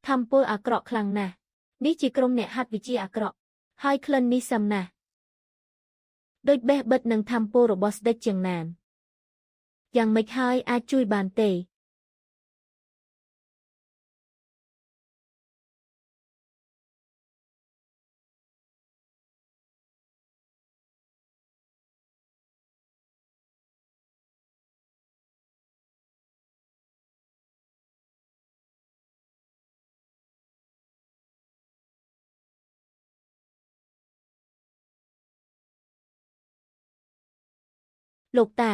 ทำពលអាក្រក់ខ្លាំងណាស់នេះជាក្រុមអ្នកហាត់វិទ្យាអាក្រក់ហើយក្លិននេះសឹមណាស់ដូចបេះបិទនឹងធម្មពលរបស់ស្ដេចជាងណានយ៉ាងម៉េចហើយអាចជួយបានទេលោកតា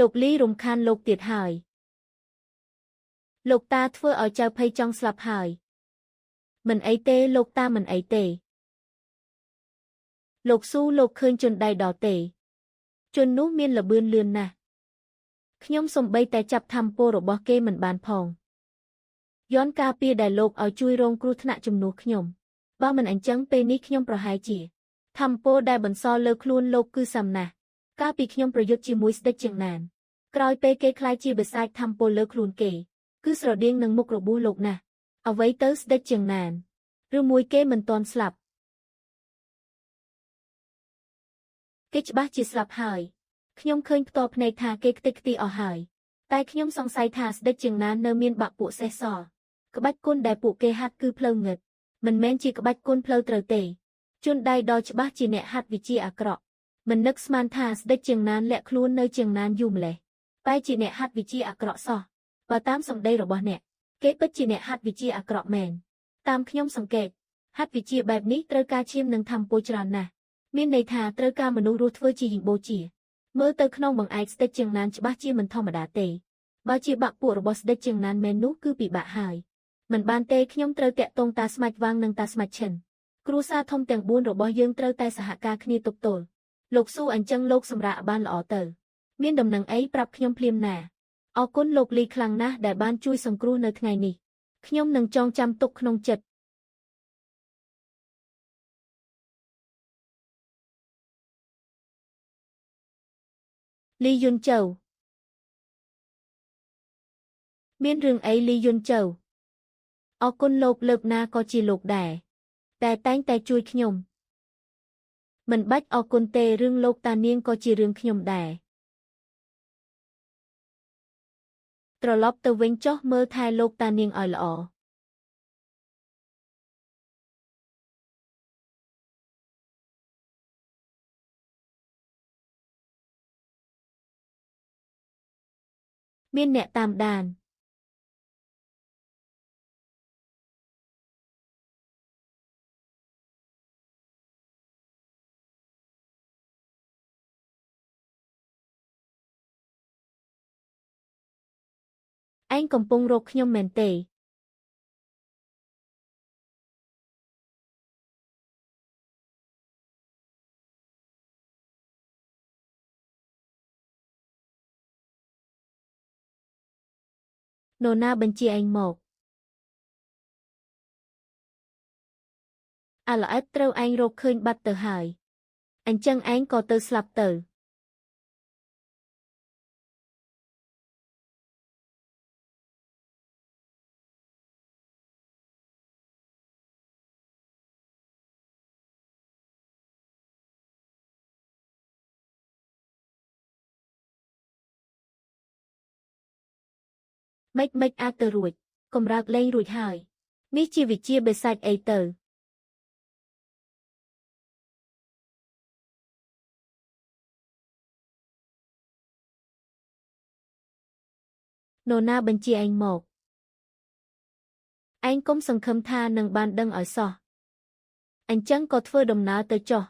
លោកលីរំខានលោកទៀតហើយលោកតាធ្វើឲ្យចៅភ័យចង់ស្លាប់ហើយមិនអីទេលោកតាមិនអីទេលោកស៊ូលោកឃើញជនដៃដល់ទេជននោះមានល្បឿនលឿនណាស់ខ្ញុំសំបីតែចាប់ធម្មពលរបស់គេមិនបានផងย้อนការពារដែលលោកឲ្យជួយរងគ្រោះថ្នាក់ជំនួសខ្ញុំបើមិនអញ្ចឹងពេលនេះខ្ញុំប្រហែលជាធម្មពលដែលបន្សល់លើខ្លួនលោកគឺសាំណាស់កាលពីខ្ញុំប្រយុទ្ធជាមួយស្ដេចជាងណានក្រោយពេលគេខ្លាចជាបិសាចធម្មពលលើខ្លួនគេគឺស្រដៀងនឹងមុខរបួសលោកណាស់អ្វីទៅស្ដេចជាងណានឬមួយគេមិនទាន់ស្លាប់គេច្បាស់ជាស្លាប់ហើយខ្ញុំឃើញផ្ទាល់ភ្នែកថាគេខ្ទេចខ្ទីអស់ហើយតែខ្ញុំសង្ស័យថាស្ដេចជាងណាននៅមានបាក់ពួកសេះសក្បាច់គុណដែលពួកគេហាត់គឺផ្លូវងឹតមិនមែនជាក្បាច់គុណផ្លូវត្រូវទេជនដៃដល់ច្បាស់ជាអ្នកហាត់វិទ្យាអាក្រក់មិននឹកស្មានថាស្ដេចជាងណានលាក់ខ្លួននៅជាងណានយូរម្លេះតែជាអ្នកហាត់វិទ្យាអាក្រក់សោះបើតាមសម្ដីរបស់អ្នកគេពិតជាអ្នកហាត់វិទ្យាអាក្រក់មែនតាមខ្ញុំសង្កេតហាត់វិទ្យាបែបនេះត្រូវការឈាមនិងធម្មពលច្រើនណាស់មានន័យថាត្រូវការមនុស្សរស់ធ្វើជាហិង្បូជាមើលទៅក្នុងបង្អែកស្ដេចជាងណានច្បាស់ជាមិនធម្មតាទេបើជាបាក់ពួករបស់ស្ដេចជាងណានមែននោះគឺពិបាកហើយមិនបានទេខ្ញុំត្រូវតាក់ទងតាស្មាច់វាងនិងតាស្មាច់ឈិនគ្រួសារធំទាំង4របស់យើងត្រូវតែសហការគ្នាទប់ទល់លោកស៊ូអញ្ចឹងលោកសម្រាប់បានល្អទៅមានដំណឹងអីប្រាប់ខ្ញុំភ្លាមណាអរគុណលោកលីខ្លាំងណាស់ដែលបានជួយសង្គ្រោះនៅថ្ងៃនេះខ្ញុំនឹងចងចាំទុកក្នុងចិត្តលីយុនជូមានរឿងអីលីយុនជូអរគុណលោកលើកណាក៏ជាលោកដែរតែតែងតែជួយខ្ញុំមិនបាច់អរគុណទេរឿងលោកតានាងក៏ជារឿងខ្ញុំដែរត្រឡប់ទៅវិញចុះមើលថែលោកតានាងឲ្យល្អមានអ្នកតាមដានឯងកំពុងរកខ្ញុំមែនទេនរណាបញ្ជាឯងមកអាល្អិតត្រូវឯងរកឃើញបាត់ទៅហើយអញ្ចឹងឯងក៏ទៅស្លាប់ទៅម៉េចអាចទៅរួចកម្រើកលេងរួចហើយនេះជាវិជាបិសាចអីទៅនរណាបញ្ជាឯងមកឯងកុំសង្ឃឹមថានឹងបានដឹងឲ្យសោះអញ្ចឹងក៏ធ្វើដំណើរទៅចុះ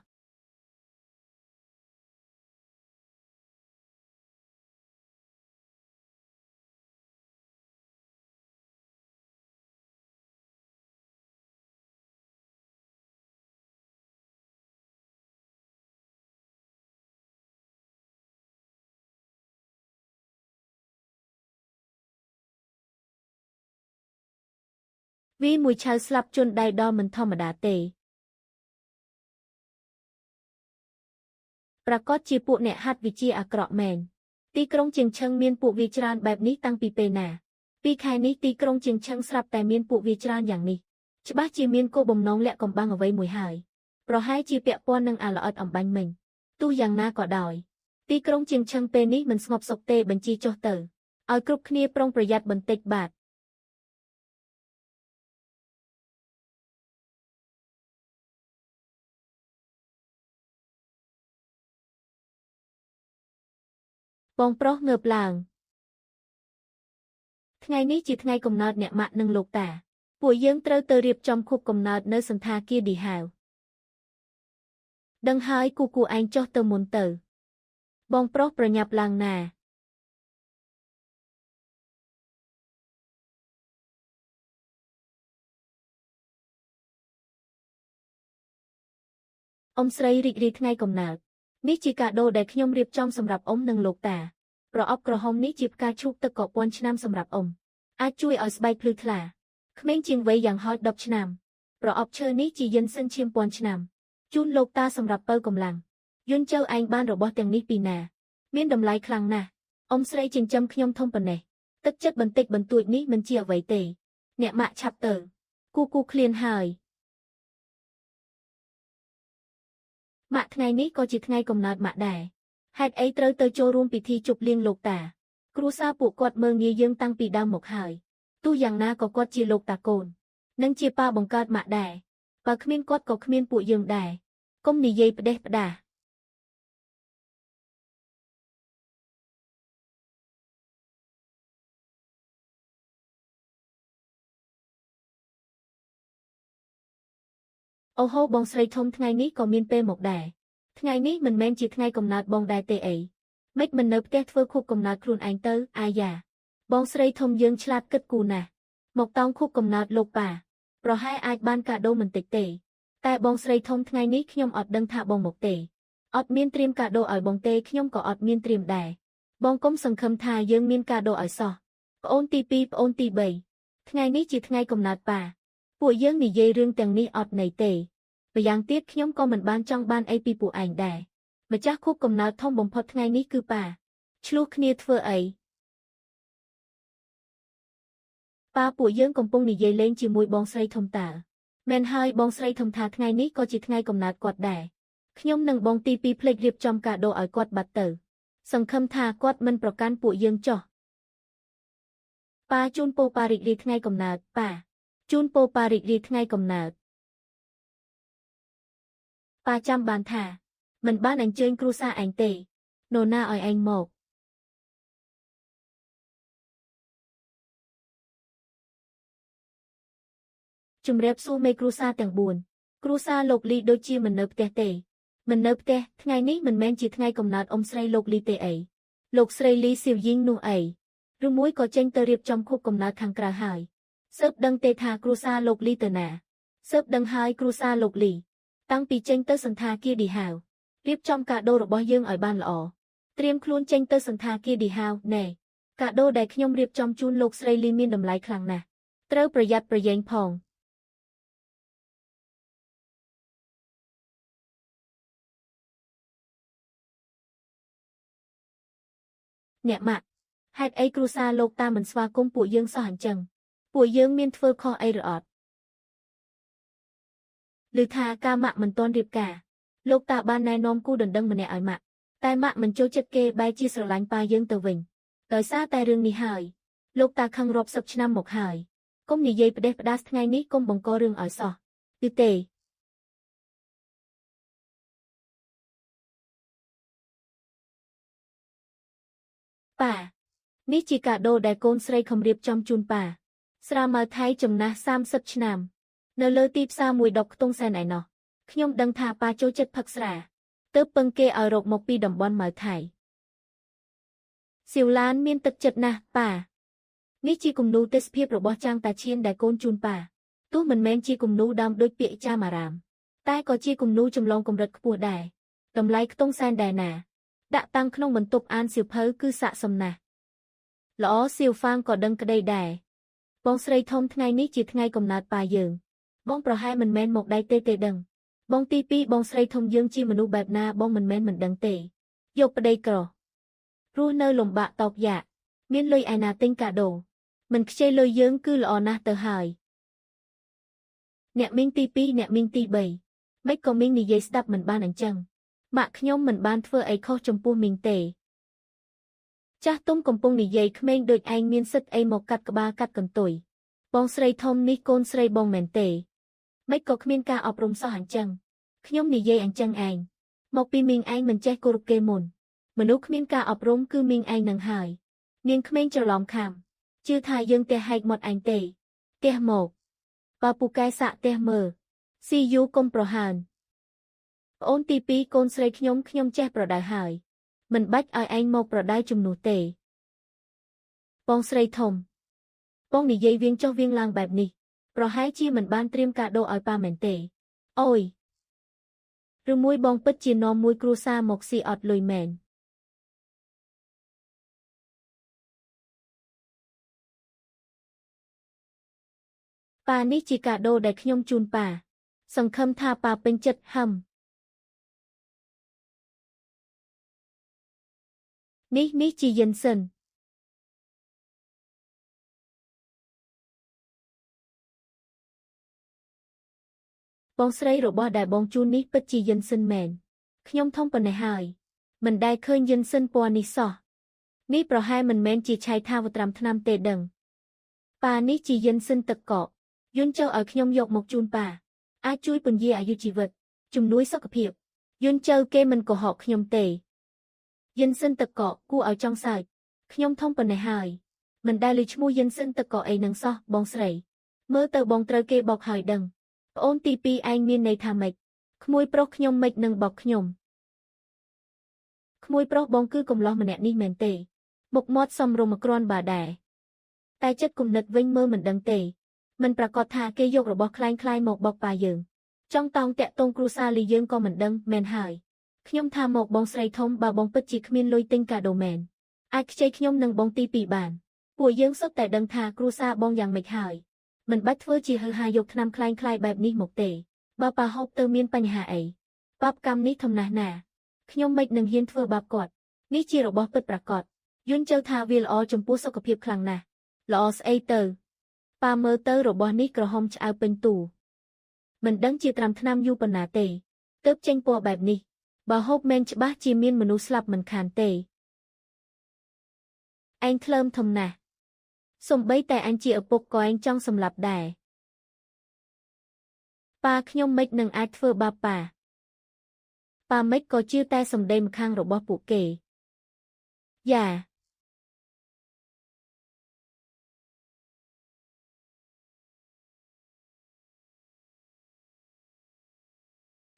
វាមួយឆៅស្លាប់ជន់ដៃដល់មិនធម្មតាទេប្រកាសជាពួកអ្នកហាត់វិជាអាក្រក់មែនទីក្រុងជាងឈឹងមានពួកវាច្រើនបែបនេះតាំងពីពេលណាពីខែនេះទីក្រុងជាងឈឹងស្រាប់តែមានពួកវាច្រើនយ៉ាងនេះច្បាស់ជាមានគោលបំណងលាក់កំបាំងអ្វីមួយហើយប្រហែលជាពាក់ព័ន្ធនឹងអាល្អិតអំបាញ់មិញទោះយ៉ាងណាក៏ដោយទីក្រុងជាងឈឹងពេលនេះមិនស្ងប់សុខទេបញ្ជីចុះទៅឲ្យគ្រប់គ្នាប្រុងប្រយ័ត្នបន្តិចបាទបងប្រុសងើបឡើងថ្ងៃនេះជាថ្ងៃកំណើតអ្នកម៉ាក់និងលោកតាពួកយើងត្រូវទៅរៀបចំខួបកំណើតនៅសន្តាគារឌីហាវដឹងហើយគូឯងចុះទៅមុនទៅបងប្រុសប្រញាប់ឡើងណាអ៊ំស្រីរីករាយថ្ងៃកំណើតនេះជាកាដូដែលខ្ញុំរៀបចំសម្រាប់អ៊ំនិងលោកតាប្រអប់ក្រហមនេះជាផ្កាឈូកទឹកកកពាន់ឆ្នាំសម្រាប់អ៊ំអាចជួយឲ្យស្បែកភ្លឺថ្លាក្មេងជាងវ័យយ៉ាងហោច10ឆ្នាំប្រអប់ឈើនេះជាយិនសិនឈាមពាន់ឆ្នាំជូនលោកតាសម្រាប់បើកម្លាំងយន់ចៅឯងបានរបស់ទាំងនេះពីណាមានតម្លៃខ្លាំងណាស់អ៊ំស្រីចិញ្ចឹមខ្ញុំធំប៉ុណ្ណេះទឹកចិត្តបន្តិចបន្តួចនេះមិនជាអ្វីទេអ្នកម៉ាក់ឆាប់ទៅគូឃ្លានហើយម៉ាក់ថ្ងៃនេះក៏ជាថ្ងៃកំណើតម៉ាក់ដែរហេតុអីត្រូវទៅចូលរួមពិធីជប់លៀងលោកតាគ្រួសារពួកគាត់មើលងាយយើងតាំងពីដើមមកហើយទោះយ៉ាងណាក៏គាត់ជាលោកតាកូននិងជាប៉ាបង្កើតម៉ាក់ដែរបើគ្មានគាត់ក៏គ្មានពួកយើងដែរកុំនិយាយផ្ដេសផ្ដាសអូហូបងស្រីធំថ្ងៃនេះក៏មានពេលមកដែរថ្ងៃនេះមិនមែនជាថ្ងៃកំណើតបងដែរទេអីម៉េចមិននៅផ្ទះធ្វើខួបកំណើតខ្លួនឯងទៅអាយ៉ាបងស្រីធំយើងឆ្លាតគិតគូរណាស់មកតោងខួបកំណើតលោកប៉ាប្រហែលអាចបានកាដូមិនតិចទេតែបងស្រីធំថ្ងៃនេះខ្ញុំអត់ដឹងថាបងមកទេអត់មានត្រៀមកាដូឲ្យបងទេខ្ញុំក៏អត់មានត្រៀមដែរបងកុំសង្ឃឹមថាយើងមានកាដូឲ្យសោះប្អូនទី2ប្អូនទី3ថ្ងៃនេះជាថ្ងៃកំណើតប៉ាពួកយើងនិយាយរឿងទាំងនេះអត់ន័យទេម្យ៉ាងទៀតខ្ញុំក៏មិនបានចង់បានអីពីពួកឯងដែរម្ចាស់ខួបកំណើតធំបំផុតថ្ងៃនេះគឺប៉ាឆ្លោះគ្នាធ្វើអីប៉ាពួកយើងកំពុងនិយាយលេងជាមួយបងស្រីធំតើមែនហើយបងស្រីធំថាថ្ងៃនេះក៏ជាថ្ងៃកំណើតគាត់ដែរខ្ញុំនិងបងទី2ភ្លេចរៀបចំកាដូឲ្យគាត់បាត់ទៅសង្ឃឹមថាគាត់មិនប្រកាន់ពួកយើងចោះប៉ាជូនពរប៉ារីករាយថ្ងៃកំណើតប៉ាជូនពរប៉ារីករាយថ្ងៃកំណើតប៉ាចាំបានថាមិនបានអញ្ជើញគ្រួសារឯងទេនរណាឲ្យឯងមកជំរាបសួរមេគ្រួសារទាំង4គ្រួសារលោកលីដូចជាមិននៅផ្ទះទេមិននៅផ្ទះថ្ងៃនេះមិនមែនជាថ្ងៃកំណើតអ៊ំស្រីលោកលីទេអីលោកស្រីលីសៀវយីងនោះអីឬមួយក៏ចេញទៅរៀបចំខួបកំណើតខាងក្រៅហើយសើបដឹងទេថាគ្រួសារលោកលីទៅណាសើបដឹងហើយគ្រួសារលោកលីតាំងពីចេញទៅសន្តាគារឌីហាវរៀបចំកាដូរបស់យើងឲ្យបានល្អត្រៀមខ្លួនចេញទៅសន្តាគារឌីហាវណែកាដូដែលខ្ញុំរៀបចំជូនលោកស្រីលីមានតម្លៃខ្លាំងណាស់ត្រូវប្រយ័ត្នប្រយែងផងអ្នកម៉ាក់ហេតុអីគ្រួសារលោកតាមិនស្វាគមន៍ពួកយើងសោះអញ្ចឹងពួកយើងមានធ្វើខុសអីឬអត់ឬថាការម៉ាក់មិនទាន់រៀបការលោកតាបានណែនាំគូដណ្ដឹងម្នាក់ឲ្យម៉ាក់តែម៉ាក់មិនចូលចិត្តគេបែរជាស្រឡាញ់ប៉ាយើងទៅវិញដោយសារតែរឿងនេះហើយលោកតាខឹងរាប់សិបឆ្នាំមកហើយកុំនិយាយផ្ដេសផ្ដាសថ្ងៃនេះកុំបង្ករឿងឲ្យសោះគឺទេប៉ានេះជាកាដូដែលកូនស្រីខំរៀបចំជូនប៉ាស្រាម៉ៅថៃចំណាស់30ឆ្នាំនៅលើទីផ្សារមួយដុកខ្ទង់សែនឯណោះខ្ញុំដឹងថាប៉ាចូលចិត្តផឹកស្រាទើបពឹងគេឲ្យរកមកពីតំបន់ម៉ៅថៃសៀវឡានមានទឹកចិត្តណាស់ប៉ានេះជាគំនូរទេសភាពរបស់ចាងតាឈៀនដែលកូនជូនប៉ាទោះមិនមែនជាគំនូរដើមដូចពាក្យចាមអារាមតែក៏ជាគំនូរចម្លងកម្រិតខ្ពស់ដែរតម្លៃខ្ទង់សែនដែរណាដាក់តាំងក្នុងបន្ទប់អានសៀវភៅគឺស័ក្តិសមណាស់ល្អសៀវហ្វាងក៏ដឹងក្តីដែរ បងស្រីធំថ្ងៃនេះជាថ្ងៃកំណើតប៉ាយើងបងប្រហែលមិនមែនមកដៃទេដឹងបងទីពីរបងស្រីធំយើងជាមនុស្សបែបណាបងមិនមែនមិនដឹងទេយកប្តីក្ររស់នៅលំបាកតោកយ៉ាកមានលុយឯណាទិញកាដូមិនខ្ចីលុយយើងគឺល្អណាស់ទៅហើយអ្នកមីងទី2អ្នកមីងទី3មិនក៏មីងនិយាយស្ដាប់មិនបានអញ្ចឹងម៉ាក់ខ្ញុំមិនបានធ្វើអីខុសចំពោះមីងទេចាស់ទុំកំពុងនិយាយក្មេងដូចឯងមានសិទ្ធអីមកកាត់ក្បាលកាត់កន្ទុយបងស្រីធំនេះកូនស្រីបងមែនទេមិនក៏គ្មានការអប់រំសោះអញ្ចឹងខ្ញុំនិយាយអញ្ចឹងឯងមកពីមីងឯងមិនចេះគោរពគេមុនមនុស្សគ្មានការអប់រំគឺមីងឯងនឹងហើយនាងក្មេងច្រឡំខាំជឿថាយើងទេហែកមាត់ឯងទេទេមកបើពូកែសាក់ទេមើស៊ីយូកុំប្រហើនប្អូនទី2កូនស្រីខ្ញុំចេះប្រដៅហើយមិនបាច់ឲ្យឯងមកប្រដៅជំនួសទេបងស្រីធំបងនិយាយវៀងចុះវៀងឡើងបែបនេះប្រហែលជាមិនបានត្រៀមកាដូឲ្យប៉ាមែនទេអូយឬមួយបងពិតជានាំមួយគ្រួសារមកស៊ីអត់លុយមែនប៉ានេះជាកាដូដែលខ្ញុំជូនប៉ាសង្ឃឹមថាប៉ាពេញចិត្តហឹមនេះជាយិនសិនបងស្រីរបស់ដែលបងជូននេះពិតជាយិនសិនមែនខ្ញុំធំប៉ុណ្ណេះហើយមិនដែលឃើញយិនសិនពណ៌នេះសោះនេះប្រហែលមិនមែនជាឆៃថាវត្រាំឆ្នាំទេដឹងប៉ានេះជាយិនសិនទឹកកកយន់ចៅឲ្យខ្ញុំយកមកជូនប៉ាអាចជួយពន្យាអាយុជីវិតជំនួយសុខភាពយន់ចៅគេមិនកុហកខ្ញុំទេយិនសិនទឹកកកគួរឲ្យចង់សើចខ្ញុំធំប៉ុណ្ណេះហើយមិនដែលឮឈ្មោះយិនសិនទឹកកកអីនឹងសោះបងស្រីមើលទៅបងត្រូវគេបោកហើយដឹងប្អូនទី2ឯងមានន័យថាម៉េចក្មួយប្រុសខ្ញុំមិននឹងបោកខ្ញុំក្មួយប្រុសបងគឺកំឡោះម្នាក់នេះមែនទេមុខមាត់សំរុំក្រាន់បាដែរតែចិត្តគំនិតវិញមើលមិនដឹងទេមិនប្រកាសថាគេយករបស់คล้ายមកបោកប៉ាយើងចង់តោងតាក់ទងគ្រួសារលីយើងក៏មិនដឹងមែនហើយខ្ញុំថាមកបងស្រីធំបើបងពិតជាគ្មានលុយទិញកាដូមែនអាចខ្ចីខ្ញុំនិងបងទី2បានពួកយើងសុទ្ធតែដឹងថាគ្រួសារបងយ៉ាងម៉េចហើយមិនបាច់ធ្វើជាហឺហាយកថ្នាំคล้ายបែបនេះមកទេបើប៉ាហូបទៅមានបញ្ហាអីបាបកម្មនេះធំណាស់ណាខ្ញុំមិននឹងហ៊ានធ្វើបាបគាត់នេះជារបស់ពិតប្រាកដយន់ចៅថាវាល្អចំពោះសុខភាពខ្លាំងណាស់ល្អស្អីទៅប៉ាមើលទៅរបស់នេះក្រហមឆ្អៅពេញទូមិនដឹងជាត្រាំថ្នាំយូរប៉ុណ្ណាទេទើបចេញពណ៌បែបនេះបើហូបមែនច្បាស់ជាមានមនុស្សស្លាប់មិនខានទេឯងថ្លើមធំណាស់សំបីតែអញជាឪពុកក៏ឯងចង់សម្លាប់ដែរប៉ាខ្ញុំមិននឹងអាចធ្វើបាបប៉ាមិនក៏ជឿតែសម្ដីម្ខាងរបស់ពួកគេយ៉ា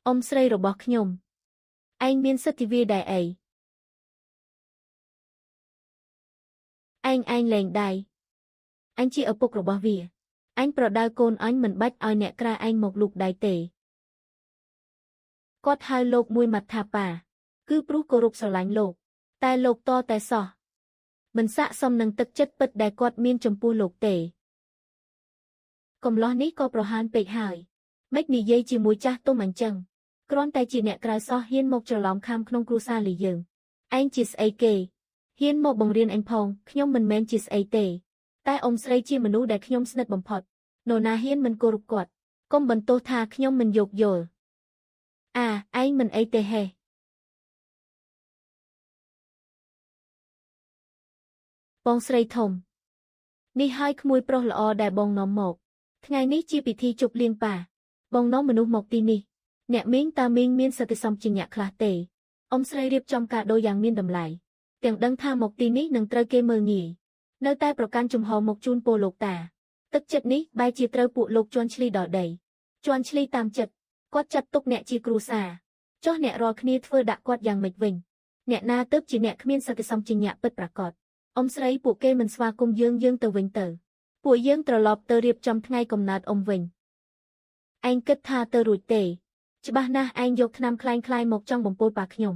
អ៊ំស្រីរបស់ខ្ញុំឯងមានសិទ្ធិវាដែរអីឯងលែងដៃអញជាឪពុករបស់វាអញប្រដៅកូនអញមិនបាច់ឲ្យអ្នកក្រៅឯងមកលូកដៃទេគាត់ហៅលោកមួយម៉ាត់ថាប៉ាគឺព្រោះគោរពស្រឡាញ់លោកតែលោកតតែសោះមិនស័ក្តិសមនឹងទឹកចិត្តពិតដែលគាត់មានចំពោះលោកទេកំឡោះនេះក៏ប្រហានពេកហើយមិននិយាយជាមួយចាស់ទុំអញ្ចឹងគ្រាន់តែជាអ្នកក្រៅសោះហ៊ានមកច្រឡំខាំក្នុងគ្រួសារលីយើងឯងជាស្អីគេហ៊ានមកបង្រៀនអញផងខ្ញុំមិនមែនជាស្អីទេតែអ៊ំស្រីជាមនុស្សដែលខ្ញុំស្និទ្ធបំផុតនរណាហ៊ានមិនគោរពគាត់កុំបន្ទោសថាខ្ញុំមិនយោគយល់ឯងមិនអីទេហេបងស្រីធំនេះហើយក្មួយប្រុសល្អដែលបងនាំមកថ្ងៃនេះជាពិធីជប់លៀងប៉ាបងនាំមនុស្សមកទីនេះអ្នកមីងតើមីងមានសតិសម្បជញ្ញៈខ្លះទេអ៊ំស្រីរៀបចំកាដូយ៉ាងមានតម្លៃទាំងដឹងថាមកទីនេះនឹងត្រូវគេមើលងាយនៅតែប្រកាន់ជំហរមកជូនពលលោកតាទឹកចិត្តនេះបែរជាត្រូវពួកលោកជន់ឈ្លីដល់ដីជន់ឈ្លីតាមចិត្តគាត់ចាត់ទុកអ្នកជាគ្រួសារចុះអ្នករាល់គ្នាធ្វើដាក់គាត់យ៉ាងម៉េចវិញអ្នកណាទៅជាអ្នកគ្មានសតិសម្បជញ្ញៈពិតប្រាកដអ៊ំស្រីពួកគេមិនស្វាគមន៍យើងទៅវិញទៅពួកយើងត្រឡប់ទៅរៀបចំថ្ងៃកំណើតអ៊ំវិញឯងគិតថាទៅរួចទេច្បាស់ណាស់ឯងយកថ្នាំคล้ายមកចង់បំពុលប៉ាខ្ញុំ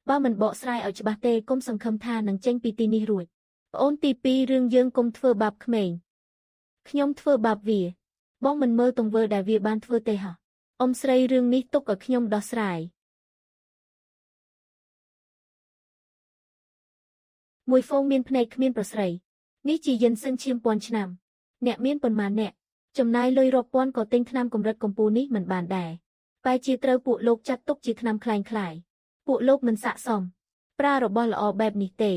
បើមិនបកស្រាយឲ្យច្បាស់ទេកុំសង្ឃឹមថានឹងចេញពីទីនេះរួចប្អូនទី2រឿងយើងកុំធ្វើបាបក្មេង ខ្ញុំធ្វើបាបវាបងមិនមើលទង្វើដែលវាបានធ្វើទេហ៎អ៊ំស្រីរឿងនេះទុកឲ្យខ្ញុំដោះស្រាយមួយហ្វូងមានភ្នែកគ្មានប្រស្រីនេះជាយិនសិនឈាមពាន់ឆ្នាំអ្នកមានប៉ុន្មានអ្នកចំណាយលុយរាប់ពាន់ក៏ទិញថ្នាំកម្រិតកម្ពូលនេះមិនបានដែរបែរជាត្រូវពួកលោកចាត់ទុកជាថ្នាំคล้ายពួកលោកមិនស័ក្តិសមប្រើរបស់ល្អបែបនេះទេ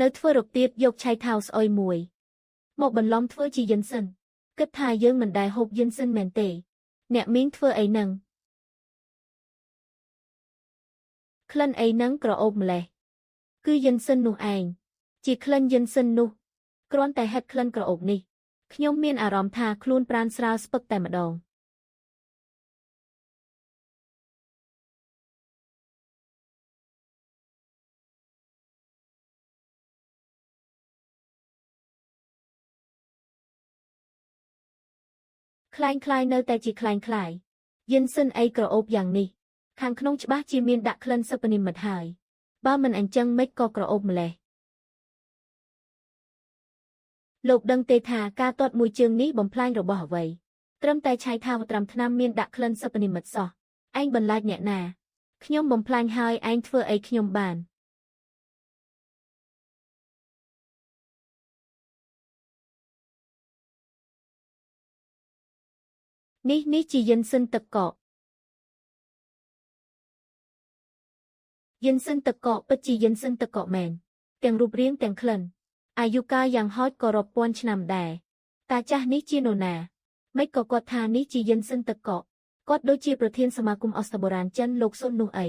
នៅធ្វើរកទៀតយកឆៃថាវស្អុយមួយមកបន្លំធ្វើជាយិនសិនគិតថាយើងមិនដែលហូបយិនសិនមែនទេអ្នកមីងធ្វើអីនឹងក្លិនអីនឹងក្រអូបម្លេះគឺយិនសិននោះឯងជាក្លិនយិនសិននោះគ្រាន់តែហិតក្លិនក្រអូបនេះខ្ញុំមានអារម្មណ៍ថាខ្លួនប្រាណស្រាលស្ពឹកតែម្ដងคล้ายនៅតែជាคล้ายយិនសិនអីក្រអូបយ៉ាងនេះខាងក្នុងច្បាស់ជាមានដាក់ក្លិនសព្វនិមិត្តហើយបើមិនអញ្ចឹងមិនក៏ក្រអូបម្លេះលោកដឹងទេថាការទាត់មួយជើងនេះបំផ្លាញរបស់អ្វីត្រឹមតែឆៃថាវត្រាំថ្នាំមានដាក់ក្លិនសព្វនិមិត្តសោះឯងបន្លាចអ្នកណាខ្ញុំបំផ្លាញហើយឯងធ្វើអីខ្ញុំបាននេះជាយិនសិនទឹកកកយិនសិនទឹកកកពិតជាយិនសិនទឹកកកមែនទាំងរូបរាងទាំងក្លិនអាយុកាលយ៉ាងហោចក៏រាប់ពាន់ឆ្នាំដែរតាចាស់នេះជានរណាមិនក៏គាត់ថានេះជាយិនសិនទឹកកកគាត់ដូចជាប្រធានសមាគមអស្តបុរាណចិនលោកសុននោះអី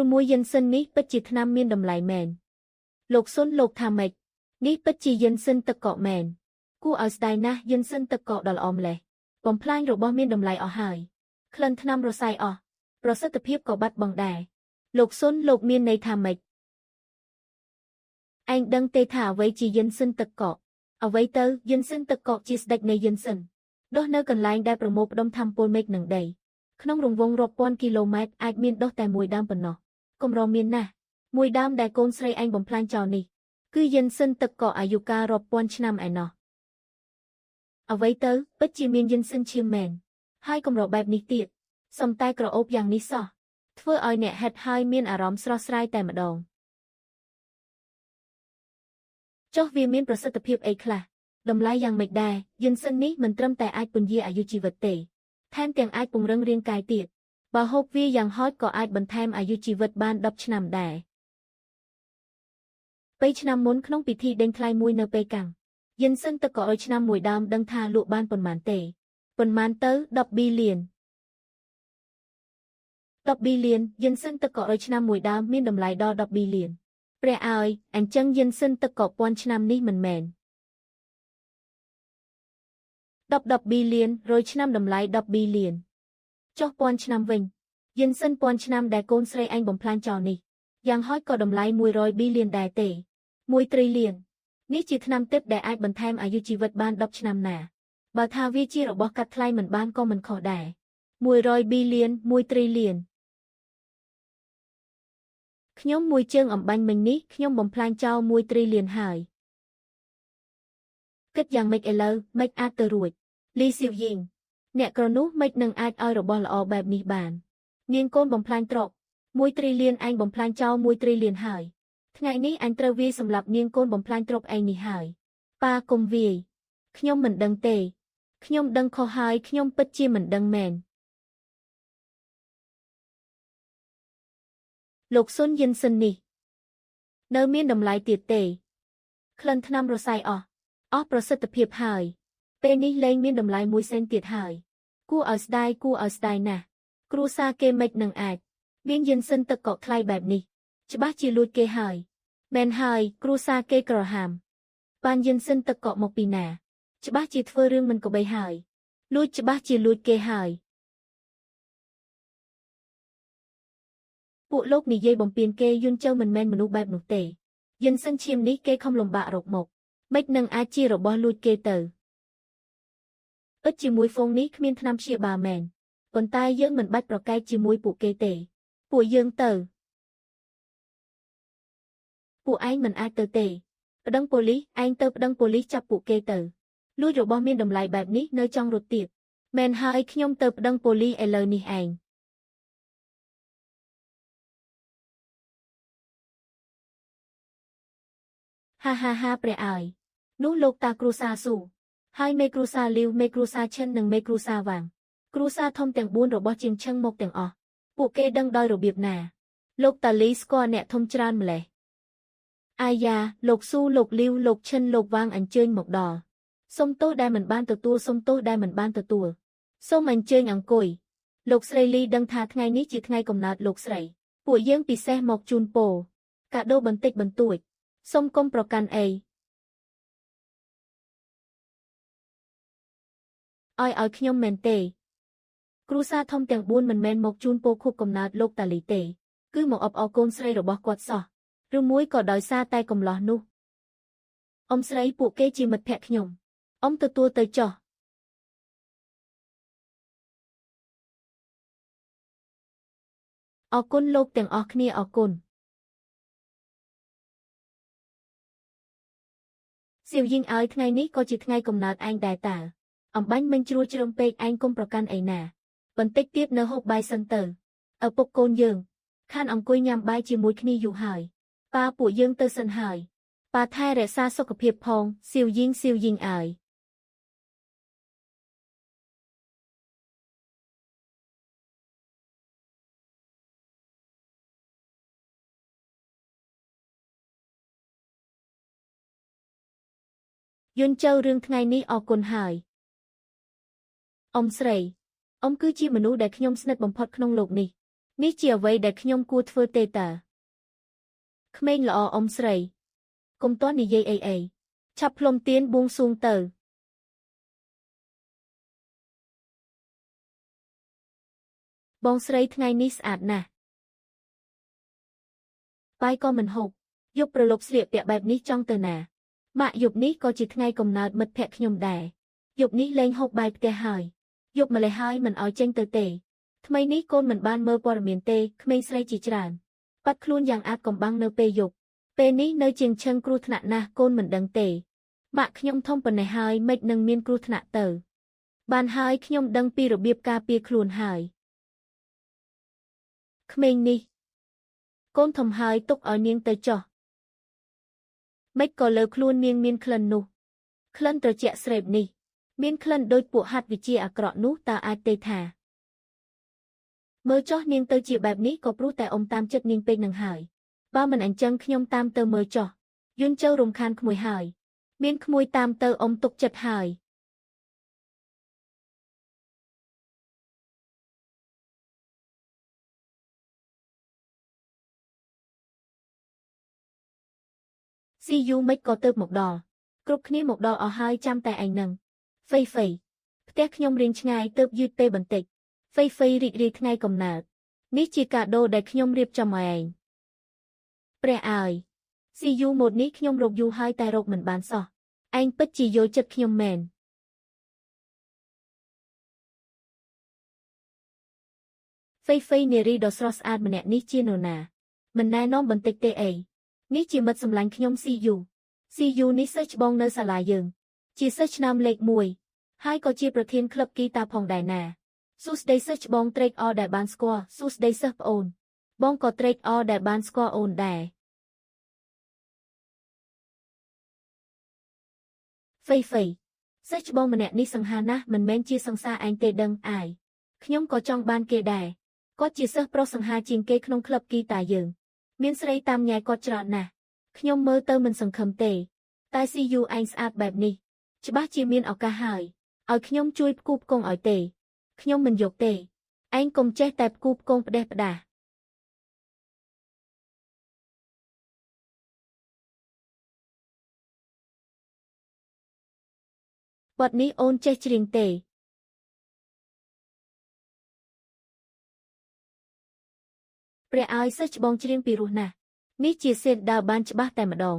ឬមួយយិនសិននេះពិតជាថ្នាំមានតម្លៃមែនលោកសុនលោកថាម៉េចនេះពិតជាយិនសិនទឹកកកមែនគួរឲ្យស្ដាយណាស់យិនសិនទឹកកកដ៏ល្អម្លេះបំផ្លាញរបស់មានតម្លៃអស់ហើយក្លិនថ្នាំរសាយអស់ប្រសិទ្ធភាពក៏បាត់បង់ដែរលោកសុនលោកមានន័យថាម៉េចឯងដឹងទេថាអ្វីជាយិនសិនទឹកកកអ្វីទៅយិនសិនទឹកកកជាស្ដេចនៃយិនសិនដុះនៅកន្លែងដែលប្រមូលផ្ដុំថាមពលមេឃនឹងដីក្នុងរង្វង់រាប់ពាន់គីឡូម៉ែត្រអាចមានដុះតែមួយដើមប៉ុណ្ណោះកម្រមានណាស់មួយដើមដែលកូនស្រីឯងបំផ្លាញចោលនេះគឺយិនសិនទឹកកកអាយុកាលរាប់ពាន់ឆ្នាំឯណោះអ្វីទៅពិតជាមានយិនសិនឈាមមែនហើយកម្របែបនេះទៀតសំតែក្រអូបយ៉ាងនេះសោះធ្វើឲ្យអ្នកហិតហើយមានអារម្មណ៍ស្រស់ស្រាយតែម្ដងចុះវាមានប្រសិទ្ធភាពអីខ្លះតម្លៃយ៉ាងម៉េចដែរយិនសិននេះមិនត្រឹមតែអាចពន្យាអាយុជីវិតទេថែមទាំងអាចពង្រឹងរាងកាយទៀតបើហូបវាយ៉ាងហោចក៏អាចបន្ថែមអាយុជីវិតបាន10ឆ្នាំដែរពេលឆ្នាំមុនក្នុងពិធីដេញថ្លៃមួយនៅប៉េកាំងយិនសិនទឹកក៏ឲ្យឆ្នាំមួយដើមដឹងថាលក់បានប៉ុន្មានទេប៉ុន្មានទៅ10ប៊ីលាន10ប៊ីលានយិនសិនទឹកក៏ឲ្យឆ្នាំមួយដើមមានតម្លៃដល់10ប៊ីលានព្រះឲ្យអញ្ចឹងយិនសិនទឹកក៏ពាន់ឆ្នាំនេះមិនមែន10ប៊ីលាន100ឆ្នាំតម្លៃ10ប៊ីលានចុះពាន់ឆ្នាំវិញយិនសិនពាន់ឆ្នាំដែលកូនស្រីឯងបំផ្លាញចោលនេះយ៉ាងហោចក៏តម្លៃ100ប៊ីលានដែរទេ1ត្រីលៀននេះជាថ្នាំទិព្វដែលអាចបន្ថែមអាយុជីវិតបាន10ឆ្នាំណាបើថាវាជារបស់កាត់ថ្លៃមិនបានក៏មិនខុសដែរ100ប៊ីលាន1ត្រីលៀនខ្ញុំមួយជើងអំបាញ់មិញនេះខ្ញុំបំផ្លាញចោល1ត្រីលៀនហើយគិតយ៉ាងម៉េចឥឡូវម៉េចអាចទៅរួចលីសៀវយីងអ្នកក្រនោះម៉េចនឹងអាចឲ្យរបស់ល្អបែបនេះបាននាងកូនបំផ្លាញទ្រព្យ1ត្រីលៀនឯងបំផ្លាញចោល1ត្រីលៀនហើយថ្ងៃនេះអញត្រូវវាយសម្លាប់នាងកូនបំផ្លាញទ្រព្យឯងនេះហើយប៉ាកុំវាយខ្ញុំមិនដឹងទេខ្ញុំដឹងខុសហើយខ្ញុំពិតជាមិនដឹងមែនលោកសុនយិនសិននេះនៅមានតម្លៃទៀតទេក្លិនថ្នាំរសាយអស់ប្រសិទ្ធភាពហើយពេលនេះលែងមានតម្លៃ1សេនទៀតហើយគួរឲ្យស្ដាយណាស់គ្រួសារគេមិននឹងអាចមានយិនសិនទឹកកកថ្លៃបែបនេះច្បាស់ជាលួចគេហើយមែនហើយគ្រួសារគេក្រហាមបានយិនសិនទឹកកកមកពីណាច្បាស់ជាធ្វើរឿងមិនគប្បីហើយលួចច្បាស់ជាលួចគេហើយពួកលោកនិយាយបំពេញគេយន់ជើមិនមែនមនុស្សបែបនោះទេយិនសិនឈាមនេះគេខំលំបាករកមកមិននឹងអាចជារបស់លួចគេទៅពិតជាមួយហ្វូងនេះគ្មានថ្នាំព្យាបាលមែនប៉ុន្តែយើងមិនបាច់ប្រកែកជាមួយពួកគេទេពួកយើងទៅ ពួកឯងមិនអាចទៅទេប្តឹងប៉ូលីសឯងទៅប្តឹងប៉ូលីសចាប់ពួកគេទៅលួចរបស់មានតម្លៃបែបនេះនៅចង់រត់ទៀតមែនហើយខ្ញុំទៅប្តឹងប៉ូលីសឥឡូវនេះឯងហាហាហាព្រះអើយនោះលោកតាគ្រូសាស៊ូហើយមេគ្រូសាលីវមេគ្រូសាឈិននិងមេគ្រូសាវាងគ្រូសាធំទាំង4របស់ជាងឈឹងមកទាំងអស់ពួកគេដឹងដោយរបៀបណាលោកតាលីស្គាល់អ្នកធំច្រើនម្លេះអាយ៉ាលោកស៊ូលោកលីវលោកឈិនលោកវាងអញ្ជើញមកដល់សុំទោសដែលមិនបានទទួលសុំទោសដែលមិនបានទទួលសូមអញ្ជើញអង្គុយលោកស្រីលីដឹងថាថ្ងៃនេះជាថ្ងៃកំណើតលោកស្រីពួកយើងពិសេសមកជូនពរកាដូបន្តិចបន្តួចសូមកុំប្រកាន់អីឲ្យខ្ញុំមែនទេគ្រូសាធំទាំង4មិនមែនមកជូនពរខួបកំណើតលោកតាលីទេគឺមកអបអរកូនស្រីរបស់គាត់សោះឬមួយក៏ដោយសារតែកំឡោះនោះអ៊ំស្រីពួកគេជាមិត្តភក្តិខ្ញុំអ៊ំទទួលទៅចុះអរគុណលោកទាំងអស់គ្នាអរគុណសៀវយីងឲ្យថ្ងៃនេះក៏ជាថ្ងៃកំណើតឯងដែរតើអំបាញ់មិញជ្រួលជ្រើមពេកឯងកុំប្រកាន់អីណាបន្តិចទៀតនៅហូបបាយសិនទៅឪពុកកូនយើងខានអង្គុយញ៉ាំបាយជាមួយគ្នាយូរហើយប៉ាពួកយើងទៅសិនហើយប៉ាថែរក្សាសុខភាពផងសៀវយីងអើយយន់ចូលរឿងថ្ងៃនេះអរគុណហើយអ៊ំស្រីអ៊ំគឺជាមនុស្សដែលខ្ញុំស្និទ្ធបំផុតក្នុងโลกនេះនេះជាអ្វីដែលខ្ញុំគួរធ្វើទេតើក្មេងល្អអ៊ំស្រីកុំតន់និយាយអីឆាប់ផ្លុំទៀនបួងសួងទៅបងស្រីថ្ងៃនេះស្អាតណាស់បាយក៏មិនហូបយប់ប្រឡប់ស្លៀកពាក់បែបនេះចង់ទៅណាម៉ាក់យប់នេះក៏ជាថ្ងៃកំណើតមិត្តភក្តិខ្ញុំដែរយប់នេះលេងហូបបាយផ្ទះហើយយប់ម្លេះហើយមិនឲ្យចេញទៅទេថ្មីនេះកូនមិនបានមើលព័ត៌មានទេក្មេងស្រីជាច្រើនបាត់ខ្លួនយ៉ាងអាចកំបាំងនៅពេលយប់ពេលនេះនៅជាងឈឹងគ្រោះថ្នាក់ណាស់កូនមិនដឹងទេម៉ាក់ខ្ញុំធំប៉ុណ្ណេះហើយមិននឹងមានគ្រោះថ្នាក់ទៅបានហើយខ្ញុំដឹងពីរបៀបការពារខ្លួនហើយក្មេងនេះកូនធំហើយទុកឲ្យនាងទៅចុះមិនក៏លើខ្លួននាងមានក្លិននោះក្លិនត្រជាក់ស្រេបនេះមានក្លិនដូចពួកហាត់វិជាអាក្រក់នោះតើអាចទេថាមើលចុះនាងទៅជាបែបនេះក៏ព្រោះតែអ៊ំតាមចិត្តនាងពេកនឹងហើយបើមិនអញ្ចឹងខ្ញុំតាមទៅមើលចុះយន់ចូលរំខានក្មួយហើយមានក្មួយតាមទៅអ៊ំទុកចិត្តហើយស៊ីយូមិនក៏ទៅមកដល់គ្រប់គ្នាមកដល់អស់ហើយចាំតែឯងនឹងហ្វៃផ្ទះខ្ញុំរៀងឆ្ងាយទៅយឺតពេលបន្តិចហ្វៃរីករាយថ្ងៃកំណើតនេះជាកាដូដែលខ្ញុំរៀបចំឲ្យឯងព្រះអើយស៊ីយូម៉ូតនេះខ្ញុំរកយូរហើយតែរកមិនបានសោះឯងពិតជាយល់ចិត្តខ្ញុំមែនហ្វៃនារីដ៏ស្រស់ស្អាតម្នាក់នេះជានរណាមិនណែនាំបន្តិចទេអីនេះជាមិត្តសម្លាញ់ខ្ញុំស៊ីយូនេះសិស្សច្បងនៅសាលាយើងជាសិស្សឆ្នាំលេខ1ហើយក៏ជាប្រធានក្លឹបហ្គីតាផងដែរណាសួស្ដីសិស្សច្បងត្រេកអរដែលបានស្គាល់សួស្ដីសិស្សប្អូនបងក៏ត្រេកអរដែលបានស្គាល់អូនដែរហ្វៃសិស្សច្បងម្នាក់នេះសង្ហាណាស់មិនមែនជាសង្សារឯងទេដឹងអាយខ្ញុំក៏ចង់បានគេដែរគាត់ជាសិស្សប្រុសសង្ហាជាងគេក្នុងក្លឹបហ្គីតាយើងមានស្រីតាមញ៉ែគាត់ច្រើនណាស់ខ្ញុំមើលទៅមិនសង្ឃឹមទេតែស៊ីយូឯងស្អាតបែបនេះច្បាស់ជាមានឱកាសហើយឲ្យខ្ញុំជួយផ្គូផ្គងឲ្យទេខ្ញុំមិនយកទេឯងកុំចេះតែផ្គូផ្គងផ្ដេសផ្ដាសបទនេះអូនចេះច្រៀងទេព្រះឲ្យសិស្សច្បងច្រៀងពីរោះណាស់នេះជាសេនដើរបានច្បាស់តែម្ដង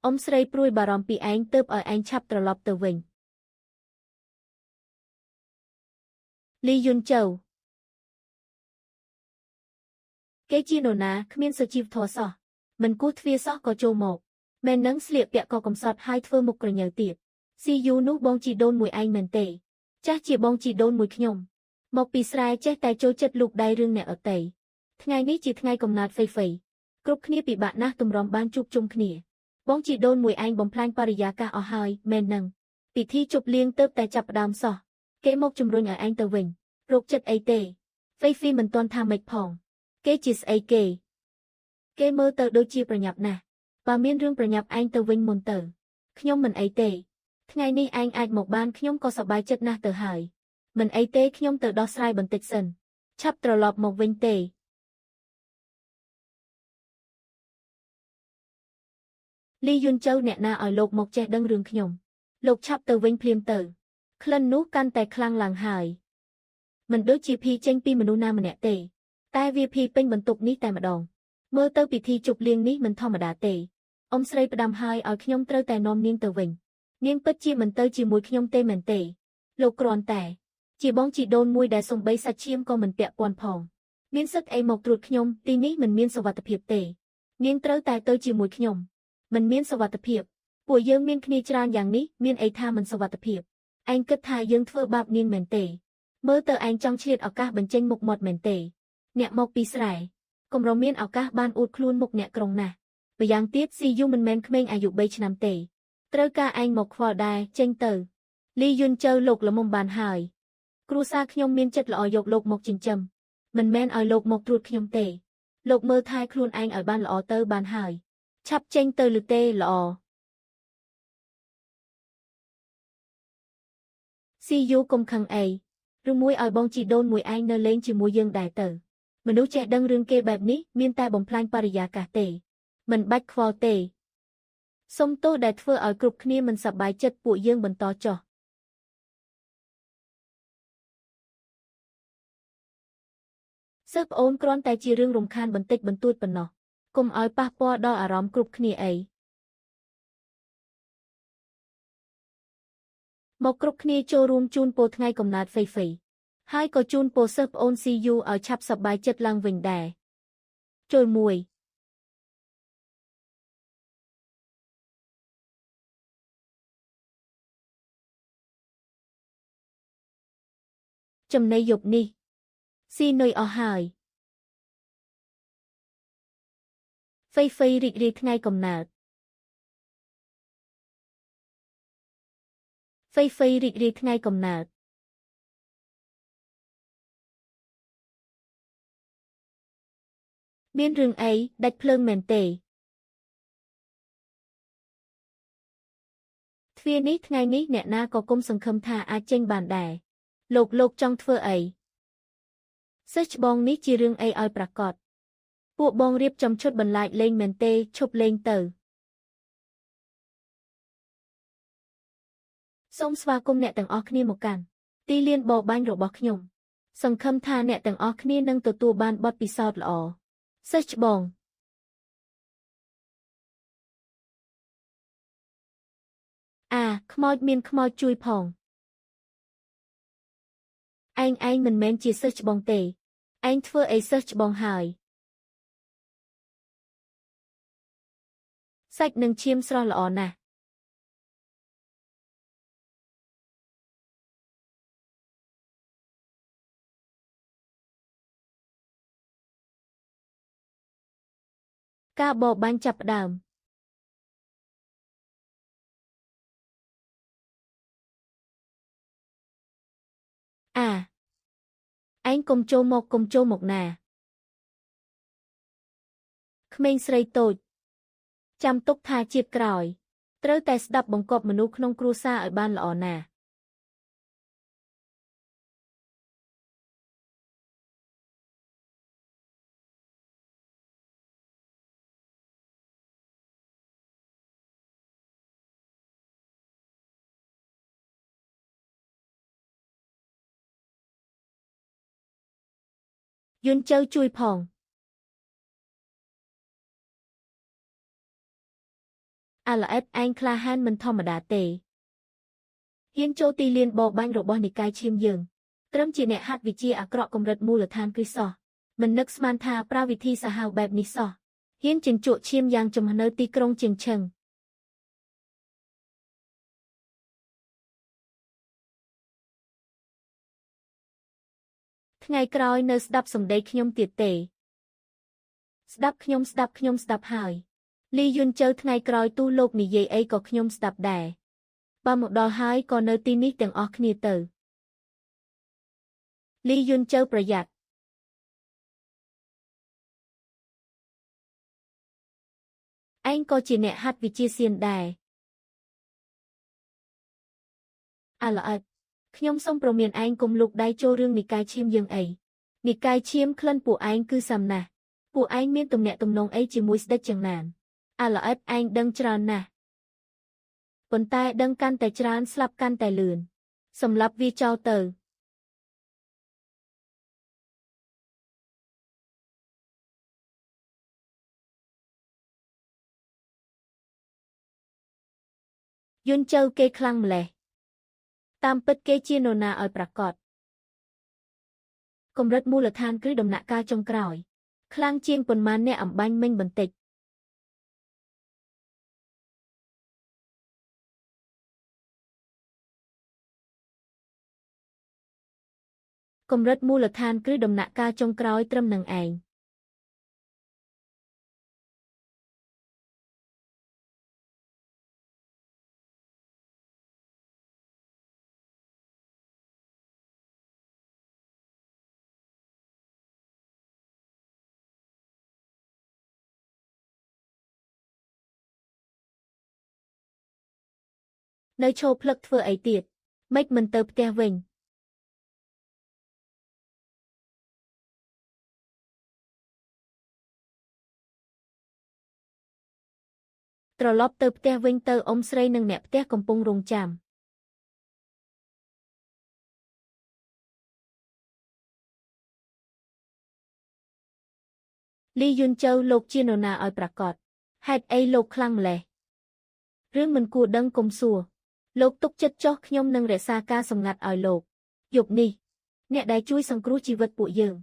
អ៊ំស្រីព្រួយបារម្ភពីឯងទើបឲ្យឯងឆាប់ត្រឡប់ទៅវិញ Lee Yun Châu Cái chi nổ ná khmien sơ chịp thó sọ mình cút phía sọ có châu một men nắng sliệp bẹ có cầm sọt hai thơ một cờ nhờ tiệp si yu nút bong chỉ đôn mùi anh mền tệ chắc chỉ bong chỉ đôn mùi nhom một pi srai chết tay trôi chất lục đai rương nẹ ở tẩy ngày ní chỉ ngày cầm nạt phây phây cướp khnia bị bạn nát tùm ròm ban chụp chung khnia bong chỉ đôn mùi anh bong plan pariyaka ở hai men nâng bị thi chụp liêng tớp tay chập đàm sọ kế mốc chùm rôn ở anh tờ vinh rục chất ấy tê phây phi mình toàn tham mệt phòng kế chỉ ấy kế mơ tờ đôi chiaประหยับ nè và miên rương ประหยับ anh tờ vinh môn tờ nhom mình ấy tê ngày ní anh ai một ban nhom có sọ bài chất na tờ hải mình ấy tê nhom tờ đo sai bằng tịch sần chắp tờ lọp một vinh tê Lee Yun Châu nẹ na ở lục một che đăng rương nhom lục chắp tờ vinh phim tờ khăn nú can tay khlang làng hải mình đối chi pi tranh pi mình nu na mình nẹ tê tai vi pi pin bần tục ní tai mà đòn mơ tơ bị thi chụp liêng ní mình thò mà đá tê ông srei padam hai ở nhom tơ tai nom niên tờ vinh niên bất chi mình tơ chi mùi nhom tê mình tê lục gòn tẻ chỉ bong chỉ đôn mùi đè sông bay sa chiêm co mình bẹ quan phòng miên sức ấy một ruột nhom tí ní mình miên sờ vào tập hiệp tê niên tơ tai tơ chi mùi nhom mình miên sờ vào tập hiệp buổi dương miên khni trànอย่างní miên ấy tha mình sờ vào tập hiệp anh cất thai dương thưa bạp niên mình tê mơ tơ anh trong chiết ở các bần tranh mục mọt mình tê nẹ mọc pi sải cùng rong miên ở các ban ụt khuôn mục nẹ krong nè bởi giang tiếp si du mình men khmengอายุ 3 năm tê trơ ca anh một phò đài tranh tờ Lee Yun Châu lục là mông bàn hải cru sa nhom miên chất là ở dục lục một trình trầm mình men ở lục một ruột nhom tê lục mơ thai khuôn anh ở ban lọ tơ bàn hải chắp tranh tờ lực tê lọ si du cùng khăng ấy rung mùi ở bong chỉ đôn mùi anh nơ lên chỉ mùi dương đài tờ mình nấu trẻ đăng rương kê bẹp ní miên tai bồng plan pariyaka tê mình bách kho tê sông tô đại thưa ở cục khnia mình sập bài chất bụi dương bần to cho sớp ôn cron tai chi rương rùng khan bần tịch bần tuột bần nọ cùng ở pa po đo ở róm cục khnia ấy một cục khnia cho room chun po ngay cầm nạt phây phây hai có chun po sớp ôn si du ở chắp sập bài chất lang vinh đè trôi mùi chầm nay dục ni si nơi ở hải phây phây rịt rịt ngay cầm nạt phây phây rịt rịt ngay cầm nạt biên rừng ấy đạch plơn mền tể phía nít ngay nít nẹ na có công sừng khâm tha a tranh bàn đài lục lục trong thưa ấy search bong nít chi rừng ấy oi prakot bộ bong riệp trong chốt bần lại lên mền tê chụp lên tờ sông sva công nẹ tầng o khnia một càn ti liên bò banh rồi bọc nhung sừng khâm tha nẹ tầng o khnia nâng tờ tu ban bọt pi sọt lọ search bong à khmoi miên khmoi chui phòng anh mình men chia search bong tê anh thưa ấy search bong hải sạch nâng chiêm sro lọ nè ca bò ban chập đàm à anh cùng châu một nè khmeng srei tồi chăm túc tha chiết còi trơ tay đập bồng cọp manu không cru sa ở ban lọ nè Yun Châu chui phòng à là ép anh Clahan mình thò mà đá tề hiên châu ti liên bò banh rồi bò nị cai chiêm dường ត្រឹមជាអ្នកហាត់វិជាអាក្រក់កម្រិតមូលដ្ឋានគឺសោះមិននឹកស្មានថាប្រើវិធីសាហាវបែបនេះសោះហ៊ានចិញ្ចក់ឈាមយ៉ាងចំហនៅទីក្រុងជាងឈឹងថ្ងៃក្រោយនៅស្ដាប់សម្ដីខ្ញុំទៀតទេស្ដាប់ខ្ញុំស្ដាប់ហើយលីយុនជើថ្ងៃក្រោយទូលោកនិយាយអីក៏ខ្ញុំស្ដាប់ដែរបើមកដល់ហើយក៏នៅទីនេះទាំងអស់គ្នាទៅលីយុនជើប្រយ័ត្នឯងក៏ជាអ្នកហាត់វិជាសៀនដែរអាល្អិតខ្ញុំសូមប្រមានឯងកុំលូកដៃចូលរឿងនិកាយឈាមយើងអីនិកាយឈាមក្លិនពួកឯងគឺសាំណាស់ពួកឯងមានទំនាក់ទំនងអីជាមួយស្ដេចចឹងណានអាល្អិតឯងដឹងច្រើនណាស់ប៉ុន្តែដឹងកាន់តែច្រើនស្លាប់កាន់តែលឿនសម្រាប់វាចោលទៅយន់ជើគេខ្លាំងម្លេះតាមពិតគេជានរណាឲ្យប្រកាសកម្រិតមូលដ្ឋានគឺដំណាក់កាលចុងក្រោយខ្លាំងជាងប៉ុន្មានអ្នកអំបញ្ញមិញបន្តិចកម្រិតមូលដ្ឋានគឺដំណាក់កាលចុងក្រោយត្រឹមនឹងឯងនៅឈោផ្លឹកធ្វើអីទៀតម៉េចមិនទៅផ្ទះវិញត្រឡប់ទៅផ្ទះវិញទៅអ៊ំស្រីនិងអ្នកផ្ទះកំពុងរង់ចាំលីយុនជើលោកជានរណាឲ្យប្រកាសហេតុអីលោកខ្លាំងម្លេះរឿងមិនគួរដឹងកុំសួរលោកទុកចិត្តចុះខ្ញុំនឹងរក្សាការសម្ងាត់ឲ្យលោកយប់នេះអ្នកដែលជួយសង្គ្រោះជីវិតពួកយើង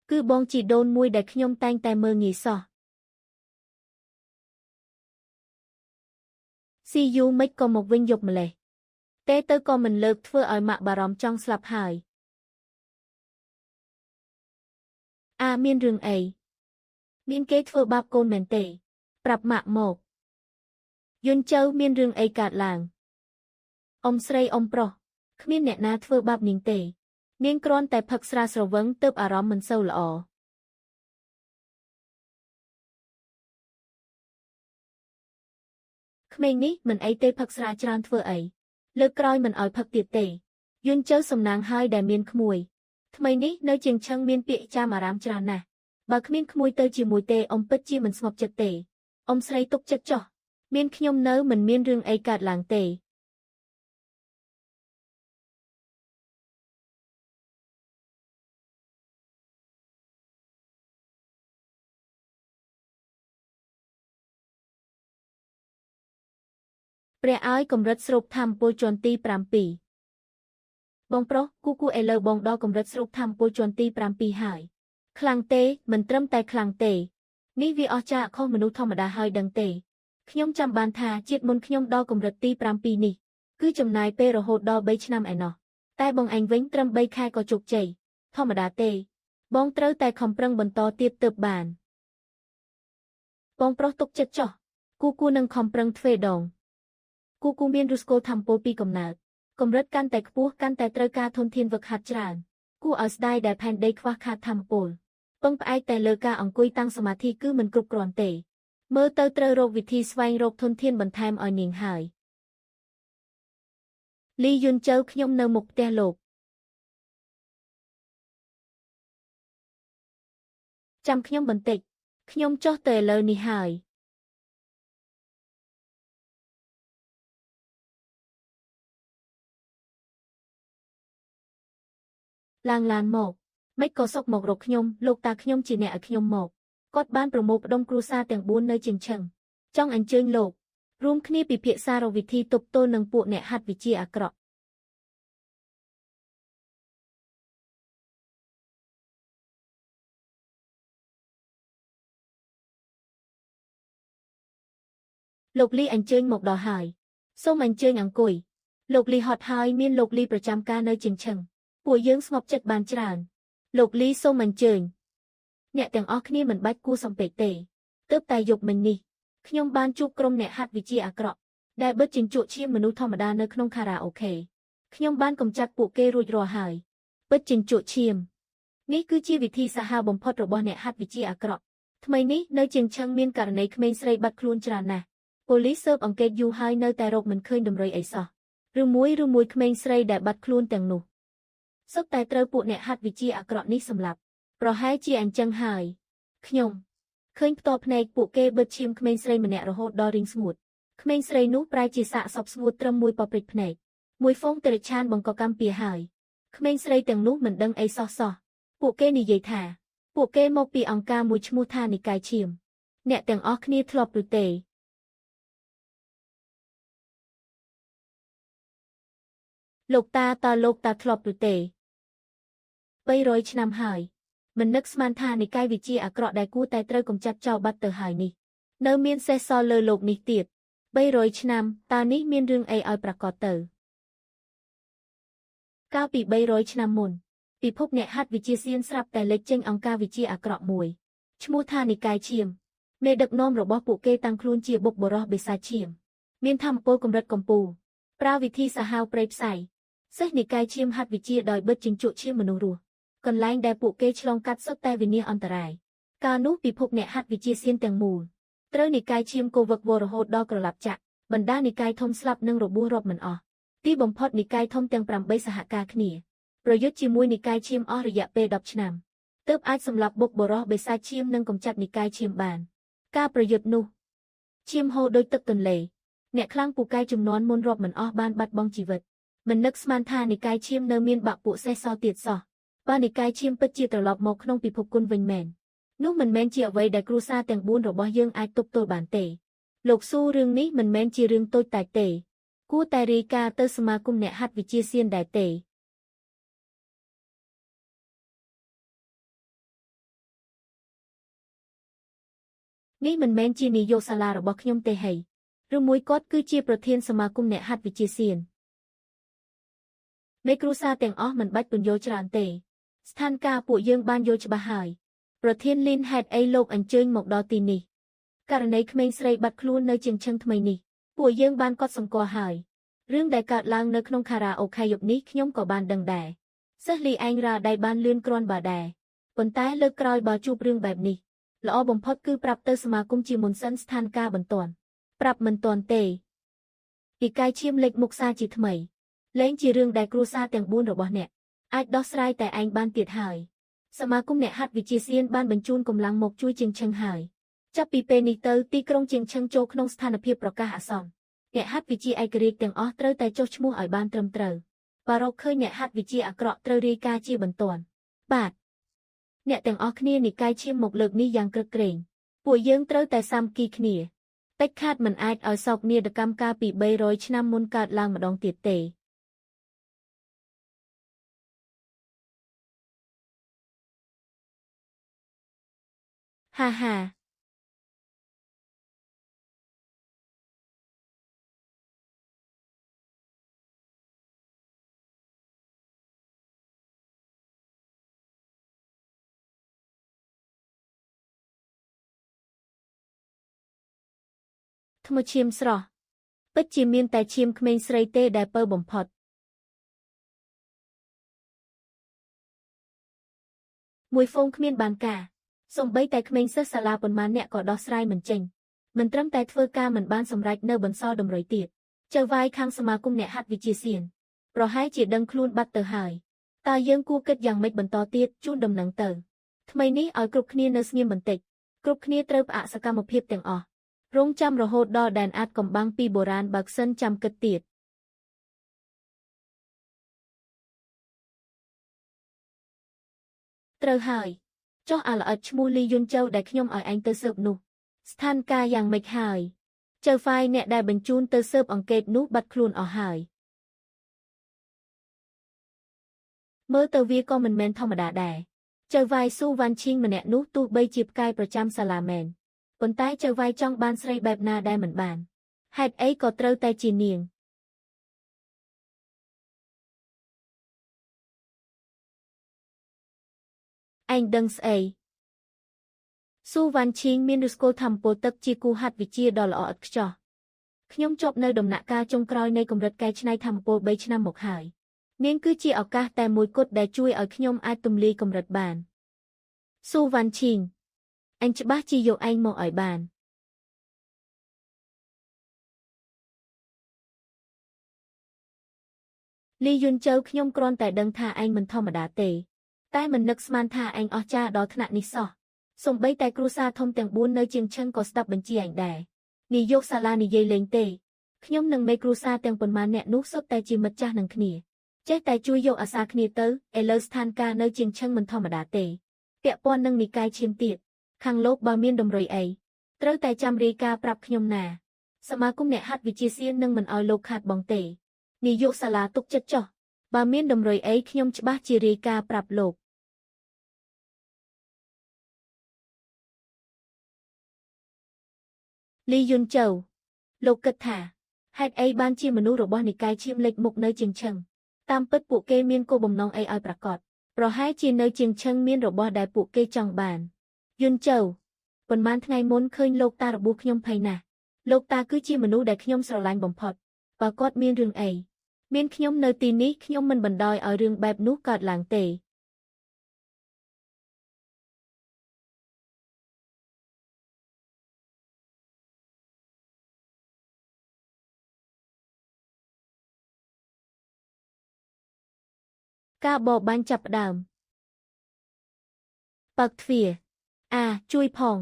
គឺបងជីដូនមួយដែលខ្ញុំតែងតែមើលងាយសោះស៊ីយូមិនក៏មកវិញយប់ម្លេះទេទៅក៏មិនលើកធ្វើឲ្យម៉ាក់បារម្ភចង់ស្លាប់ហើយមានរឿងអីមានគេធ្វើបាបកូនមែនទេប្រាប់ម៉ាក់មកយុនជើមានរឿងអីកើតឡើងអ៊ំស្រីអ៊ំប្រុសគ្មានអ្នកណាធ្វើបាបនាងទេនាងគ្រាន់តែផឹកស្រាស្រវឹងទើបអារម្មណ៍មិនសូវល្អក្មេងនេះមិនអីទេផឹកស្រាច្រើនធ្វើអីលើកក្រោយមិនឲ្យផឹកទៀតទេយុនជើសំណាងហើយដែលមានក្មួយថ្មីនេះនៅជាងឆឹងមានពាក្យចាំអារាមច្រើនណាស់បើគ្មានក្មួយទៅជាមួយទេអ៊ំពិតជាមិនស្ងប់ចិត្តទេអ៊ំស្រីទុកចិត្តចុះមានខ្ញុំនៅមិនមានរឿងអីកើតឡើងទេព្រះឲ្យកម្រិតស្រូបធម្មពលជាន់ទី7បងប្រុសគូឥឡូវបងដល់កម្រិតស្រូបធម្មពលជាន់ទី7ហើយខ្លាំងទេមិនត្រឹមតែខ្លាំងទេនេះវាអស្ចារ្យខុសមនុស្សធម្មតាហើយដឹងទេខ្ញុំចាំបានថាជាតិមុនខ្ញុំដល់កម្រិតទី7នេះគឺចំណាយពេលរហូតដល់3ឆ្នាំឯណោះតែបងឯងវិញត្រឹម3ខែក៏ជោគជ័យធម្មតាទេបងត្រូវតែខំប្រឹងបន្តទៀតទើបបានបងប្រុសទុកចិត្តចុះគូនឹងខំប្រឹងទ្វេដងគូមានឫសគល់ធម្មពលពីកំណើតកម្រិតកាន់តែខ្ពស់កាន់តែត្រូវការធនធានវឹកហាត់ច្រើនគួរឲ្យស្ដាយដែលផែនដីខ្វះខាតធម្មពលពឹងផ្អែកតែលើការអង្គុយតាំងសមាធិគឺមិនគ្រប់គ្រាន់ទេមើលទៅត្រូវរកវិធីស្វែងរកធនធានបន្ថែមឲ្យនាងហើយលីយុនជើខ្ញុំនៅមុខផ្ទះលោកចាំខ្ញុំបន្តិចខ្ញុំចុះទៅឥឡូវនេះហើយឡើងឡានមកមិនក៏សុកមករកខ្ញុំលោកតាខ្ញុំជាអ្នកឲ្យខ្ញុំមកគាត់បានប្រមូលផ្ដុំគ្រួសារទាំង4នៅជាងឆឹងចង់អញ្ជើញលោករួមគ្នាពិភាក្សារកវិធីទប់ទល់នឹងពួកអ្នកហាត់វិជាអាក្រក់ លោកលីអញ្ជើញមកដល់ហើយសូមអញ្ជើញអង្គុយលោកលីហត់ហើយមានលោកលីប្រចាំការនៅជាងឈឹងពួកយើងស្ងប់ចិត្តបានច្រើនលោកលីសូមអញ្ជើញអ្នកទាំងអស់គ្នាមិនបាច់គួរសំពេកទេទើបតែយប់មិញនេះខ្ញុំបានជួបក្រុមអ្នកហាត់វិទ្យាអាក្រក់ដែលបិទជញ្ជក់ឈាមមនុស្សធម្មតានៅក្នុងខារ៉ាអូខេខ្ញុំបានកម្ចាត់ពួកគេរួចរាល់ហើយបិទជញ្ជក់ឈាមនេះគឺជាវិធីសាហាវបំផុតរបស់អ្នកហាត់វិទ្យាអាក្រក់ថ្មីនេះនៅជាងឈឹងមានករណីក្មេងស្រីបាត់ខ្លួនច្រើនណាស់ប៉ូលីសស៊ើបអង្កេតយូរហើយនៅតែរកមិនឃើញដំរីអីសោះឬមួយក្មេងស្រីដែលបាត់ខ្លួនទាំងនោះសុទ្ធតែត្រូវពួកអ្នកហាត់វិទ្យាអាក្រក់នេះសម្លាប់ប្រហែលជាអញ្ចឹងហើយខ្ញុំឃើញផ្ទាល់ភ្នែកពួកគេបិទឈាមក្មេងស្រីម្នាក់រហូតដល់រីងស្ងួតក្មេងស្រីនោះប្រែជាសាកសពស្ងួតត្រឹមមួយប៉ព្រិចភ្នែកមួយហ្វូងតិរិឆានបង្កកម្មពៀហើយក្មេងស្រីទាំងនោះមិនដឹងអីសោះពួកគេនិយាយថាពួកគេមកពីអង្គការមួយឈ្មោះថានិកាយឈាមអ្នកទាំងអស់គ្នាធ្លាប់ឬទេលោកតាលោកតាធ្លាប់ឬទេ300ឆ្នាំហើយមិននឹកស្មានថានិកាយវិទ្យាអាក្រក់ដែលគួរតែត្រូវកម្ចាត់ចោលបាត់ទៅហើយនេះនៅមានសេសសល់លើលោកនេះទៀត300ឆ្នាំតើនេះមានរឿងអីឲ្យប្រកាសទៅកាលពី300ឆ្នាំមុនពិភពអ្នកហាត់វិទ្យាសៀនស្រាប់តែលេចចេញអង្គការវិទ្យាអាក្រក់មួយឈ្មោះថានិកាយឈាមមេដឹកនាំរបស់ពួកគេតាំងខ្លួនជាបុកបរោះបិសាចឈាមមានធម៌ពលកម្រិតកំពូលប្រើវិធីសាហាវព្រៃផ្សៃសិស្សនិកាយឈាមហាត់វិទ្យាដោយបិទជញ្ជក់ឈាមមនុស្សរស់កន្លែងដែលពួកគេឆ្លងកាត់សុទ្ធតែវិនាសអន្តរាយកាលនោះពិភពអ្នកហាត់វិទ្យាសៀនទាំងមូលត្រូវនិកាយឈាមកូវឹកវររហូតដល់ក្រឡាប់ចាក់បណ្ដានិកាយធំស្លាប់និងរបួសរាប់មិនអស់ទីបំផុតនិកាយធំទាំង8សហការគ្នាប្រយុទ្ធជាមួយនិកាយឈាមអស់រយៈពេល10ឆ្នាំទើបអាចសម្លាប់បុកបរោះបិសាចឈាមនិងកម្ចាត់និកាយឈាមបានការប្រយុទ្ធនោះឈាមហូរដូចទឹកទន្លេអ្នកខ្លាំងពូកែចំនួនមុនរាប់មិនអស់បានបាត់បង់ជីវិតមិននឹកស្មានថានិកាយឈាមនៅមានបាក់ពួកសេះសល់ទៀតសោះបើនិកាយឈាមពិតជាត្រឡប់មកក្នុងពិភពគុណវិញមែននោះមិនមែនជាអ្វីដែលគ្រួសារទាំង4របស់យើងអាចទប់ទល់បានទេលោកស៊ូរឿងនេះមិនមែនជារឿងតូចតាចទេគួរតែរាយការណ៍ទៅសមាគមអ្នកហាត់វិទ្យាសៀនដែរទេនេះមិនមែនជានាយកសាលារបស់ខ្ញុំទេហីឬមួយគាត់គឺជាប្រធានសមាគមអ្នកហាត់វិទ្យាសៀនមេគ្រួសារទាំងអស់មិនបាច់ពន្យល់ច្រើនទេស្ថានភាពពួកយើងបានយល់ច្បាស់ហើយប្រធានលីនហេតុអីលោកអញ្ជើញមកដល់ទីនេះករណីក្មេងស្រីបាត់ខ្លួននៅជាងឈឹងថ្មីនេះពួកយើងបានកត់សម្គាល់ហើយរឿងដែលកើតឡើងនៅក្នុងខារ៉ាអូខេយប់នេះខ្ញុំក៏បានដឹងដែរសិស្សលីអេងរ៉ាដៃបានលឿនគ្រាន់បើដែរប៉ុន្តែលើកក្រោយបើជួបរឿងបែបនេះល្អបំផុតគឺប្រាប់ទៅសមាគមជាមុនសិនស្ថានភាពបន្ទាន់ប្រាប់មិនទាន់ទេពីកាយឈាមលេខមុខសារជាថ្មីលែងជារឿងដែលគ្រួសារទាំង4របស់អ្នកអាចដោះស្រាយតែឯងបានទៀតហើយសមាគមអ្នកហាត់វិទ្យាសៀនបានបញ្ជូនកម្លាំងមកជួយជាងឈឹងហើយចាប់ពីពេលនេះទៅទីក្រុងជាងឈឹងចូលក្នុងស្ថានភាពប្រកាសអាសន្នអ្នកហាត់វិទ្យាឯករាជ្យទាំងអស់ត្រូវតែចុះឈ្មោះឲ្យបានត្រឹមត្រូវបើរកឃើញអ្នកហាត់វិទ្យាអាក្រក់ត្រូវរាយការណ៍ជាបន្ទាន់បាទអ្នកទាំងអស់គ្នានិកាយឈាមមកលើកនេះយ៉ាងក្រឹកក្រែងពួកយើងត្រូវតែសាមគ្គីគ្នាតិចខាតមិនអាចឲ្យសោកនាដកម្មការពី300ឆ្នាំមុនកើតឡើងម្ដងទៀតទេហាហាថ្មឈាមស្រស់ពិតជាមានតែឈាមក្មេងស្រីទេដែលពើបំផុតមួយហ្វូងគ្មានបានការសូម្បីតែក្មេងសិស្សសាលាប៉ុន្មានអ្នកក៏ដោះស្រាយមិនចេញមិនត្រឹមតែធ្វើការមិនបានសម្រេចនៅបន្សល់តម្រុយទៀតចៅវាយខាងសមាគមអ្នកហាត់វិទ្យាសៀនប្រហែលជាដឹងខ្លួនបាត់ទៅហើយតើយើងគួរគិតយ៉ាងម៉េចបន្តទៀតជូនដំណឹងទៅថ្មីនេះឲ្យគ្រប់គ្នានៅស្ងៀមបន្តិចគ្រប់គ្នាត្រូវផ្អាកសកម្មភាពទាំងអស់រងចាំរហូតដល់ដែនអាតកំបាំងពីបុរាណបើកសិនចាំគិតទៀតត្រូវហើយចុះអាល្អិតឈ្មោះលីយុនជូដែលខ្ញុំឲ្យឯងទៅស៊ើបនោះស្ថានភាពយ៉ាងម៉េចហើយចៅហ្វាយអ្នកដែលបញ្ជូនទៅស៊ើបអង្កេតនោះបាត់ខ្លួនអស់ហើយមើលទៅវាក៏មិនមែនធម្មតាដែរចៅវាយស៊ូវ៉ាន់ឈីងម្នាក់នោះទោះបីជាផ្កាយប្រចាំសាលាមែនប៉ុន្តែចៅវាយចង់បានស្រីបែបណាដែលមិនបាន ហេតុអីក៏ត្រូវតែជានាងឯងដឹងស្អីស៊ូវ៉ាន់ឈីងមានឫសគល់ធម្មពលទឹកជាគូហាត់វិជាដ៏ល្អឥតខ្ចោះខ្ញុំជាប់នៅដំណាក់កាលចុងក្រោយនៃកម្រិតកែច្នៃធម្មពល3ឆ្នាំមកហើយនាងគឺជាឱកាសតែមួយគត់ដែលជួយឲ្យខ្ញុំអាចទម្លាយកម្រិតបានស៊ូវ៉ាន់ឈីងអញច្បាស់ជាយកឯងមកឲ្យបានលីយុនជើខ្ញុំគ្រាន់តែដឹងថាឯងមិនធម្មតាទេតែមិននឹកស្មានថាឯងអស្ចារ្យដល់ថ្នាក់នេះសោះសូម្បីតែគ្រួសារធំទាំង4នៅជាងឈឹងក៏ស្ដាប់បញ្ជាឯងដែរនាយកសាលានិយាយលេងទេខ្ញុំនិងមេគ្រួសារទាំងប៉ុន្មានអ្នកនោះសុទ្ធតែជាមិត្តចាស់នឹងគ្នាចេះតែជួយយកអាសាគ្នាទៅឥឡូវស្ថានភាពនៅជាងឈឹងមិនធម្មតាទេពាក់ព័ន្ធនឹងនិកាយឈាមទៀតខាងលោកបើមានតម្រុយអីត្រូវតែចាំរាយការណ៍ប្រាប់ខ្ញុំណាសមាគមអ្នកហាត់វិជាសៀននឹងមិនឲ្យលោកខាតបង់ទេនាយកសាលាទុកចិត្តចុះបើមានតម្រុយអីខ្ញុំច្បាស់ជារាយការណ៍ប្រាប់លោកលីយុនជើលោកគិតថាហេតុអីបានជាមនុស្សរបស់និកាយឈាមលេចមុខនៅជាងឈឹងតាមពិតពួកគេមានគោលបំណងអីឲ្យប្រកបប្រហែលជានៅជាងឈឹងមានរបស់ដែលពួកគេចង់បានយុនជើប៉ុន្មានថ្ងៃមុនឃើញលោកតារបួសខ្ញុំភ័យណាស់លោកតាគឺជាមនុស្សដែលខ្ញុំស្រឡាញ់បំផុតបើគាត់មានរឿងអីមានខ្ញុំនៅទីនេះខ្ញុំមិនបណ្ដោយឲ្យរឿងបែបនោះកើតឡើងទេការបរបាញ់ចាប់ផ្ដើមបើកទ្វារជួយផងប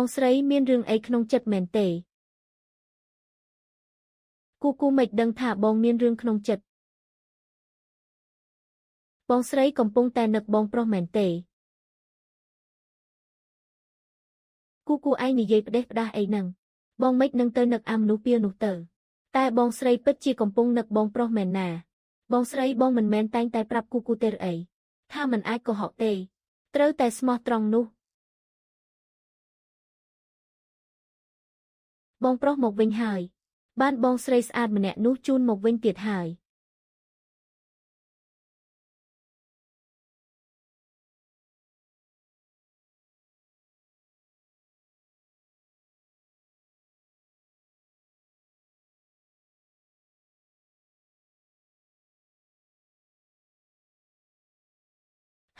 ងស្រីមានរឿងអីក្នុងចិត្តមែនទេគូមិនដឹងថាបងមានរឿងក្នុងចិត្តបងស្រីកំពុងតែនឹកបងប្រុសមែនទេគូឯងនិយាយផ្ដេសផ្ដាសអីហ្នឹងបងមិននឹងទៅនឹកអាមនុស្សពៀលនោះទៅតែបងស្រីពិតជាកំពុងនឹកបងប្រុសមែនណាបងស្រីបងមិនមែនតែងតែប្រាប់គូទេឬអីថាមិនអាចកុហកទេត្រូវតែស្មោះត្រង់នោះបងប្រុសមកវិញហើយបានបងស្រីស្អាតម្នាក់នោះជូនមកវិញទៀតហើយ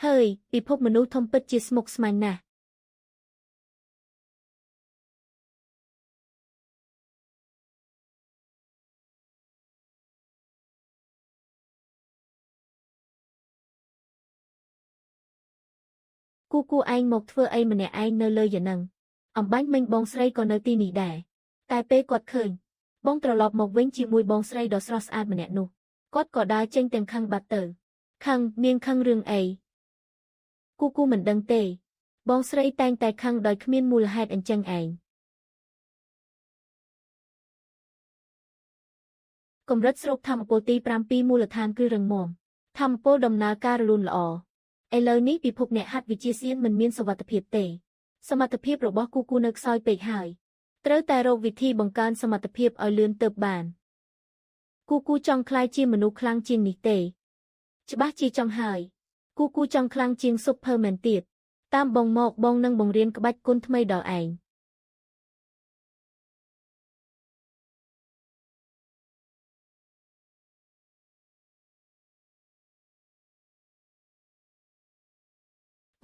ហើយពិភពមនុស្សធំពិតជាស្មុគស្មាញណាស់គូឯងមកធ្វើអីម្នាក់ឯងនៅលើយ៉ាងហ្នឹងអំបញ្ញមិញបងស្រីក៏នៅទីនេះដែរតែពេលគាត់ឃើញបងត្រឡប់មកវិញជាមួយបងស្រីដ៏ស្រស់ស្អាតម្នាក់នោះគាត់ក៏ដើរចេញទាំងខឹងបាត់ទៅខឹងនាងខឹងរឿងអីគូមិនដឹងទេបងស្រីតែងតែខឹងដោយគ្មានមូលហេតុអញ្ចឹងឯងកម្រិតស្រូបធម្មពលទី7ពីមូលដ្ឋានគឺរឹងមាំធម្មពលដំណើរការរលូនល្អឥឡូវនេះពិភពអ្នកហាត់វិជាសៀនមិនមានសុវត្ថិភាពទេសមត្ថភាពរបស់គូនៅខ្សោយពេកហើយត្រូវតែរកវិធីបង្កើនសមត្ថភាពឲ្យលឿនទៅបានគូចង់ក្លាយជាមនុស្សខ្លាំងជាងនេះទេច្បាស់ជាចង់ហើយគូចង់ខ្លាំងជាងស៊ុបភើមែនទៀតតាមបងមកបងនឹងបង្រៀនក្បាច់គុណថ្មីដល់ឯង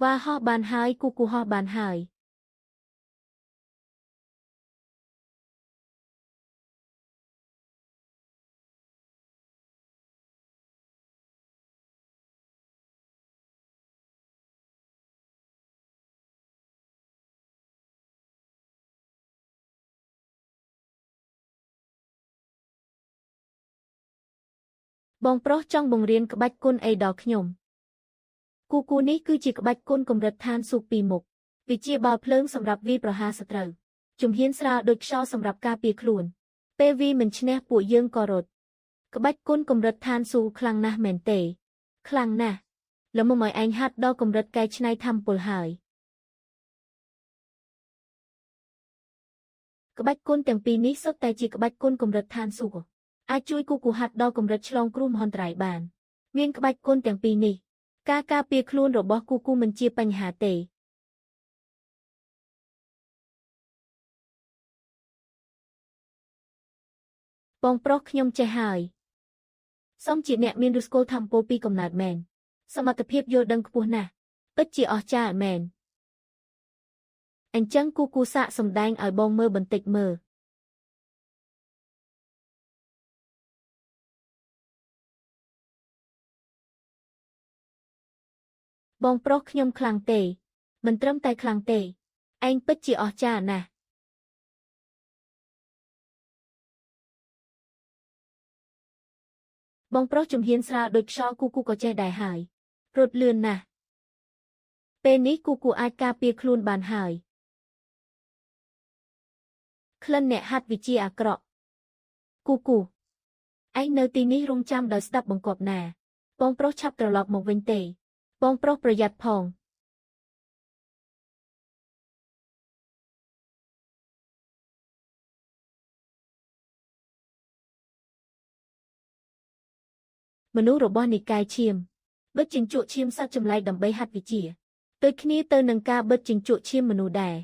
វ៉ាហោះបានហើយគូហោះបានហើយបងប្រុសចង់បង្រៀនក្បាច់គុណអីដល់ខ្ញុំគូនេះគឺជាក្បាច់គុណកម្រិតឋានសួគ៌ពីរមុខវិជាបាល់ភ្លើងសម្រាប់វាយប្រហារសត្រូវជំហានស្រាលដូចខ្យល់សម្រាប់ការពារខ្លួនពេលវាមិនឈ្នះពួកយើងក៏រត់ ក្បាច់គុណកម្រិតឋានស៊ូខ្លាំងណាស់មែនទេខ្លាំងណាស់ល្មមឲ្យឯងហាត់ដល់កម្រិតកែច្នៃធម្មពលហើយក្បាច់គុណទាំងពីរនេះសុទ្ធតែជាក្បាច់គុណកម្រិតឋានស៊ូអាចជួយគូហាត់ដល់កម្រិតឆ្លងគ្រោះមហន្តរាយបានមានក្បាច់គុណទាំងពីរនេះការការពារខ្លួនរបស់គូមិនជាបញ្ហាទេបងប្រុសខ្ញុំចេះហើយសមជាអ្នកមានឫសគល់ធម្មពលពីកំណើតមែនសមត្ថភាពយល់ដឹងខ្ពស់ណាស់ពិតជាអស្ចារ្យមែនអញ្ចឹងគូសាកសម្ដែងឲ្យបងមើលបន្តិចមើលបងប្រុសខ្ញុំខ្លាំងទេមិនត្រឹមតែខ្លាំងទេឯងពិតជាអស្ចារ្យណាស់បងប្រុសជំហានស្រាលដូចខ្យល់គូក៏ចេះដែរហើយរត់លឿនណាស់ពេលនេះគូអាចការពារខ្លួនបានហើយក្លិនអ្នកហាត់វិជាអាក្រក់គូឯងនៅទីនេះរងចាំដោយស្ដាប់បង្គាប់ណាបងប្រុសឆាប់ត្រឡប់មកវិញទេបងប្រុសប្រយ័ត្នផងមនុស្សរបស់និកាយឈាមបិទជញ្ជក់ឈាមសត្វចម្លែកដើម្បីហាត់វិជាដូចគ្នាទៅនឹងការបិទជញ្ជក់ឈាមមនុស្សដែរ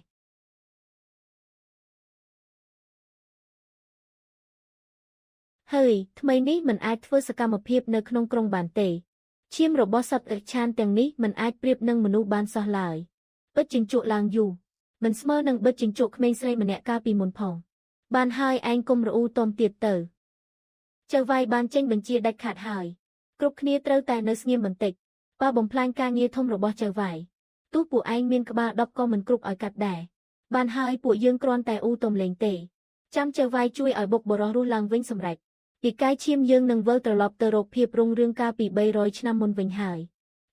ហើយថ្មីនេះមិនអាចធ្វើសកម្មភាពនៅក្នុងក្រុងបានទេឈាមរបស់សត្វឥឆានទាំងនេះមិនអាចប្រៀបនឹងមនុស្សបានសោះឡើយបិទជញ្ជក់ឡើងយូរមិនស្មើនឹងបិទជញ្ជក់ក្មេងស្រីម្នាក់កាលពីមុនផងបានហើយឯងកុំរអ៊ូតមទៀតទៅចៅវាយបានចេញបញ្ជាដាច់ខាតហើយគ្រប់គ្នាត្រូវតែនៅស្ងៀមបន្តិចបើបំផ្លាញការងារធំរបស់ចៅវាយទោះពួកឯងមានក្បាល10ក៏មិនគ្រប់ឲ្យកាត់ដែរបានហើយពួកយើងគ្រាន់តែអ៊ូតមលេងទេចាំចៅវាយជួយឲ្យបុកបរោះរស់ឡើងវិញសម្រេចពីកាយឈាមយើងនឹងវិលត្រឡប់ទៅរកភាពរុងរឿងកាលពី300ឆ្នាំមុនវិញហើយ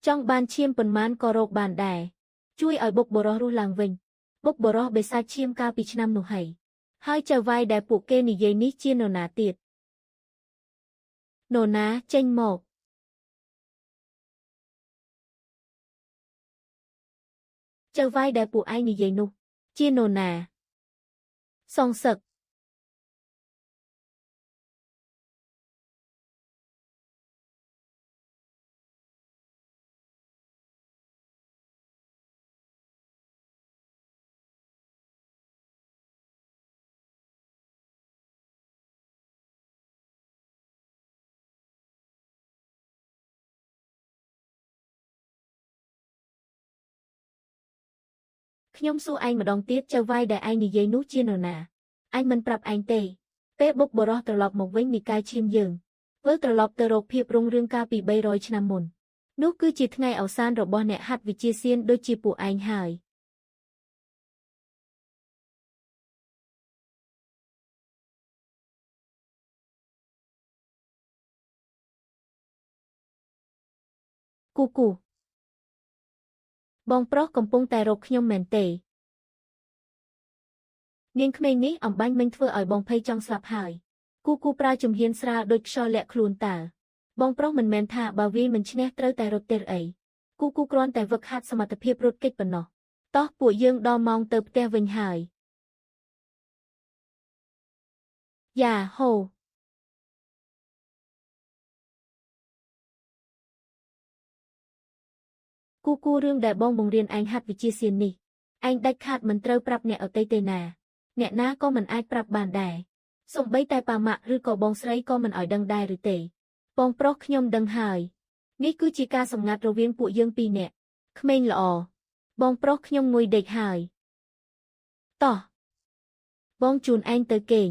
ចង់បានឈាមប៉ុន្មានក៏រកបានដែរជួយឲ្យបុកបរោះរស់ឡើងវិញបុកបរោះបិសាចឈាមកាលពីឆ្នាំនោះហើយចៅវាយដែលពួកគេនិយាយនេះជានរណាទៀតនរណាចេញមកចៅវាយដែលពួកឯងនិយាយនោះជានរណាសងសឹកខ្ញុំសួរឯងម្ដងទៀតចៅវាយដែលឯងនិយាយនោះជានរណាឯងមិនប្រាប់ឯងទេពេលបុកបរោះត្រឡប់មកវិញនិកាយឈាមយើងវិលត្រឡប់ទៅរកភាពរុងរឿងកាលពី300ឆ្នាំមុននោះគឺជាថ្ងៃអវសានរបស់អ្នកហាត់វិជាសៀនដូចជាពួកឯងហើយគូបងប្រុសកំពុងតែរកខ្ញុំមែនទេនាងក្មេងនេះអំបាញ់មិញធ្វើឲ្យបងភ័យចង់ស្លាប់ហើយគូប្រើជំហានស្រាលដូចខ្យល់លាក់ខ្លួនតើបងប្រុសមិនមែនថាបើវាមិនឈ្នះត្រូវតែរត់ទេអីគូគ្រាន់តែវឹកហាត់សមត្ថភាពរត់គេចប៉ុណ្ណោះតោះពួកយើងដល់ម៉ោងទៅផ្ទះវិញហើយយ៉ាហូគូរឿងដែលបងបង្រៀនឯងហាត់វិជាសៀននេះឯងដាច់ខាតមិនត្រូវប្រាប់អ្នកអតីតទេណាអ្នកណាក៏មិនអាចប្រាប់បានដែរសូម្បីតែប៉ាម៉ាក់ឬក៏បងស្រីក៏មិនឲ្យដឹងដែរឬទេបងប្រុសខ្ញុំដឹងហើយនេះគឺជាការសម្ងាត់រវាងពួកយើងពីរនាក់ក្មេងល្អបងប្រុសខ្ញុំងុយដេកហើយតោះបងជូនឯងទៅគេង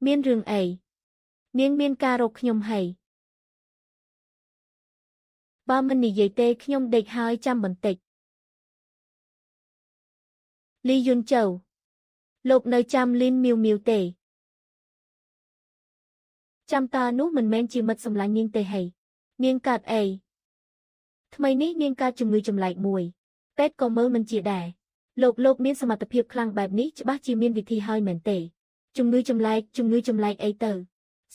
មានរឿងអី នាងមានការរកខ្ញុំហើយបើមិននិយាយទេខ្ញុំដេកហើយចាំបន្តិចលីយុនជូលោកនៅចាំលីនមៀវមៀវទេចាំតានោះមិនមែនជាមិត្តសម្លាញ់នាងទេហីនាងកើតអីថ្មីនេះនាងកើតជំងឺចម្លែកមួយពេទ្យក៏មើលមិនជាដែរលោកមានសមត្ថភាពខ្លាំងបែបនេះច្បាស់ជាមានវិធីហើយមែនទេជំងឺចម្លែកអីទៅ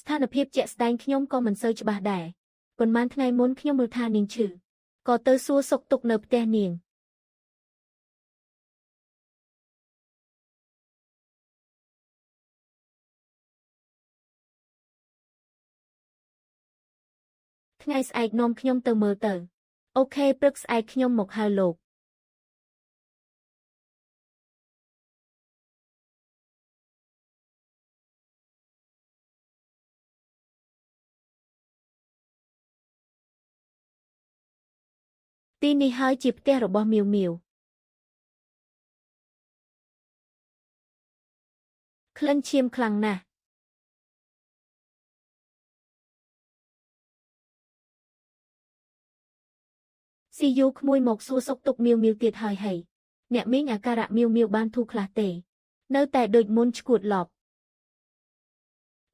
ស្ថានភាពជាក់ស្ដែងខ្ញុំក៏មិនសូវច្បាស់ដែរប៉ុន្មានថ្ងៃមុនខ្ញុំមើលថានាងឈឺក៏ទៅសួរសុខទុក្ខនៅផ្ទះនាងថ្ងៃស្អែកនាំខ្ញុំទៅមើលទៅអូខេព្រឹកស្អែកខ្ញុំមកហៅលោកទីនេះហើយជាផ្ទះរបស់មៀវមៀវក្លិនឈាមខ្លាំងណាស់ស៊ីយូក្មួយមកសួរសុខទុក្ខមៀវមៀវទៀតហើយហីអ្នកមីងអាការៈមៀវមៀវបានធូរខ្លះទេនៅតែដូចមុនឈួតឡប់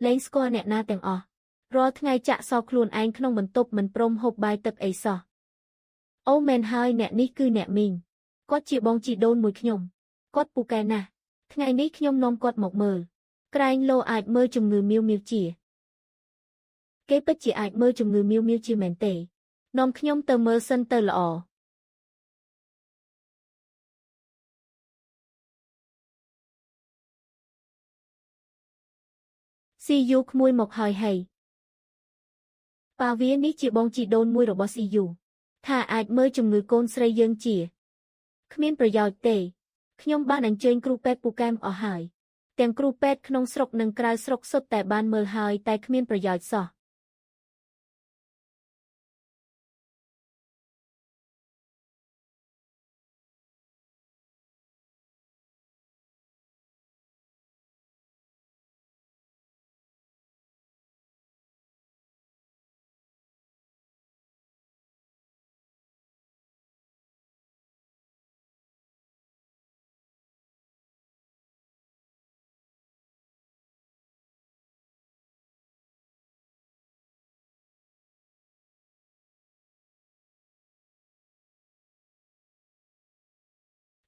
លែងស្គាល់អ្នកណាទាំងអស់រាល់ថ្ងៃចាក់សោកខ្លួនឯងក្នុងបន្ទប់មិនព្រមហូបបាយទឹកអីសោះអូមែនហើយអ្នកនេះគឺអ្នកមីងគាត់ជាបងជីដូនមួយខ្ញុំគាត់ពូកែណាស់ថ្ងៃនេះខ្ញុំនាំគាត់មកមើលក្រែងលោអាចមើលជំងឺមៀវមៀវជាគេពិតជាអាចមើលជំងឺមៀវមៀវជាមែនទេនាំខ្ញុំទៅមើលសិនទៅល្អស៊ីយូក្មួយមកហើយហីប៉ាវានេះជាបងជីដូនមួយរបស់ស៊ីយូថាអាចមើលជំងឺកូនស្រីយើងជាគ្មានប្រយោជន៍ទេខ្ញុំបានអញ្ជើញគ្រូពេទ្យពូកែមអស់ហើយទាំងគ្រូពេទ្យក្នុងស្រុកនិងក្រៅស្រុកសុទ្ធតែបានមើលហើយតែគ្មានប្រយោជន៍សោះ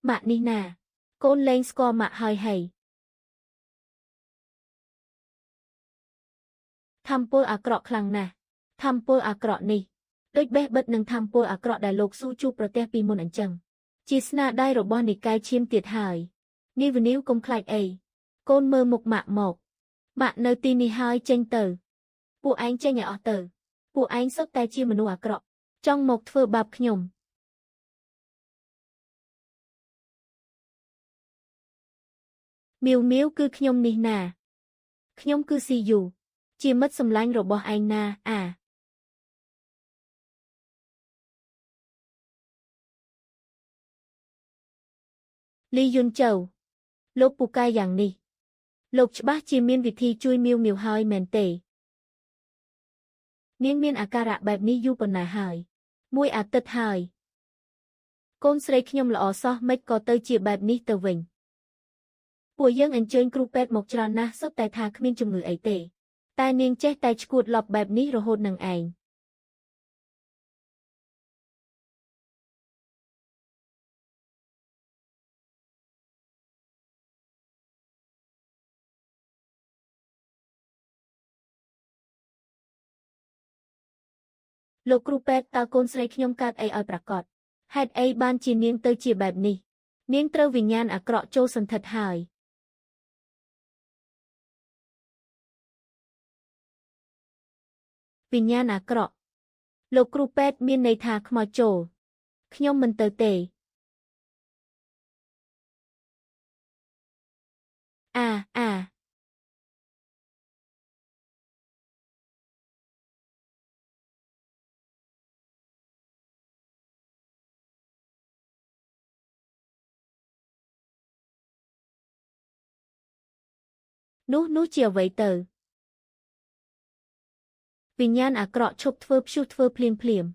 ម៉ាក់នេះណាកូនលែងស្គាល់ម៉ាក់ហើយហីថាមពលអាក្រក់ខ្លាំងណាស់ថាមពលអាក្រក់នេះដូចបេះបិទនឹងថាមពលអាក្រក់ដែលលោកស៊ូជួបប្រទះពីមុនអញ្ចឹងជាស្នាដៃរបស់និកាយឈាមទៀតហើយនីវនីវកុំខ្លាចអីកូនមើលមុខម៉ាក់មកម៉ាក់នៅទីនេះហើយចេញទៅពួកឯងចេញឲ្យអស់ទៅពួកឯងសុទ្ធតែជាមនុស្សអាក្រក់ចង់មកធ្វើបាបខ្ញុំមៀវមៀវគឺខ្ញុំនេះណាខ្ញុំគឺស៊ីយូជាមិត្តសម្លាញ់របស់ឯងណាលីយុនជូលោកពូកែយ៉ាងនេះលោកច្បាស់ជាមានវិធីជួយមៀវមៀវហើយមែនទេនាងមានអាការៈបែបនេះយូរប៉ុណ្ណាហើយមួយអាទិត្យហើយកូនស្រីខ្ញុំល្អសោះមិនក៏ទៅជាបែបនេះទៅវិញពួកយើងអញ្ជើញគ្រូពេទ្យមកច្រើនណាស់សុទ្ធតែថាគ្មានជំងឺអីទេតែនាងចេះតែឈួតឡប់បែបនេះរហូតនឹងឯងលោកគ្រូពេទ្យតើកូនស្រីខ្ញុំកើតអីឲ្យប្រាកដហេតុអីបានជានាងទៅជាបែបនេះនាងត្រូវវិញ្ញាណអាក្រក់ចូលសន្ធិដ្ឋហើយវិញ្ញាណអាក្រក់លោកគ្រូពេទ្យមានន័យថាខ្មោចចូលខ្ញុំមិនទៅទេអានោះជាអ្វីទៅ វិញ្ញាណអាក្រក់ឈប់ធ្វើព្យុះធ្វើភ្លាម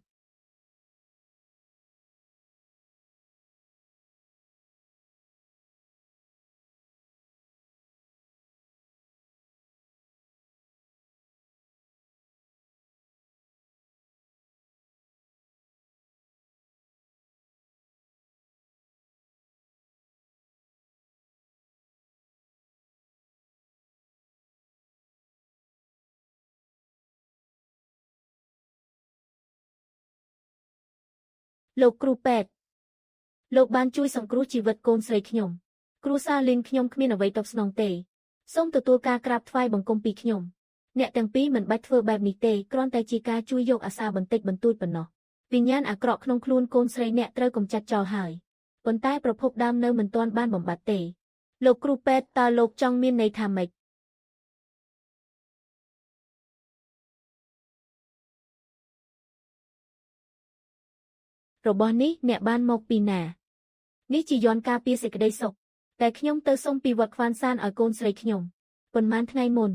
លោកគ្រូពេទ្យលោកបានជួយសង្គ្រោះជីវិតកូនស្រីខ្ញុំគ្រួសារលីនខ្ញុំគ្មានអ្វីតបស្នងទេសូមទទួលការក្រាបថ្វាយបង្គំពីខ្ញុំអ្នកទាំងពីរមិនបាច់ធ្វើបែបនេះទេគ្រាន់តែជាការជួយយកអាសាបន្តិចបន្តួចប៉ុណ្ណោះវិញ្ញាណអាក្រក់ក្នុងខ្លួនកូនស្រីអ្នកត្រូវកម្ចាត់ចោលហើយប៉ុន្តែប្រភពដើមនៅមិនទាន់បានបំបត្តិទេលោកគ្រូពេទ្យតើលោកចង់មានន័យថាម៉េចរបស់នេះអ្នកបានមកពីណានេះជាយន្តការពារសេចក្តីសុខតែខ្ញុំទៅសុំពីវត្តខ្វានសានឲ្យកូនស្រីខ្ញុំប៉ុន្មានថ្ងៃមុន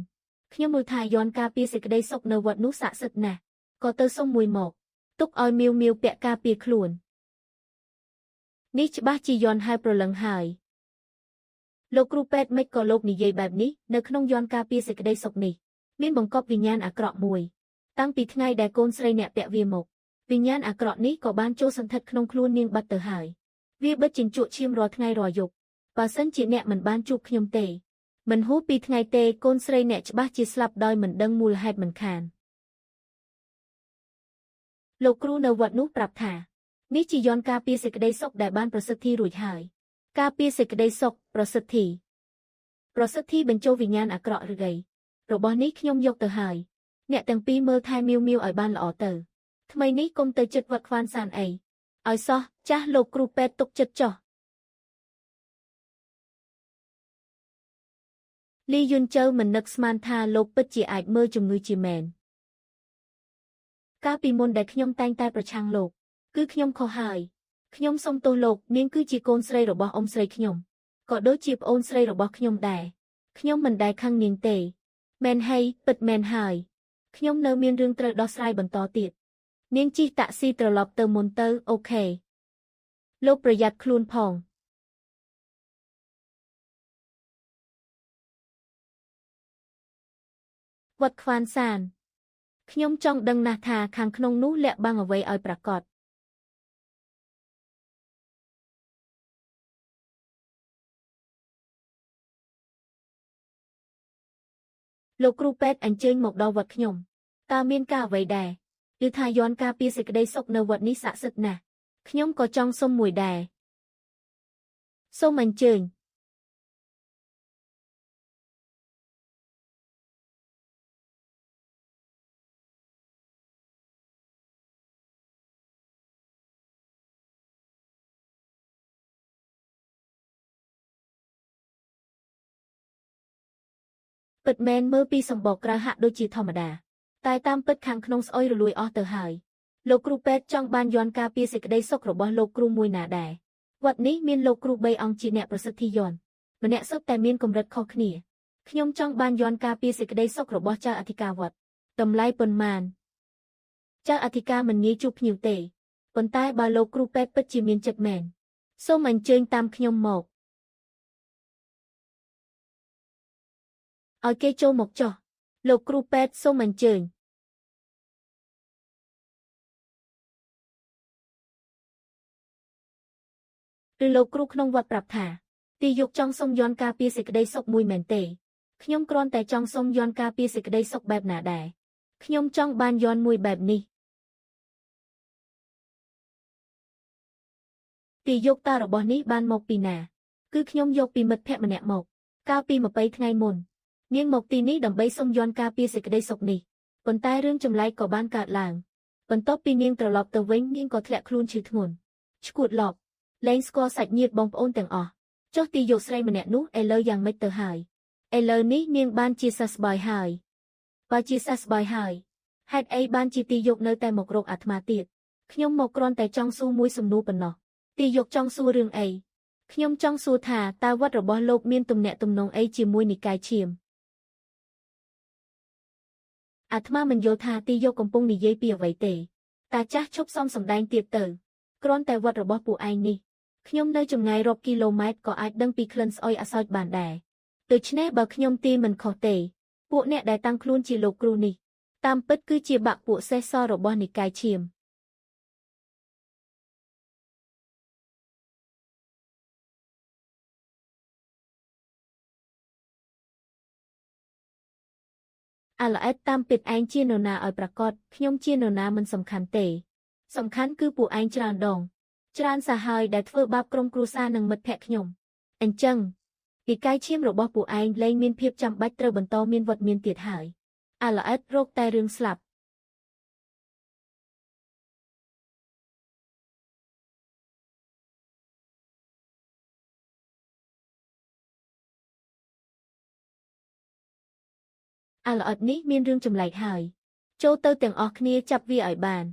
ខ្ញុំមើលថាយន្តការពារសេចក្តីសុខនៅវត្តនោះស័ក្តិសិទ្ធិណាស់ក៏ទៅសុំមួយមកទុកឲ្យមាវពាក់ការពារខ្លួននេះច្បាស់ជាយន្តហើយប្រលឹងហើយលោកគ្រូពេទ្យមិនក៏លោកនិយាយបែបនេះនៅក្នុងយន្តការពារសេចក្តីសុខនេះមានបង្កប់វិញ្ញាណអាក្រក់មួយតាំងពីថ្ងៃដែលកូនស្រីអ្នកពាក់វាមកវិញ្ញាណអាក្រក់នេះក៏បានចូលសន្ធិដ្ឋក្នុងខ្លួននាងបាត់ទៅហើយវាបិទជញ្ជក់ឈាមរាល់ថ្ងៃរាល់យប់បើសិនជាអ្នកមិនបានជួបខ្ញុំទេមិនហួសពីថ្ងៃទេកូនស្រីអ្នកច្បាស់ជាស្លាប់ដោយមិនដឹងមូលហេតុមិនខានលោកគ្រូនៅវត្តនោះប្រាប់ថានេះជាយន្តការពារសេចក្តីសុខដែលបានប្រសិទ្ធិរួចហើយការពារសេចក្តីសុខប្រសិទ្ធិបញ្ចូលវិញ្ញាណអាក្រក់ឬអីរបស់នេះខ្ញុំយកទៅហើយអ្នកទាំងពីរមើលថែមាវឲ្យបានល្អទៅថ្មីនេះកុំទៅចិត្តវត្តខ្វានសានអីឲ្យសោះចាស់លោកគ្រូពេទ្យទុកចិត្តចោះលីយុនជើមិននឹកស្មានថាលោកពិតជាអាចមើលជំងឺជាមែនកាលពីមុនដែលខ្ញុំតែងតែប្រឆាំងលោកគឺខ្ញុំខុសហើយខ្ញុំសុំទោសលោកនាងគឺជាកូនស្រីរបស់អ៊ំស្រីខ្ញុំក៏ដូចជាប្អូនស្រីរបស់ខ្ញុំដែរខ្ញុំមិនដែលខឹងនាងទេមែនហើយពិតមែនហើយខ្ញុំនៅមានរឿងត្រូវដោះស្រាយបន្តទៀតនាងជិះតាក់ស៊ីត្រឡប់ទៅមុនទៅអូខេលោកប្រយ័ត្នខ្លួនផងវត្តខ្វានសានខ្ញុំចង់ដឹងណាស់ថាខាងក្នុងនោះលាក់បាំងអ្វីឲ្យប្រាកដលោកគ្រូពេទ្យអញ្ជើញមកដល់វត្តខ្ញុំតើមានការអ្វីដែរឬថាយន្តការពារសេចក្តីសុខនៅវត្តនេះស័ក្តិសិទ្ធិណាស់ខ្ញុំក៏ចង់សុំមួយដែរសូមអញ្ជើញពិតមែនមើលពីសម្បកក្រៅហាក់ដូចជាធម្មតាតែតាមពិតខាងក្នុងស្អុយរលួយអស់ទៅហើយលោកគ្រូពេទ្យចង់បានយន្តការពារសេចក្តីសុខរបស់លោកគ្រូមួយណាដែរវត្តនេះមានលោកគ្រូ3អង្គជាអ្នកប្រសិទ្ធិយន្តម្នាក់សុទ្ធតែមានកម្រិតខុសគ្នាខ្ញុំចង់បានយន្តការពារសេចក្តីសុខរបស់ចៅអធិការវត្តតម្លៃប៉ុន្មានចៅអធិការមិនងាយជួបភ្ញៀវទេប៉ុន្តែបើលោកគ្រូពេទ្យពិតជាមានចិត្តមែនសូមអញ្ជើញតាមខ្ញុំមកឲ្យគេចូលមកចុះលោកគ្រូពេទ្យសូមអញ្ជើញឬលោកគ្រូក្នុងវត្តប្រាប់ថាទីយកចង់សុំយន្តការពារសេចក្តីសុខមួយមែនទេខ្ញុំគ្រាន់តែចង់សុំយន្តការពារសេចក្តីសុខបែបណាដែរខ្ញុំចង់បានយន្តមួយបែបនេះទីយកតារបស់នេះបានមកពីណាគឺខ្ញុំយកពីមិត្តភក្តិម្នាក់មកកាលពី20ថ្ងៃមុននាងមកទីនេះដើម្បីសុំយន្តការពារសេចក្តីសុខនេះប៉ុន្តែរឿងចម្លែកក៏បានកើតឡើងបន្ទាប់ពីនាងត្រឡប់ទៅវិញនាងក៏ធ្លាក់ខ្លួនឈឺធ្ងន់ឈួតឡប់លែងស្គាល់សាច់ញាតិបងប្អូនទាំងអស់ចុះទីយកស្រីម្នាក់នោះឥឡូវយ៉ាងម៉េចទៅហើយឥឡូវនេះនាងបានជាសះស្បើយហើយបើជាសះស្បើយហើយហេតុអីបានជាទីយកនៅតែមករកអាត្មាទៀតខ្ញុំមកគ្រាន់តែចង់សួរមួយសំណួរប៉ុណ្ណោះទីយកចង់សួររឿងអីខ្ញុំចង់សួរថាតើវត្តរបស់លោកមានទំនាក់ទំនងអីជាមួយនិកាយឈាម អាត្មាមិនយល់ថាទីយកកំពុងនិយាយពីអ្វីទេតាចាស់ឈប់សំសម្ដែងទៀតទៅគ្រាន់តែវត្តរបស់ពួកឯងនេះខ្ញុំនៅចម្ងាយរាប់គីឡូម៉ែត្រក៏អាចដឹងពីក្លិនស្អុយអាសោចបានដែរដូច្នេះបើខ្ញុំទីមិនខុសទេពួកអ្នកដែលតាំងខ្លួនជាលោកគ្រូនេះតាមពិតគឺជាបាក់ពួកសេះសរបស់និកាយឈាមអាឡអេតតាមពិតឯងជានរណាឲ្យប្រកាសខ្ញុំជានរណាមិនសំខាន់ទេសំខាន់គឺពួកឯងច្រើនដងច្រើនសាហាវដែលធ្វើបាបក្រុមគ្រួសារនិងមិត្តភ័ក្តិខ្ញុំអញ្ចឹងពីកាយឈាមរបស់ពួកឯងលែងមានភាពចាំបាច់ត្រូវបន្តមានវត្តមានទៀតហើយអាឡអេតរកតែរឿងស្លាប់អាឡអេតនេះមានរឿងចម្លែកហើយចូលទៅទាំងអស់គ្នាចាប់វាឲ្យបាន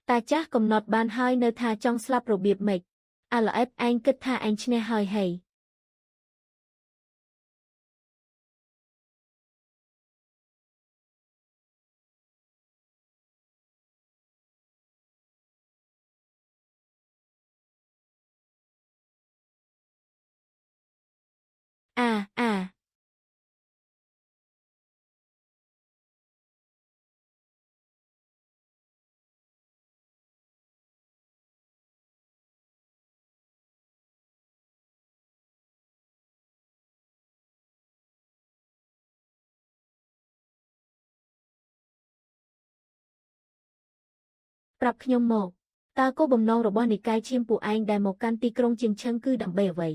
តាចាស់កំណត់បានហើយនៅថាចង់ស្លាប់របៀបម៉េចអាឡអេតឯងគិតថាឯងឈ្នះហើយហីអាប្រាប់ខ្ញុំមកតើគោលបំណងរបស់និកាយឈាមពួកឯងដែលមកកាន់ទីក្រុងជាងឈឹងគឺដើម្បីអ្វី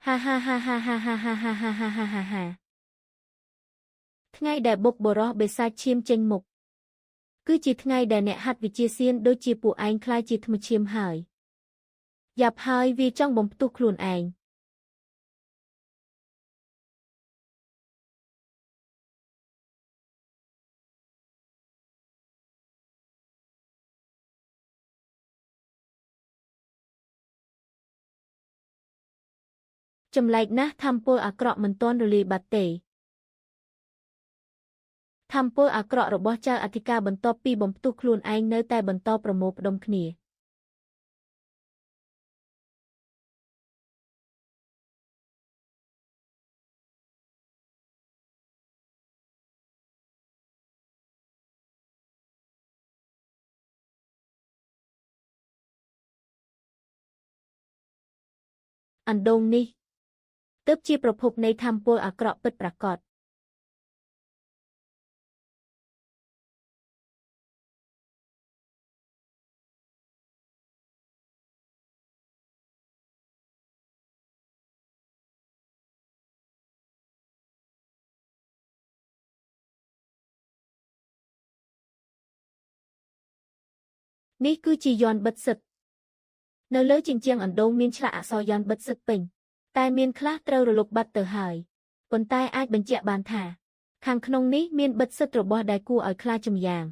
ហាហាហាហាហាហាហាហាហាហាហាហាហាថ្ងៃដែលបុកបរោះបិសាចឈាមចេញមុខគឺជាថ្ងៃដែលអ្នកហាត់វិជាសៀនដូចជាពួកឯងខ្លាចជាធ្មឈាមហើយយ៉ាប់ហើយវាចង់បំផ្ទុះខ្លួនឯងចម្លែកណាស់ថាមពលអាក្រក់មិនទាន់រលាយបាត់ទេថាមពលអាក្រក់របស់ចៅអធិការបន្ទាប់ពីបំផ្ទុះខ្លួនឯងនៅតែបន្តប្រមូលផ្ដុំគ្នាអណ្ដូងនេះទើបជាប្រភពនៃថាមពលអាក្រក់ពិតប្រាកដនេះគឺជាយ័ន្តបិទសិទ្ធនៅលើជញ្ជាំងអណ្ដូងមានឆ្លាក់អក្សរយ័ន្តបិទសិទ្ធពេញតែមានខ្លះត្រូវរលុបបាត់ទៅហើយប៉ុន្តែអាចបញ្ជាក់បានថាខាងក្នុងនេះមានបិទសិទ្ធរបស់ដែលគួរឲ្យខ្លាចចម្យ៉ាង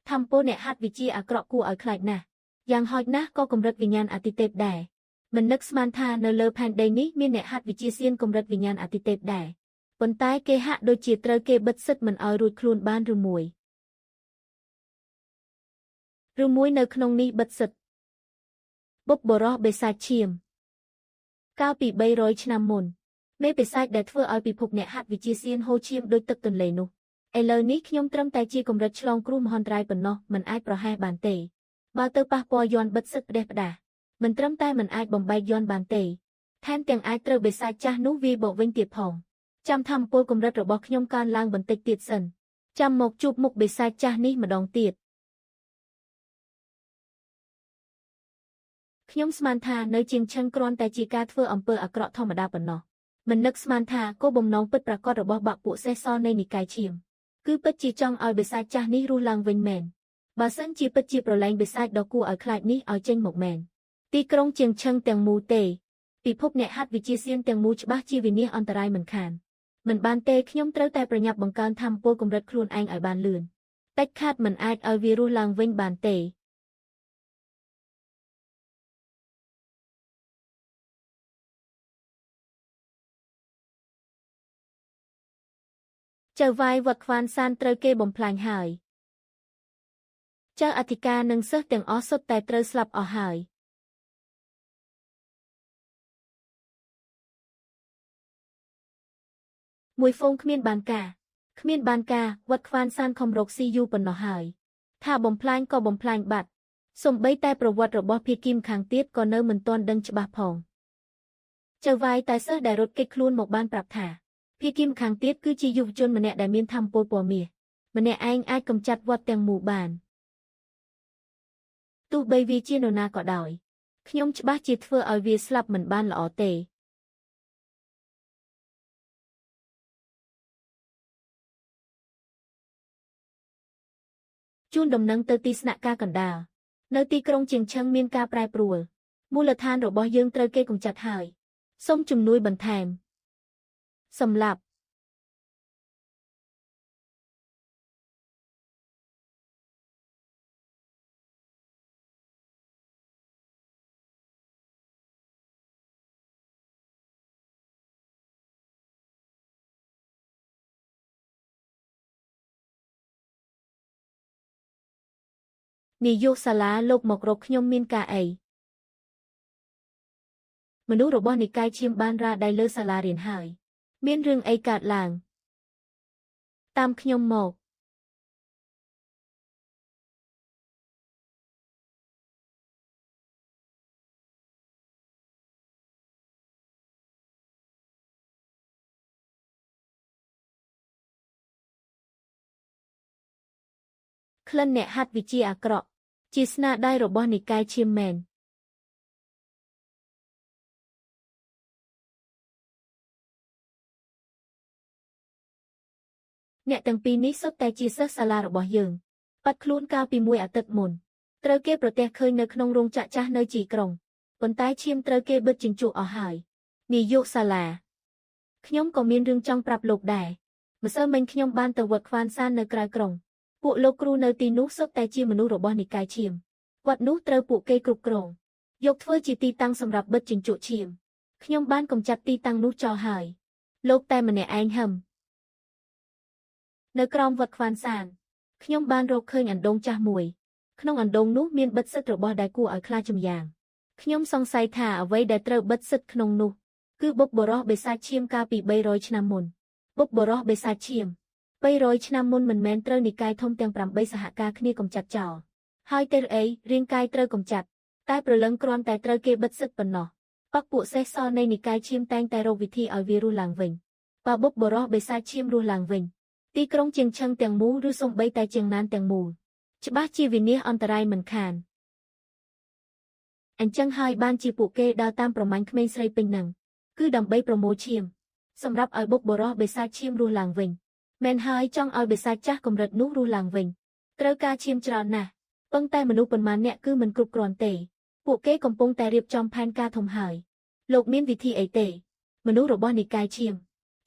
ថាមពលអ្នកហាត់វិជាអាក្រក់គួរឲ្យខ្លាចណាស់យ៉ាងហោចណាស់ក៏កម្រិតវិញ្ញាណអតិទេពដែរមិននឹកស្មានថានៅលើផែនដីនេះមានអ្នកហាត់វិជាសៀនកម្រិតវិញ្ញាណអតិទេពដែរប៉ុន្តែគេហាក់ដូចជាត្រូវគេបិទសិទ្ធមិនឲ្យរួចខ្លួនបានឬមួយនៅក្នុងនេះបិទសិទ្ធបុព្វបុរសបិសាចឈាមកាលពី300ឆ្នាំមុនមេបិសាចដែលធ្វើឲ្យពិភពអ្នកហាត់វិជាសៀនហូរឈាមដូចទឹកទន្លេនោះឥឡូវនេះខ្ញុំត្រឹមតែជាកម្រិតឆ្លងគ្រោះមហន្តរាយប៉ុណ្ណោះមិនអាចប្រហែសបានទេបើទៅប៉ះពាល់យ័ន្តបិទសិទ្ធផ្ដេសផ្ដាសមិនត្រឹមតែមិនអាចបំបែកយ័ន្តបានទេថែមទាំងអាចត្រូវបិសាចចាស់នោះវាយបកវិញទៀតផងចាំថាមពលកម្រិតរបស់ខ្ញុំកើនឡើងបន្តិចទៀតសិនចាំមកជួបមុខបិសាចចាស់នេះម្ដងទៀតខ្ញុំស្មានថានៅជាងឈឹងគ្រាន់តែជាការធ្វើអំពើអាក្រក់ធម្មតាប៉ុណ្ណោះមិននឹកស្មានថាគោលបំណងពិតប្រាកដរបស់បាក់ពួកសេះសនៃនិកាយឈាម គឺពិតជាចង់ឲ្យបិសាចចាស់នេះរស់ឡើងវិញមែនបើសិនជាពិតជាប្រឡែងបិសាចដ៏គួរឲ្យខ្លាចនេះឲ្យចេញមកមែនទីក្រុងជាងឈឹងទាំងមូលទេពិភពអ្នកហាត់វិជាសៀនទាំងមូលច្បាស់ជាវិនាសអន្តរាយមិនខានមិនបានទេខ្ញុំត្រូវតែប្រញាប់បង្កើនធម៌ពលកម្រិតខ្លួនឯងឲ្យបានលឿនតិចខាត់មិនអាចឲ្យវារស់ឡើងវិញបានទេចៅវាយវត្តខ្វានសានត្រូវគេបំផ្លាញហើយចៅអធិការនិងសិស្សទាំងអស់សុទ្ធតែត្រូវស្លាប់អស់ហើយមួយហ្វូងគ្មានបានការវត្តខ្វានសានខំរកស៊ីយូប៉ុណ្ណោះហើយថាបំផ្លាញក៏បំផ្លាញបាត់សូម្បីតែប្រវត្តិរបស់ភាគីមខាងទៀតក៏នៅមិនទាន់ដឹងច្បាស់ផងចៅវាយតែសិស្សដែលរត់គេចខ្លួនមកបានប្រាប់ថាភាគីមខាងទៀតគឺជាយុវជនម្នាក់ដែលមានធម៌ពលពណ៌មាសម្នាក់ឯងអាចកម្ចាត់វត្តទាំងមូលបានទោះបីវាជានរណាក៏ដោយខ្ញុំច្បាស់ជាធ្វើឲ្យវាស្លាប់មិនបានល្អទេជូនដំណឹងទៅទីស្នាក់ការកណ្ដាលនៅទីក្រុងជាងឈឹងមានការប្រែប្រួលមូលដ្ឋានរបស់យើងត្រូវគេកម្ចាត់ហើយសូមជំនួយបន្ថែមសម្រាប់នាយកសាលាលោកមករកខ្ញុំមានការអីមនុស្សរបស់និកាយឈាមបានរ៉ាដៃលើសាលារៀនហើយមានរឿងអីកើតឡើងតាមខ្ញុំមកក្លិនអ្នកហាត់វិជាអាក្រក់ជាស្នាដៃរបស់និកាយឈាមមែនអ្នកទាំងពីរនេះសុទ្ធតែជាសិស្សសាលារបស់យើងបាត់ខ្លួនកាលពីមួយអាទិត្យមុនត្រូវគេប្រទះឃើញនៅក្នុងរោងចក្រចាស់នៅជីក្រុងប៉ុន្តែឈាមត្រូវគេបិទជញ្ជក់អស់ហើយនាយកសាលាខ្ញុំក៏មានរឿងចង់ប្រាប់លោកដែរម្សិលមិញខ្ញុំបានទៅវត្តខ្វានសាននៅក្រៅក្រុងពួកលោកគ្រូនៅទីនោះសុទ្ធតែជាមនុស្សរបស់និកាយឈាមវត្តនោះត្រូវពួកគេគ្រប់គ្រងយកធ្វើជាទីតាំងសម្រាប់បិទជញ្ជក់ឈាមខ្ញុំបានកម្ចាត់ទីតាំងនោះចោលហើយលោកតែម្នាក់ឯងហឹមនៅក្រោមវត្តខ្វានសានខ្ញុំបានរកឃើញអណ្ដូងចាស់មួយក្នុងអណ្ដូងនោះមានបិទសិទ្ធិរបស់ដែលគួរឲ្យខ្លាចចម្យ៉ាងខ្ញុំសង្ស័យថាអ្វីដែលត្រូវបិទសិទ្ធិក្នុងនោះគឺបុព្វបុរសបិសាចឈាមកាលពី300ឆ្នាំមុនបុព្វបុរសបិសាចឈាម300ឆ្នាំមុនមិនមែនត្រូវនិកាយធំទាំង8សហការគ្នាកម្ចាត់ចោលហើយទេអីរាងកាយត្រូវកម្ចាត់តែព្រលឹងគ្រាន់តែត្រូវគេបិទសិទ្ធិប៉ុណ្ណោះបកពួកសេះសល់នៃនិកាយឈាមតែងតែរកវិធីឲ្យវារស់ឡើងវិញបើបុព្វបុរសបិសាចឈាមរស់ឡើងវិញទីក្រុងជាងឈឹងទាំងមូលឬសូម្បីតែជាងណានទាំងមូលច្បាស់ជាវិនាសអន្តរាយមិនខានអញ្ចឹងហើយបានជាពួកគេដើរតាមប្រមាញ់ក្មេងស្រីពេញនឹងគឺដើម្បីប្រមូលឈាមសម្រាប់ឲ្យបុព្វបុរសបិសាចឈាមរស់ឡើងវិញមែនហើយចង់ឲ្យបិសាចចាស់កម្រិតនោះរស់ឡើងវិញត្រូវការឈាមច្រើនណាស់ប៉ុន្តែមនុស្សប៉ុន្មានអ្នកគឺមិនគ្រប់គ្រាន់ទេពួកគេកំពុងតែរៀបចំផែនការធំហើយលោកមានវិធីអីទេមនុស្សរបស់និកាយឈាម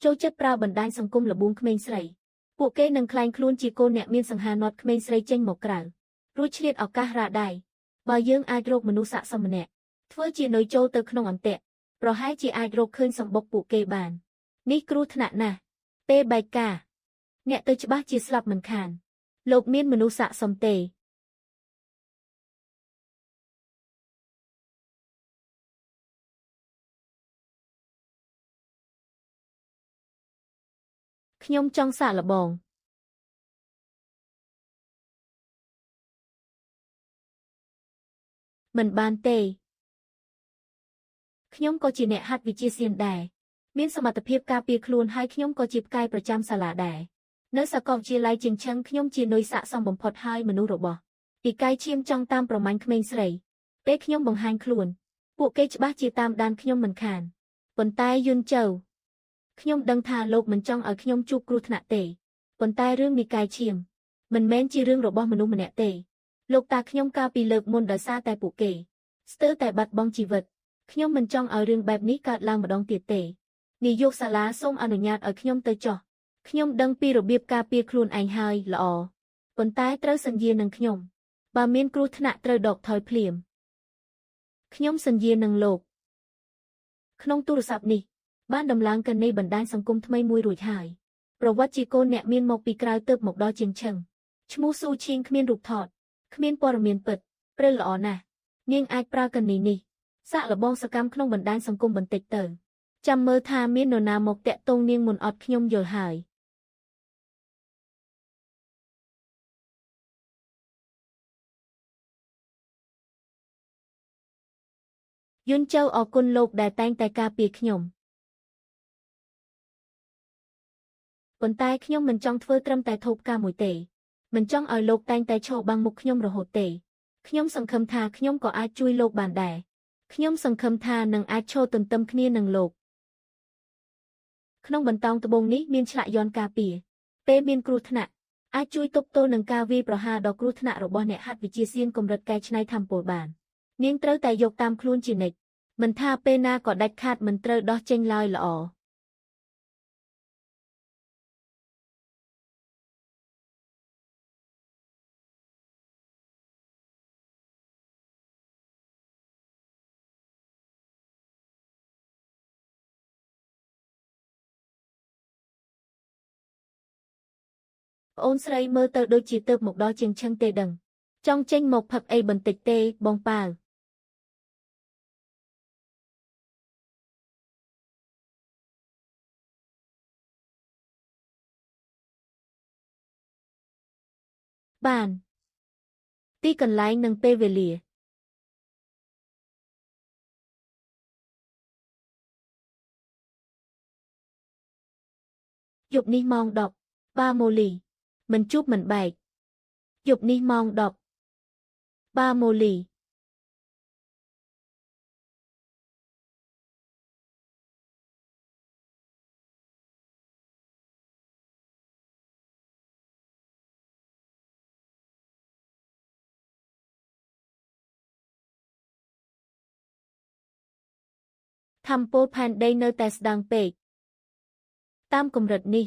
ចូលចិត្តប្រើបណ្ដាញសង្គមលបួងក្មេងស្រីពួកគេនឹងក្លែងខ្លួនជាកូនអ្នកមានសង្ហានាត់ក្មេងស្រីចេញមកក្រៅរួចឆ្លៀតឱកាសរ៉ាដៃបើយើងអាចរកមនុស្សស័ក្តិសមម្នាក់ធ្វើជានុយចូលទៅក្នុងអន្ទាក់ប្រហែលជាអាចរកឃើញសម្បុកពួកគេបាននេះគ្រោះថ្នាក់ណាស់ពេលបែកការអ្នកទៅច្បាស់ជាស្លាប់មិនខានលោកមានមនុស្សស័ក្តិសមទេខ្ញុំចង់សាកល្បងមិនបានទេខ្ញុំក៏ជាអ្នកហាត់វិជាសៀនដែរមានសមត្ថភាពការពារខ្លួនហើយខ្ញុំក៏ជាផ្កាយប្រចាំសាលាដែរនៅសាកលវិទ្យាល័យជាងឈឹងខ្ញុំជានុយស័ក្តិសមបំផុតហើយមនុស្សរបស់ទីកាយឈាមចង់តាមប្រមាញ់ក្មេងស្រីពេលខ្ញុំបង្ហាញខ្លួនពួកគេច្បាស់ជាតាមដានខ្ញុំមិនខានប៉ុន្តែយុនជើខ្ញុំដឹងថាលោកមិនចង់ឲ្យខ្ញុំជួបគ្រោះថ្នាក់ទេ ប៉ុន្តែរឿងនិកាយឈាមមិនមែនជារឿងរបស់មនុស្សម្នាក់ទេលោកតាខ្ញុំកាលពីលើកមុនដោយសារតែពួកគេស្ទើរតែបាត់បង់ជីវិតខ្ញុំមិនចង់ឲ្យរឿងបែបនេះកើតឡើងម្ដងទៀតទេនាយកសាលាសូមអនុញ្ញាតឲ្យខ្ញុំទៅចុះខ្ញុំដឹងពីរបៀបការពារខ្លួនឯងហើយល្អប៉ុន្តែត្រូវសន្យានឹងខ្ញុំបើមានគ្រោះថ្នាក់ត្រូវដកថយភ្លាមខ្ញុំសន្យានឹងលោកក្នុងទូរស័ព្ទនេះបានដំឡើងកណនីបណ្ដាញសង្គមថ្មីមួយរួចហើយប្រវត្តិជាកូនអ្នកមានមកពីក្រៅទើបមកដល់ជាងឈឹងឈ្មោះស៊ូឈៀងគ្មានរូបថតគ្មានព័ត៌មានពិតព្រិលល្អណាស់នាងអាចប្រើកណនីនេះសាកល្បងសកម្មក្នុងបណ្ដាញសង្គមបន្តិចទៅចាំមើលថាមាននរណាមកតាក់ទងនាងមុនអត់ខ្ញុំយល់ហើយយុនចៅអរគុណលោកដែលតែងតែការពារខ្ញុំប៉ុន្តែខ្ញុំមិនចង់ធ្វើត្រឹមតែថូបការមួយទេមិនចង់ឲ្យលោកតែងតែឈរបាំងមុខខ្ញុំរហូតទេខ្ញុំសង្ឃឹមថាខ្ញុំក៏អាចជួយលោកបានដែរខ្ញុំសង្ឃឹមថានឹងអាចឈរទន្ទឹមគ្នានឹងលោកក្នុងបន្តោងត្បូងនេះមានឆ្លាក់យ័ន្តការពារពេលមានគ្រោះថ្នាក់អាចជួយទប់ទល់នឹងការវាយប្រហារដ៏គ្រោះថ្នាក់របស់អ្នកហាត់វិទ្យាសៀនកម្រិតកែច្នៃថាមពលបាននាងត្រូវតែយកតាមខ្លួនជានិច្ចមិនថាពេលណាក៏ដាច់ខាតមិនត្រូវដោះចេញឡើយល្អប្អូនស្រីមើលទៅដូចជាទើបមកដល់ជាងឈឹងទេដឹងចង់ចេញមកផឹកអីបន្តិចទេបងប៉ាវបានទីកន្លែងនិងពេលវេលាយប់នេះម៉ោង10បាម៉ូលីមិនជួបមិនបែកយប់នេះម៉ោង10បាម៉ូលីថាមពលផែនដីនៅតែស្ដាងពេកតាមកម្រិតនេះ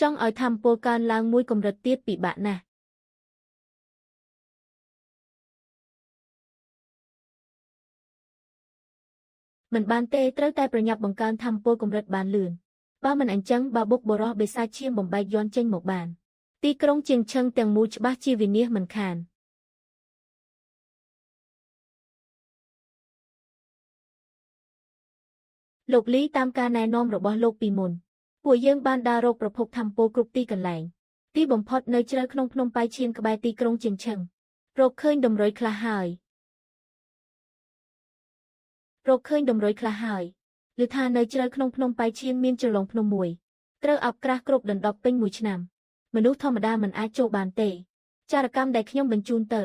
ចង់ឲ្យថាមពលកើនឡើងមួយកម្រិតទៀតពិបាកណាស់មិនបានទេត្រូវតែប្រញាប់បង្កើនថាមពលកម្រិតបានលឿនបើមិនអញ្ចឹងបើបុកបរោះបិសាចឈាមបំបែកយ័ន្តចេញមកបានទីក្រុងជាងឈឹងទាំងមូលច្បាស់ជាវិនាសមិនខានលោកលីតាមការណែនាំរបស់លោកពីមុនពួកយើងបានដើររកប្រភពថាមពលគ្រប់ទីកន្លែងទីបំផុតនៅជ្រៅក្នុងភ្នំប៉ៃឈៀនក្បែរទីក្រុងជាងឈឹងរកឃើញតម្រុយខ្លះហើយឬថានៅជ្រៅក្នុងភ្នំប៉ៃឈៀនមានជ្រលងភ្នំមួយត្រូវអបក្រាស់គ្រប់ដណ្ដប់ពេញមួយឆ្នាំមនុស្សធម្មតាមិនអាចចូលបានទេចារកម្មដែលខ្ញុំបញ្ជូនទៅ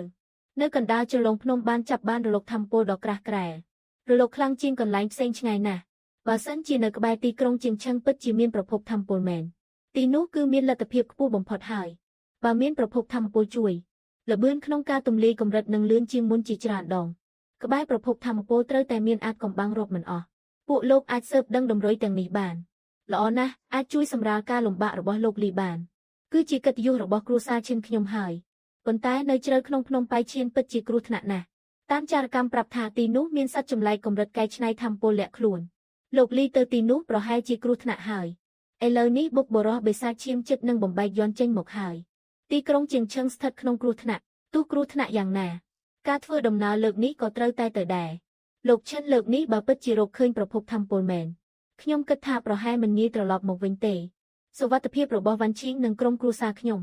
នៅកណ្ដាលជ្រលងភ្នំបានចាប់បានរលកថាមពលដ៏ក្រាស់ក្រែលរលកខ្លាំងជាងកន្លែងផ្សេងឆ្ងាយណាស់បើសិនជានៅក្បែរទីក្រុងជាងឈឹងពិតជាមានប្រភពថាមពលមែនទីនោះគឺមានលទ្ធភាពខ្ពស់បំផុតហើយបើមានប្រភពថាមពលជួយល្បឿនក្នុងការទម្លាយកម្រិតនឹងលឿនជាងមុនជាច្រើនដងក្បែរប្រភពថាមពលត្រូវតែមានអាចកំបាំងរាប់មិនអស់ពួកលោកអាចស៊ើបដឹងតម្រុយទាំងនេះបានល្អណាស់អាចជួយសម្រាលការលំបាករបស់លោកលីបានគឺជាកិត្តិយសរបស់គ្រួសារឈិនខ្ញុំហើយប៉ុន្តែនៅជ្រៅក្នុងភ្នំប៉ៃឈៀនពិតជាគ្រោះថ្នាក់ណាស់តាមចារកម្មប្រាប់ថាទីនោះមានសត្វចម្លែកកម្រិតកែច្នៃថាមពលលាក់ខ្លួនលោកលីទៅទីនោះប្រហែលជាគ្រោះថ្នាក់ហើយឥឡូវនេះបុកបរោះបិសាចឈាមចិត្តនឹងបំបែកយ័ន្តចេញមកហើយទីក្រុងជាងឈឹងស្ថិតក្នុងគ្រោះថ្នាក់ទោះគ្រោះថ្នាក់យ៉ាងណាការធ្វើដំណើរលើកនេះក៏ត្រូវតែទៅដែរលោកឈិនលើកនេះបើពិតជារកឃើញប្រភពថាមពលមែនខ្ញុំគិតថាប្រហែលមិនងាយត្រឡប់មកវិញទេសុវត្ថិភាពរបស់វ៉ាន់ឈីងនិងក្រុមគ្រួសារខ្ញុំ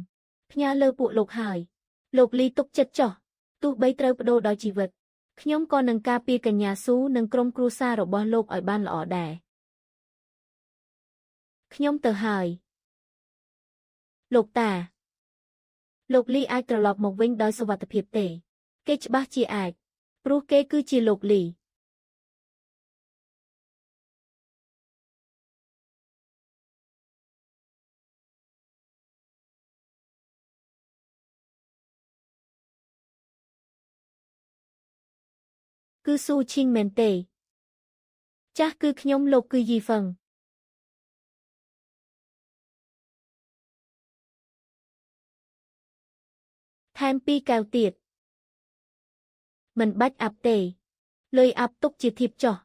ផ្ញើលើពួកលោកហើយលោកលីទុកចិត្តចោះទោះបីត្រូវបដូរដោយជីវិតខ្ញុំក៏នឹងការពារកញ្ញាស៊ូនិងក្រុមគ្រួសាររបស់លោកឲ្យបានល្អដែរខ្ញុំទៅហើយលោកតាលោកលីអាចត្រឡប់មកវិញដោយសុវត្ថិភាពទេគេច្បាស់ជាអាចព្រោះគេគឺជាលោកលី គឺស៊ូឈីងមែនទេចាស់គឺខ្ញុំលោកគឺយីហ្វឹងថែម2 កែវទៀតមិនបាច់អាប់ទេលុយអាប់ទុកជាធៀបចុះ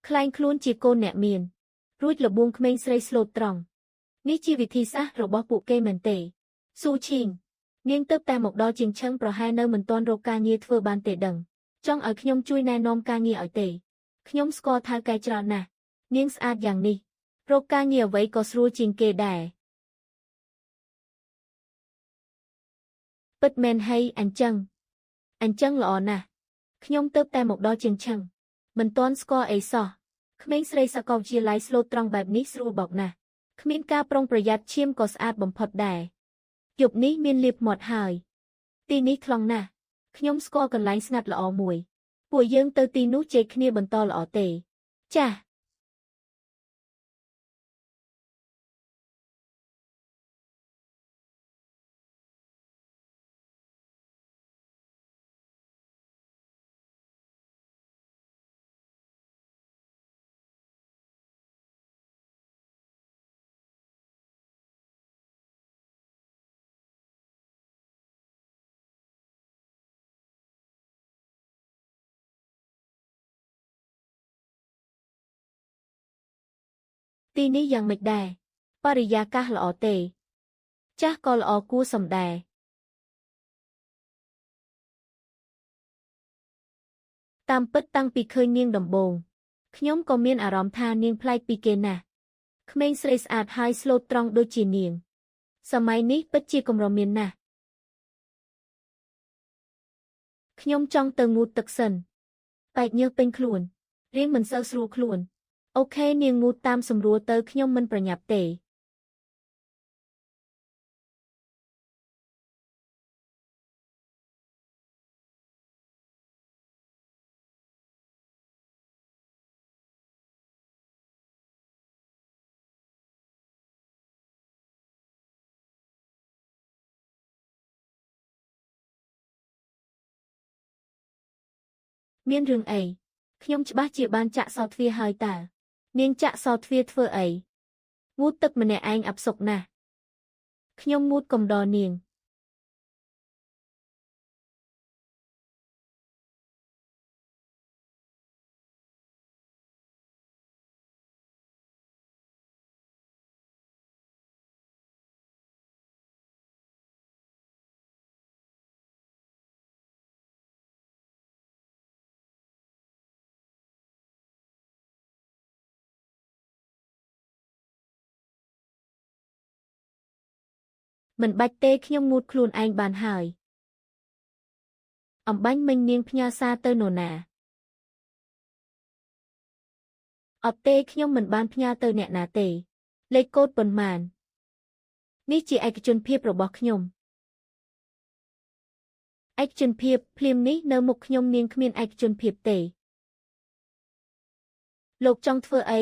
ខ្លែងខ្លួនជាកូនអ្នកមានរួចលបួងក្មេងស្រីស្លូតត្រង់នេះជាវិធីសាស្ត្ររបស់ពួកគេមែនទេស៊ូឈីងនាងទៅតែមកដល់ជាងឆឹងប្រហែលនៅមិនទាន់រកការងារធ្វើបានទេដឹងចង់ឲ្យខ្ញុំជួយណែនាំការងារឲ្យទេខ្ញុំស្គាល់ថៅកែច្រើនណាស់នាងស្អាតយ៉ាងនេះរកការងារអ្វីក៏ស្រួលជាងគេដែរពិតមែនហើយអញ្ចឹងល្អណាស់ខ្ញុំទៅតែមកដល់ជាងឆឹងមិនទាន់ស្គាល់អីសោះក្មេងស្រីសាកលវិទ្យាល័យស្លូតត្រង់បែបនេះស្រួលបោកណាស់គ្មានការប្រុងប្រយ័ត្នឈាមក៏ស្អាតបំផុតដែរយប់នេះមានលាបមាត់ហើយទីនេះខ្លងណាស់ខ្ញុំស្គាល់កន្លែងស្ងាត់ល្អមួយពួកយើងទៅទីនោះជែកគ្នាបន្តល្អទេចាស់ទីនេះយ៉ាងម៉េចដែរបរិយាកាសល្អទេចាស់ក៏ល្អគួរសមដែរតាមពិតតាំងពីឃើញនាងដំបូងខ្ញុំក៏មានអារម្មណ៍ថានាងប្លែកពីគេណាស់ក្មេងស្រីស្អាតហើយស្លូតត្រង់ដូចជានាងសម័យនេះពិតជាកម្រមានណាស់ខ្ញុំចង់ទៅងូតទឹកសិនបែកញើសពេញខ្លួនរៀងមិនសូវស្រួលខ្លួនអូខេនាងងូតតាមសម្រួលទៅខ្ញុំមិនប្រញាប់ទេមានរឿងអីខ្ញុំច្បាស់ជាបានចាក់សោទ្វារហើយតើនាងចាក់សោទ្វារធ្វើអីងូតទឹកម្នាក់ឯងអាប់សុកណាស់ខ្ញុំងូតកំដរនាងមិនបាច់ទេខ្ញុំងូតខ្លួនឯងបានហើយអំបាញ់មិញនាងផ្ញើសារទៅនរណាអត់ទេខ្ញុំមិនបានផ្ញើទៅអ្នកណាទេលេខកូដប៉ុន្មាននេះជាឯកជនភាពរបស់ខ្ញុំឯកជនភាពភ្លាមនេះនៅមុខខ្ញុំនាងគ្មានឯកជនភាពទេលោកចង់ធ្វើអី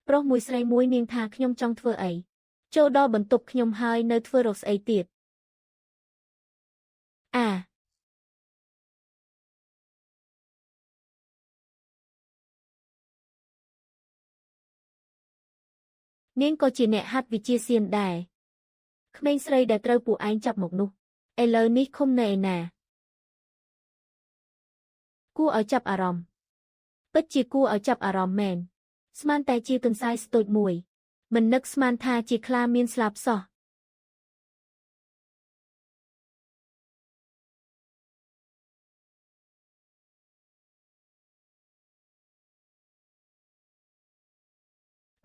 ប្រុសមួយស្រីមួយនាងថាខ្ញុំចង់ធ្វើអីចូលដល់បន្ទប់ខ្ញុំហើយនៅធ្វើរកស្អីទៀតនាងក៏ជាអ្នកហាត់វិជាសៀនដែរក្មេងស្រីដែលត្រូវពួកឯងចាប់មកនោះឥឡូវនេះឃុំនៅឯណាគួរឲ្យចាប់អារម្មណ៍ពិតជាគួរឲ្យចាប់អារម្មណ៍មែនស្មានតែជាទន្សាយស្ទូចមួយមិននឹកស្មានថាជាខ្លាមានស្លាបសោះ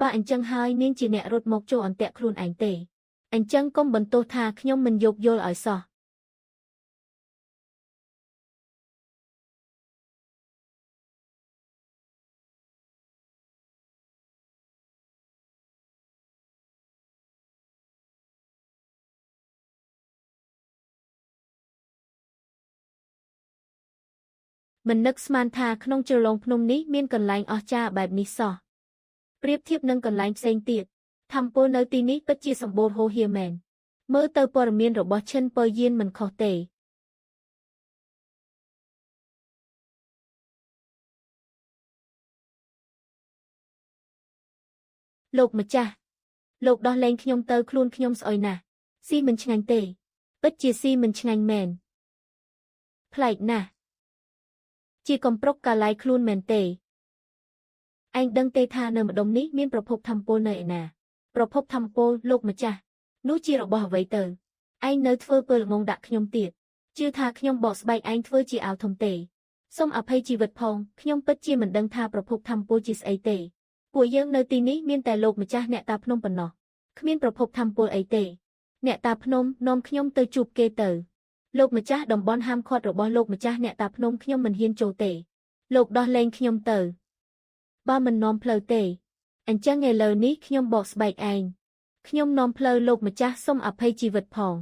បើអញ្ចឹងហើយនាងជាអ្នករត់មកចូលអន្ទាក់ខ្លួនឯងទេអញ្ចឹងកុំបន្ទោសថាខ្ញុំមិនយោគយល់ឲ្យសោះមិននឹកស្មានថាក្នុងជ្រលងភ្នំនេះមានកន្លែងអស្ចារ្យបែបនេះសោះប្រៀបធៀបនឹងកន្លែងផ្សេងទៀតថាមពលនៅទីនេះពិតជាសម្បូរហូរហៀមែនមើលទៅព័ត៌មានរបស់ឈិនពើយានមិនខុសទេ លោកម្ចាស់លោកដោះលែងខ្ញុំទៅខ្លួនខ្ញុំស្អុយណាស់ស៊ីមិនឆ្ងាញ់ទេពិតជាស៊ីមិនឆ្ងាញ់មែនប្លែកណាស់ជាកំប្រុកកាឡៃខ្លួនមែនទេឯងដឹងទេថានៅម្ដុំនេះមានប្រភពធម្មពលនៅឯណាប្រភពធម្មពលលោកម្ចាស់នោះជារបស់អ្វីទៅឯងនៅធ្វើពើល្ងងដាក់ខ្ញុំទៀតជឿថាខ្ញុំបកស្បែកឯងធ្វើជាអាវធំទេសូមអភ័យជីវិតផងខ្ញុំពិតជាមិនដឹងថាប្រភពធម្មពលជាស្អីទេពួកយើងនៅទីនេះមានតែលោកម្ចាស់អ្នកតាភ្នំប៉ុណ្ណោះគ្មានប្រភពធម្មពលអីទេអ្នកតាភ្នំនាំខ្ញុំទៅជួបគេទៅលោកម្ចាស់តំបន់ហាមឃាត់របស់លោកម្ចាស់អ្នកតាភ្នំខ្ញុំមិនហ៊ានចូលទេលោកដោះលែងខ្ញុំទៅបើមិននាំផ្លូវទេអញ្ចឹងឥឡូវនេះខ្ញុំបកស្បែកឯងខ្ញុំនាំផ្លូវលោកម្ចាស់សូមអភ័យជីវិតផង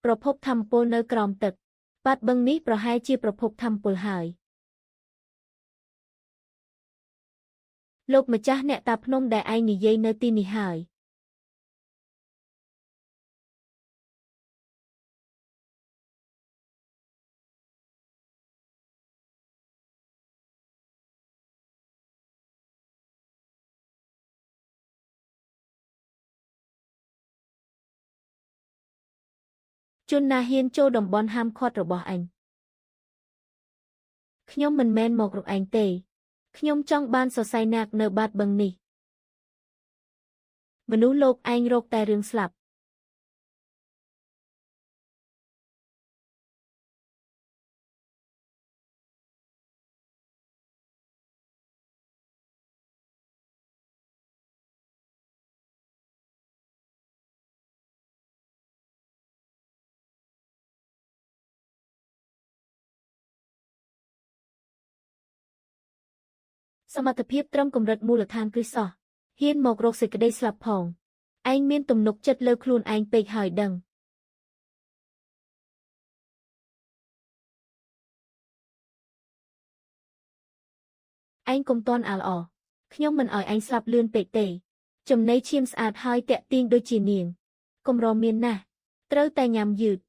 ប្រភពធម្មពលនៅក្រោមទឹកបាត់បឹងនេះប្រហែលជាប្រភពធម្មពលហើយលោកម្ចាស់អ្នកតាភ្នំដែលឯងនិយាយនៅទីនេះហើយជនណាហ៊ានចូលតំបន់ហាមឃាត់របស់អញខ្ញុំមិនមែនមករកឯងទេខ្ញុំចង់បានសរសៃនាគនៅបាតបឹងនេះមនុស្សលោកឯងរកតែរឿងស្លាប់សមត្ថភាពត្រឹមកម្រិតមូលដ្ឋានគ្រឹះសោះហ៊ានមករកសេចក្តីស្លាប់ផងឯងមានទំនុកចិត្តលើខ្លួនឯងពេកហើយដឹងឯងកុំតន់អាល់អខ្ញុំមិនឲ្យឯងស្លាប់លឿនពេកទេចំណីឈាមស្អាតហើយតាក់ទាញដូចជានាងកម្រមានណាស់ត្រូវតែញ៉ាំយឺត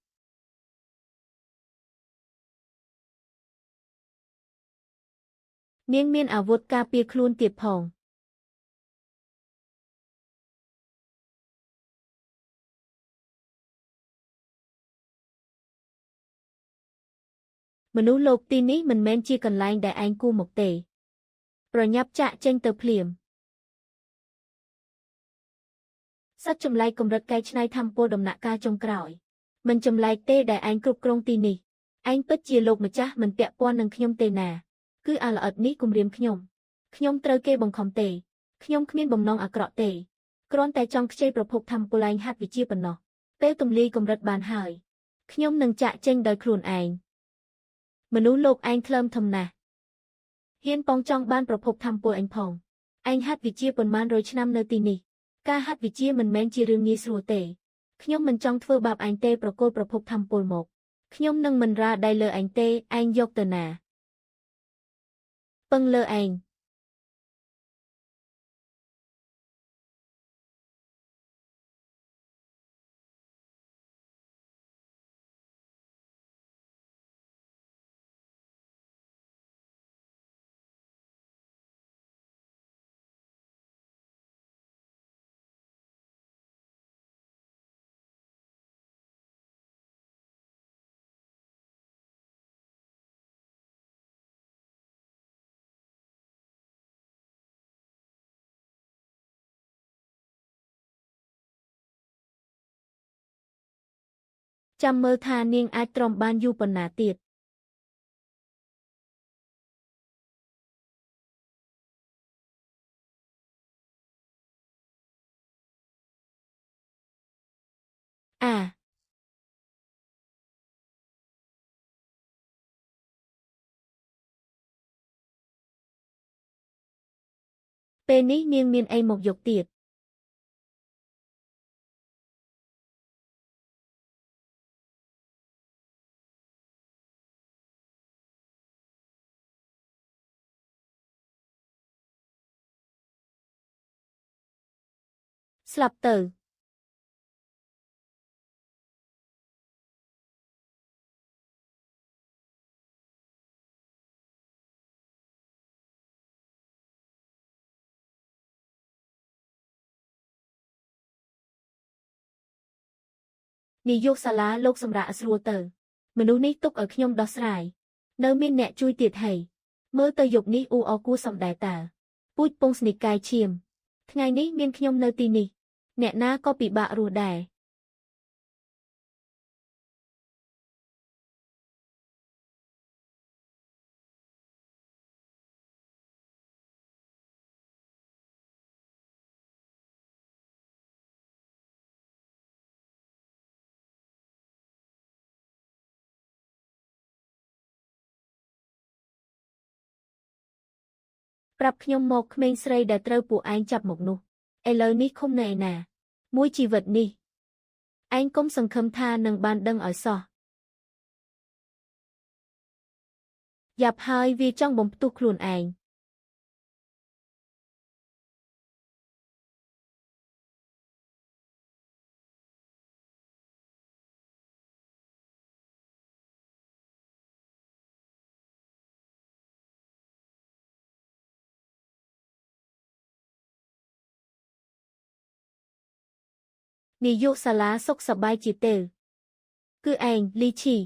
នាងមានអាវុធការពារខ្លួនទៀតផងមនុស្សលោកទីនេះមិនមែនជាកន្លែងដែលឯងគួរមកទេប្រញាប់ចាកចេញទៅភ្លាមសត្វចម្លែកកម្រិតកែច្នៃធម្មពលដំណាក់កាលចុងក្រោយមិនចម្លែកទេដែលឯងគ្រប់គ្រងទីនេះឯងពិតជាលោកម្ចាស់មិនពាក់ព័ន្ធនឹងខ្ញុំទេណាគឺអាល្អិតនេះគំរាមខ្ញុំត្រូវគេបង្ខំទេខ្ញុំគ្មានបំណងអាក្រក់ទេគ្រាន់តែចង់ខ្ចីប្រភពធម្មពលឯងហាត់វិជាប៉ុណ្ណោះពេលទំលាយកម្រិតបានហើយខ្ញុំនឹងចាកចេញដោយខ្លួនឯងមនុស្សលោកឯងថ្លើមធំណាស់ហ៊ានប៉ងចង់បានប្រភពធម្មពលឯងផងឯងហាត់វិជាប៉ុន្មានរយឆ្នាំនៅទីនេះការហាត់វិជាមិនមែនជារឿងងាយស្រួលទេខ្ញុំមិនចង់ធ្វើបាបឯងទេប្រគល់ប្រភពធម្មពលមកខ្ញុំនឹងមិនរាដៃលើឯងទេឯងយកទៅណាពឹងលើឯងចាំមើលថានាងអាចទ្រាំបានយូរប៉ុណ្ណាទៀតអាពេលនេះនាងមានអីមកយកទៀត ស្លាប់ទៅនាយកសាលាលោកសម្រាប់ស្រួលទៅមនុស្សនេះទុកឲ្យខ្ញុំដោះស្រាយនៅមានអ្នកជួយទៀតហើយមើលទៅយប់នេះអ៊ូអរគួរសំដែតើពូជពងស្និកាយឈាមថ្ងៃនេះមានខ្ញុំនៅទីនេះអ្នកណាក៏ពិបាករស់ដែរប្រាប់ខ្ញុំមកក្មេងស្រីដែលត្រូវពួកឯងចាប់មកនោះឥឡូវនេះឃុំនៅឯណាមួយជីវិតនេះឯងកុំសង្ឃឹមថានឹងបានដឹងឲ្យសោះយ៉ាប់ហើយវាចង់បំផ្ទុះខ្លួនឯងនាយកសាលាសុខសប្បាយជាទេគឺឯងលីឈី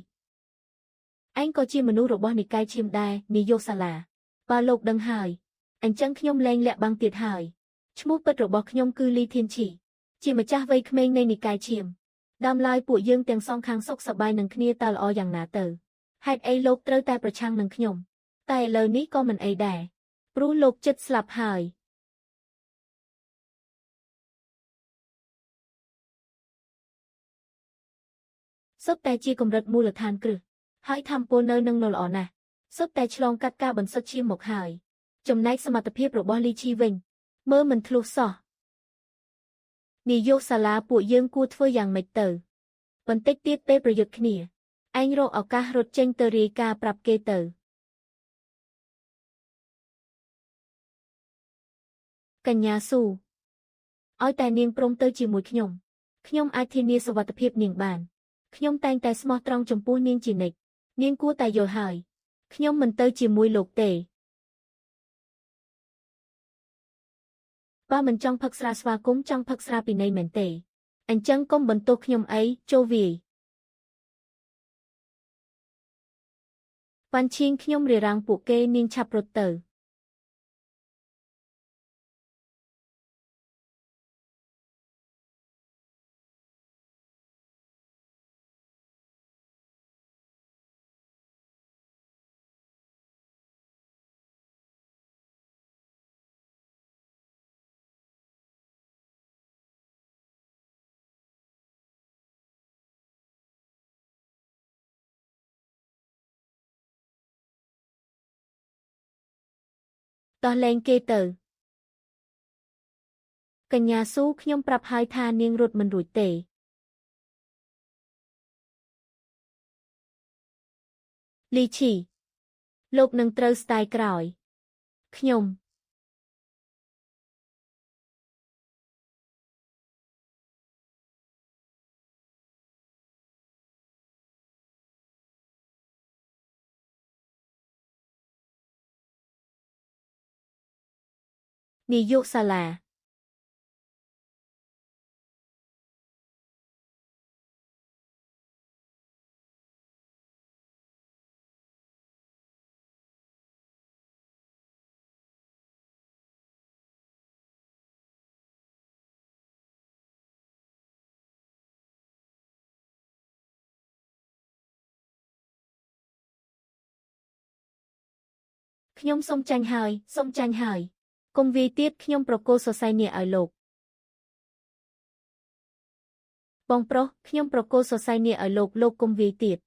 ឯងក៏ជាមនុស្សរបស់និកាយឈាមដែរនាយកសាលាបើលោកដឹងហើយអញ្ចឹងខ្ញុំលែងលាក់បាំងទៀតហើយឈ្មោះពិតរបស់ខ្ញុំគឺលីធានឈីជាម្ចាស់វ័យក្មេងនៃនិកាយឈាមដើមឡើយពួកយើងទាំងសងខាងសុខសប្បាយនឹងគ្នាតើល្អយ៉ាងណាទៅហេតុអីលោកត្រូវតែប្រឆាំងនឹងខ្ញុំតែឥឡូវនេះក៏មិនអីដែរព្រោះលោកចិត្តស្លាប់ហើយសុទ្ធតែជាកម្រិតមូលដ្ឋានគ្រឹះហើយធម្មពលនៅនឹងល្អណាស់សុទ្ធតែឆ្លងកាត់ការបន្សុទ្ធឈាមមកហើយចំណែកសមត្ថភាពរបស់លីឈីវិញមើលមិនធ្លុះសោះនាយកសាលាពួកយើងគួរធ្វើយ៉ាងម៉េចទៅបន្តិចទៀតពេលប្រយុទ្ធគ្នាឯងរកឱកាសរត់ចេញទៅរាយការណ៍ប្រាប់គេទៅកញ្ញាស៊ូឲ្យតែនាងព្រមទៅជាមួយខ្ញុំអាចធានាសុវត្ថិភាពនាងបានខ្ញុំតែងតែស្មោះត្រង់ចំពោះនាងជានិច្ចនាងគួរតែយល់ហើយខ្ញុំមិនទៅជាមួយលោកទេបើមិនចង់ផឹកស្រាស្វាគមន៍ចង់ផឹកស្រាពីនៃមែនទេអញ្ចឹងកុំបន្ទោសខ្ញុំអីចូលវាយវ៉ាន់ឈៀងខ្ញុំរារាំងពួកគេនាងឆាប់រត់ទៅដោះលែងគេទៅកញ្ញាស៊ូខ្ញុំប្រាប់ហើយថានាងរត់មិនរួចទេលីឈីលោកនឹងត្រូវស្ដាយក្រោយខ្ញុំនាយកសាលាខ្ញុំសុំចាញ់ហើយកុំវាយទៀតខ្ញុំប្រគល់សរសៃនេះឲ្យលោកបងប្រុសខ្ញុំប្រគល់សរសៃនេះឲ្យលោកកុំវាយទៀត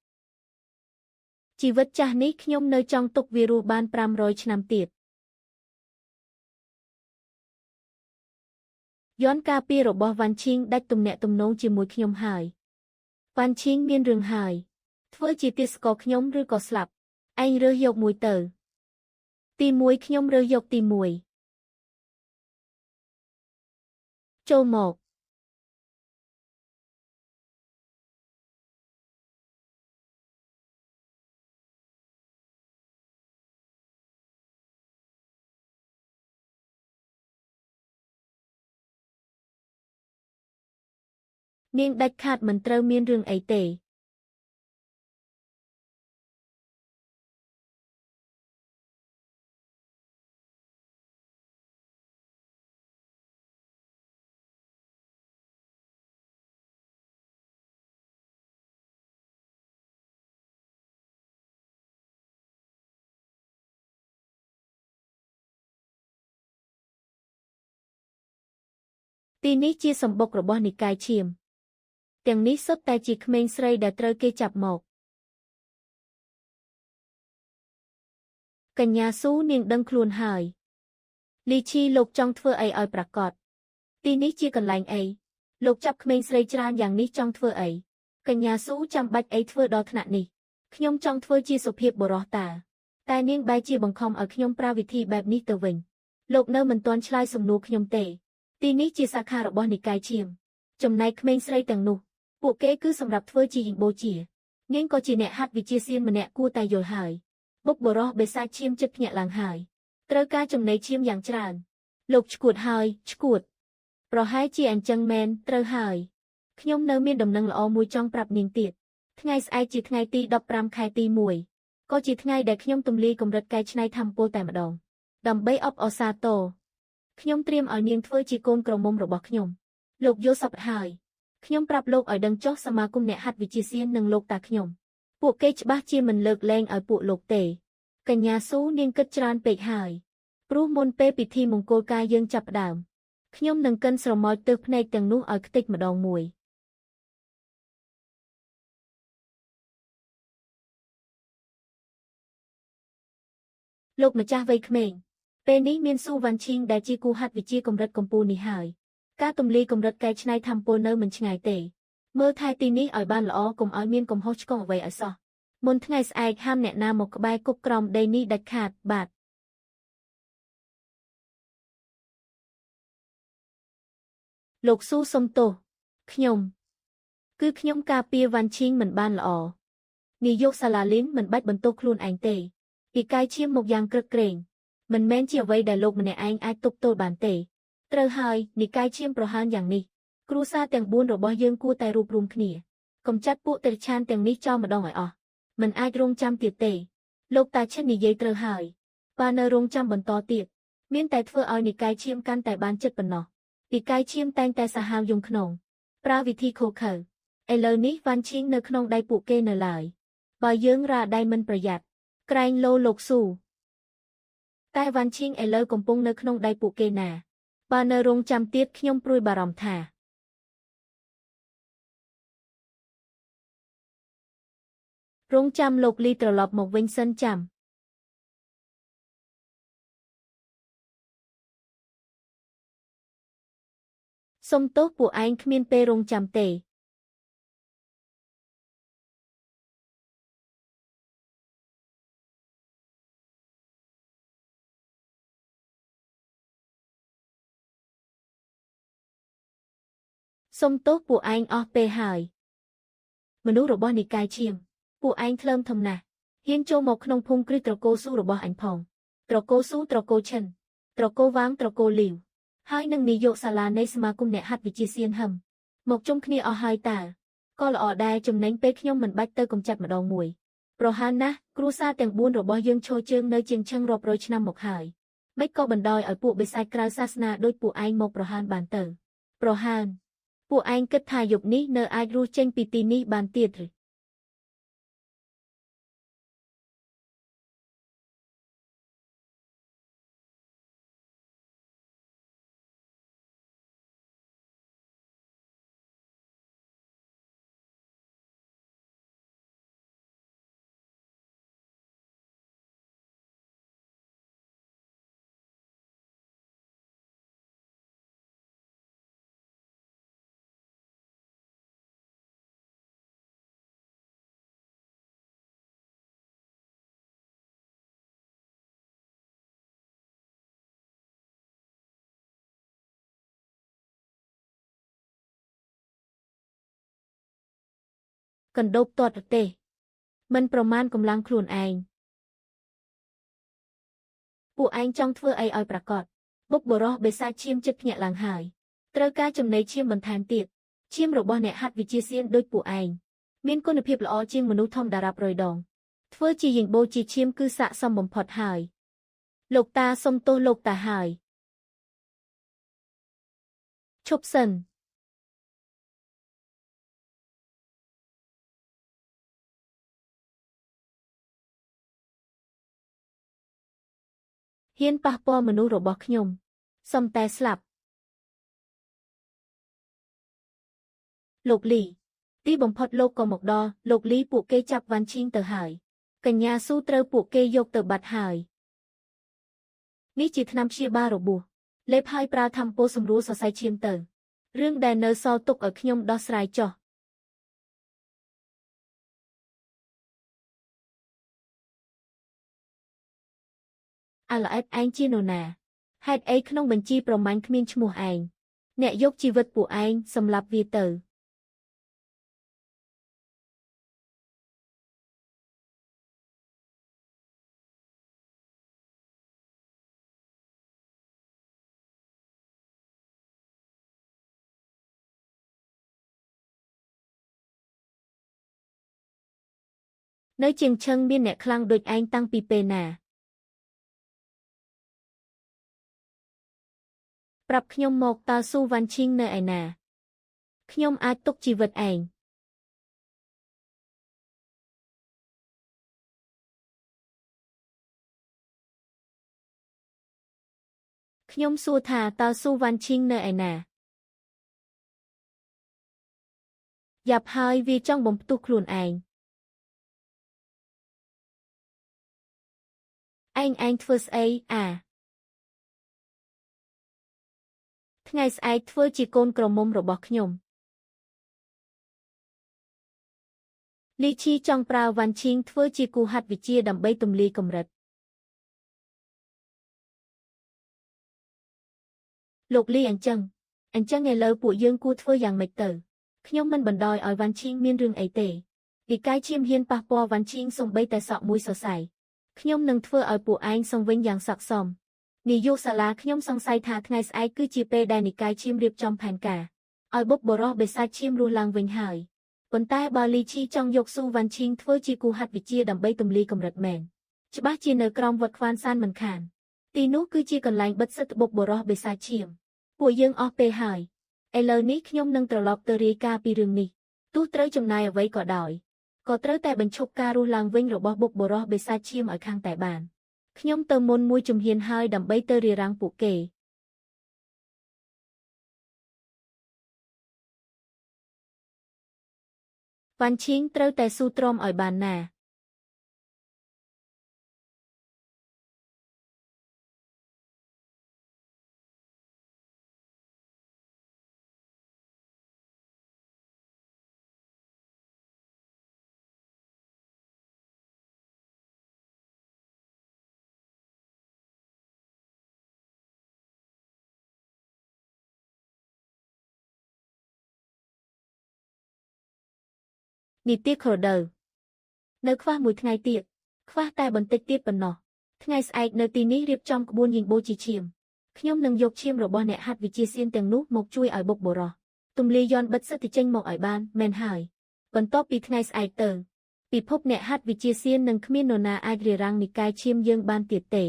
ជីវិតចាស់នេះខ្ញុំនៅចង់ទុកវារស់បាន500ឆ្នាំទៀតយន្តការពាររបស់វ៉ាន់ឈីងដាច់ទំនាក់ទំនងជាមួយខ្ញុំហើយវ៉ាន់ឈីងមានរឿងហើយធ្វើជាទាសករខ្ញុំឬក៏ស្លាប់ឯងរើសយកមួយទៅទី1ខ្ញុំរើសយកទី1ចូលមក នាងដាច់ខាតមិនត្រូវមានរឿងអីទេទីនេះជាសម្បុករបស់និកាយឈាមទាំងនេះសុទ្ធតែជាក្មេងស្រីដែលត្រូវគេចាប់មកកញ្ញាស៊ូនាងដឹងខ្លួនហើយលីឈីលោកចង់ធ្វើអីឲ្យប្រកាសទីនេះជាកន្លែងអីលោកចាប់ក្មេងស្រីច្រើនយ៉ាងនេះចង់ធ្វើអីកញ្ញាស៊ូចាំបាច់អីធ្វើដល់ថ្នាក់នេះខ្ញុំចង់ធ្វើជាសុភាពបុរសតែនាងបែរជាបង្ខំឲ្យខ្ញុំប្រើវិធីបែបនេះទៅវិញលោកនៅមិនទាន់ឆ្លើយសំណួរខ្ញុំទេទីនេះជាសាខារបស់និកាយឈាមចំណែកក្មេងស្រីទាំងនោះពួកគេគឺសម្រាប់ធ្វើជាហិង្បូជានាងក៏ជាអ្នកហាត់វិជាសៀនម្នាក់គួរតែយល់ហើយបុកបុរសបិសាចឈាមចិត្តភ្ញាក់ឡើងហើយត្រូវការចំណីឈាមយ៉ាងច្រើនលោកឈួតហើយឈួតប្រហែលជាអញ្ចឹងមែនត្រូវហើយខ្ញុំនៅមានដំណឹងល្អមួយចង់ប្រាប់នាងទៀតថ្ងៃស្អែកជាថ្ងៃទី15ខែទី1ក៏ជាថ្ងៃដែលខ្ញុំទម្លាយកម្រិតកែច្នៃធម្មពលតែម្ដងដើម្បីអបអរសាទរខ្ញុំត្រៀមឲ្យនាងធ្វើជាកូនក្រមុំរបស់ខ្ញុំលោកយល់សប្តិហើយខ្ញុំប្រាប់លោកឲ្យដឹងចុះសមាគមអ្នកហាត់វិជាសៀននិងលោកតាខ្ញុំពួកគេច្បាស់ជាមិនលើកលែងឲ្យពួកលោកទេកញ្ញាស៊ូនាងគិតច្រើនពេកហើយព្រោះមុនពេលពិធីមង្គលការយើងចាប់ផ្ដើមខ្ញុំនឹងកិនស្រមោចទើសភ្នែកទាំងនោះឲ្យខ្ទេចម្ដងមួយលោកម្ចាស់វ័យក្មេងពេលនេះមានស៊ូវ៉ាន់ឈីងដែលជាគូហាត់វិជាកម្រិតកម្ពុជានេះហើយការទម្លាយកម្រិតកែច្នៃធម្មពលនៅមិនឆ្ងាយទេមើលថែទីនេះឲ្យបានល្អកុំឲ្យមានកំហុសឆ្គងអ្វីឲ្យសោះមុនថ្ងៃស្អែកហាមអ្នកណាមកក្បែរគប់ក្រោមដីនេះដាច់ខាតបាទលោកស៊ូសុំទោសខ្ញុំគឺខ្ញុំការពារវ៉ាន់ឈីងមិនបានល្អនាយកសាឡាលីនមិនបាច់បន្ទោសខ្លួនឯងទេពីកាយឈាមមកយ៉ាងក្រឹកក្រែងមិនមែនជាអ្វីដែលលោកម្នាក់ឯងអាចទប់ទល់បានទេត្រូវហើយនិកាយឈាមប្រហើនយ៉ាងនេះគ្រួសារទាំង4របស់យើងគួរតែរួបរวมគ្នាកុំចាត់ពួកតិរឆានទាំងនេះចោលម្ដងឲ្យអស់មិនអាចរងចាំទៀតទេលោកតាឈិននិយាយត្រូវហើយបើនៅរងចាំបន្តទៀតមានតែធ្វើឲ្យនិកាយឈាមកាន់តែបានចិត្តប៉ុណ្ណោះនិកាយឈាមតែងតែសាហាវយំខ្នងប្រើវិធីខូខើឥឡូវនេះវ៉ាន់ឈីងនៅក្នុងដៃពួកគេនៅឡើយបើយើងរ៉ាដៃមិនប្រយ័ត្នក្រែងលោលោកស៊ូតែវ៉ាន់ឈីងឥឡូវកំពុងនៅក្នុងដៃពួកគេណាបើនៅរងចាំទៀតខ្ញុំព្រួយបារម្ភថារងចាំលោកលីត្រឡប់មកវិញសិនចាំសុំទោសពួកឯងគ្មានពេលរងចាំទេសុំទោសពួកឯងអស់ពេលហើយមនុស្សរបស់និកាយឈាមពួកឯងថ្លើមធំណាស់ហ៊ានចូលមកក្នុងភូមិគ្រីត្រកូលស៊ូរបស់អញផងត្រកូលស៊ូត្រកូលឈិនត្រកូលវាងត្រកូលលីវហើយនឹងនាយកសាលានៃសមាគមអ្នកហាត់វិជាសៀនហឹមមកជុំគ្នាអស់ហើយតើក៏ល្អដែរចំណេញពេលខ្ញុំមិនបាច់ទៅកំចាត់ម្ដងមួយប្រហែលណាស់គ្រួសារទាំង4របស់យើងឈរជើងនៅជាងឈឹងរាប់រយឆ្នាំមកហើយមិនក៏បណ្ដោយឲ្យពួកបិសាចក្រៅសាសនាដូចពួកឯងមកប្រហានបានទៅប្រហានពួកឯងគិតថាយប់នេះនៅអាចរស់ចេញពីទីនេះបានទៀតឬកណ្ដូបទាត់ប្រទេសមិនប្រមាណកម្លាំងខ្លួនឯងពួកឯងចង់ធ្វើអីឲ្យប្រកាសបុកបុរសបិសាចឈាមចិត្តភ្ញាក់ឡើងហើយត្រូវការចំណីឈាមបន្ថែមទៀត ឈាមរបស់អ្នកហាត់វិជាសៀនដូចពួកឯងមានគុណភាពល្អជាងមនុស្សធម្មតារាប់រយដងធ្វើជាយិងបូជាឈាមគឺស័ក្តិសមបំផុតហើយលោកតាសុំទោសលោកតាហើយឈប់សិនហ៊ានប៉ះពាល់មនុស្សរបស់ខ្ញុំសុំតែស្លាប់លោកលីទីបំផុតលោកក៏មកដល់លោកលីពួកគេចាប់វ៉ាន់ឈីងទៅហើយកញ្ញាស៊ូត្រូវពួកគេយកទៅបាត់ហើយនេះជាថ្នាំព្យាបាលរបួសលេបហើយប្រើថាំពោសម្រួលសរសៃឈាមទៅរឿងដែលនៅសល់ទុកឲ្យខ្ញុំដោះស្រាយចុះអាឡអែតឯងជានរណាហេតុអីក្នុងបញ្ជីប្រមាញ់គ្មានឈ្មោះឯងអ្នកយកជីវិតពួកឯងសម្លាប់វាទៅនៅជាងឈឹងមានអ្នកខ្លាំងដូចឯងតាំងពីពេលណាប្រាប់ខ្ញុំមកតើស៊ូវ៉ាន់ឈីងនៅឯណាខ្ញុំអាចទុកជីវិតឯងខ្ញុំសួរថាតើស៊ូវ៉ាន់ឈីងនៅឯណាយ៉ាប់ហើយវាចង់បំផ្ទុះខ្លួនឯងឯងធ្វើស្អីថ្ងៃស្អែកធ្វើជាកូនក្រមុំរបស់ខ្ញុំលីឈីចង់ប្រើវ៉ាន់ឈីងធ្វើជាគូហាត់វិជាដើម្បីទម្លាយកម្រិតលោកលីអញ្ចឹងឥឡូវពួកយើងគួរធ្វើយ៉ាងម៉េចទៅខ្ញុំមិនបណ្ដោយឲ្យវ៉ាន់ឈីងមានរឿងអីទេពីកាយឈាមហ៊ានប៉ះពាល់វ៉ាន់ឈីងសូម្បីតែសក់មួយសរសៃខ្ញុំនឹងធ្វើឲ្យពួកឯងសង្វិញយ៉ាងស័ក្តិសមនាយកសាលាខ្ញុំសង្ស័យថាថ្ងៃស្អែកគឺជាពេលដែលនិកាយឈាមរៀបចំផែនការឲ្យបុព្វបុរសបិសាចឈាមរស់ឡើងវិញហើយប៉ុន្តែបើលីឈីចង់យកស៊ូវ៉ាន់ឈីងធ្វើជាគូហាត់វិជាដើម្បីទម្លាយកម្រិតមែនច្បាស់ជានៅក្រោមវត្តខ្វានសានមិនខានទីនោះគឺជាកន្លែងបិទសិទ្ធិបុព្វបុរសបិសាចឈាមពួកយើងអស់ពេលហើយឥឡូវនេះខ្ញុំនឹងត្រឡប់ទៅរាយការណ៍ពីរឿងនេះទោះត្រូវចំណាយអ្វីក៏ដោយក៏ត្រូវតែបញ្ឈប់ការរស់ឡើងវិញរបស់បុព្វបុរសបិសាចឈាមឲ្យខាងតែបានខ្ញុំទៅមុនមួយជំហានហើយដើម្បីទៅរារាំងពួកគេវ៉ាន់ឈីងត្រូវតែស៊ូទ្រាំឲ្យបានណានីតិខរដូវនៅខ្វះមួយថ្ងៃទៀតខ្វះតែបន្តិចទៀតប៉ុណ្ណោះថ្ងៃស្អែកនៅទីនេះរៀបចំក្បួនយិងបូជាឈាមខ្ញុំនឹងយកឈាមរបស់អ្នកហាត់វិជាសៀនទាំងនោះមកជួយឲ្យបុព្វបុរសទម្លាយយន្តបិទសិទ្ធិចេញមកឲ្យបានមែនហើយបន្ទាប់ពីថ្ងៃស្អែកទៅពិភពអ្នកហាត់វិជាសៀននឹងគ្មាននរណាអាចរារាំងនិកាយឈាមយើងបានទៀតទេ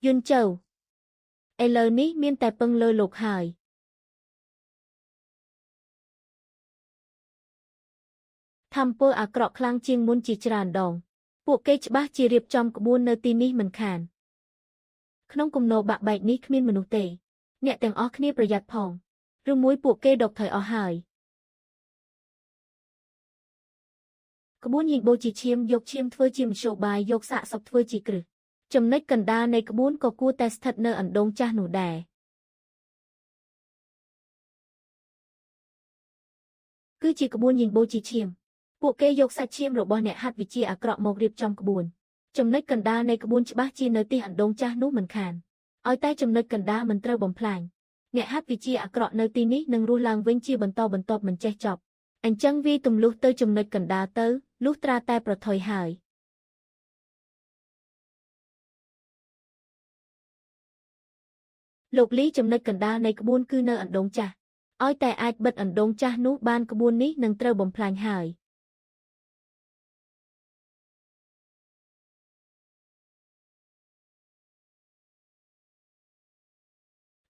យុនជូវឥឡូវនេះមានតែពឹងលើលោកហើយថាំពលអាក្រក់ខ្លាំងជាងមុនជាច្រើនដងពួកគេច្បាស់ជារៀបចំក្បួននៅទីនេះមិនខានក្នុងគំនរបាក់បែកនេះគ្មានមនុស្សទេអ្នកទាំងអស់គ្នាប្រយ័ត្នផងឬមួយពួកគេដកថយអស់ហើយក្បួនយិងបូជាឈាមយកឈាមធ្វើជាមធ្យោបាយយកសាកសពធ្វើជាគ្រឹះចំណុចកណ្ដាលនៃក្បួនក៏គួរតែស្ថិតនៅអណ្ដូងចាស់នោះដែរគឺជាក្បួនយិងបូជាឈាមពួកគេយកសាច់ឈាមរបស់អ្នកហាត់វិជាអាក្រក់មករៀបចំក្បួនចំណុចកណ្ដាលនៃក្បួនច្បាស់ជានៅទីអណ្ដូងចាស់នោះមិនខានឲ្យតែចំណុចកណ្ដាលមិនត្រូវបំផ្លាញអ្នកហាត់វិជាអាក្រក់នៅទីនេះនឹងរស់ឡើងវិញជាបន្តបន្ទាប់មិនចេះចប់អញ្ចឹងវាទម្លុះទៅចំណុចកណ្ដាលទៅលុះត្រាតែប្រថុយហើយ លោកលីចំណុចកណ្ដាលនៃក្បួនគឺនៅអណ្ដូងចាស់ឲ្យតែអាចបិទអណ្ដូងចាស់នោះបានក្បួននេះនឹងត្រូវបំផ្លាញហើយ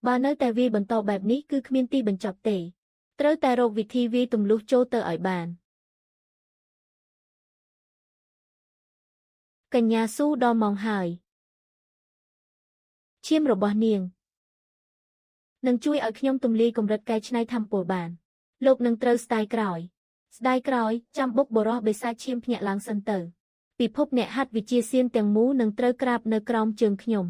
បើនៅតែវាបន្តបែបនេះគឺគ្មានទីបញ្ចប់ទេត្រូវតែរកវិធីវាយទម្លុះចូលទៅឲ្យបានកញ្ញាស៊ូដល់ម៉ោងហើយឈាមរបស់នាងនឹងជួយឲ្យខ្ញុំទម្លាយកម្រិតកែច្នៃថាមពលបានលោកនឹងត្រូវស្ដាយក្រោយចាំបុកបរោះបិសាចឈាមភ្ញាក់ឡើងសិនទៅពិភពអ្នកហាត់វិជាសៀនទាំងមូលនឹងត្រូវក្រាបនៅក្រោមជើងខ្ញុំ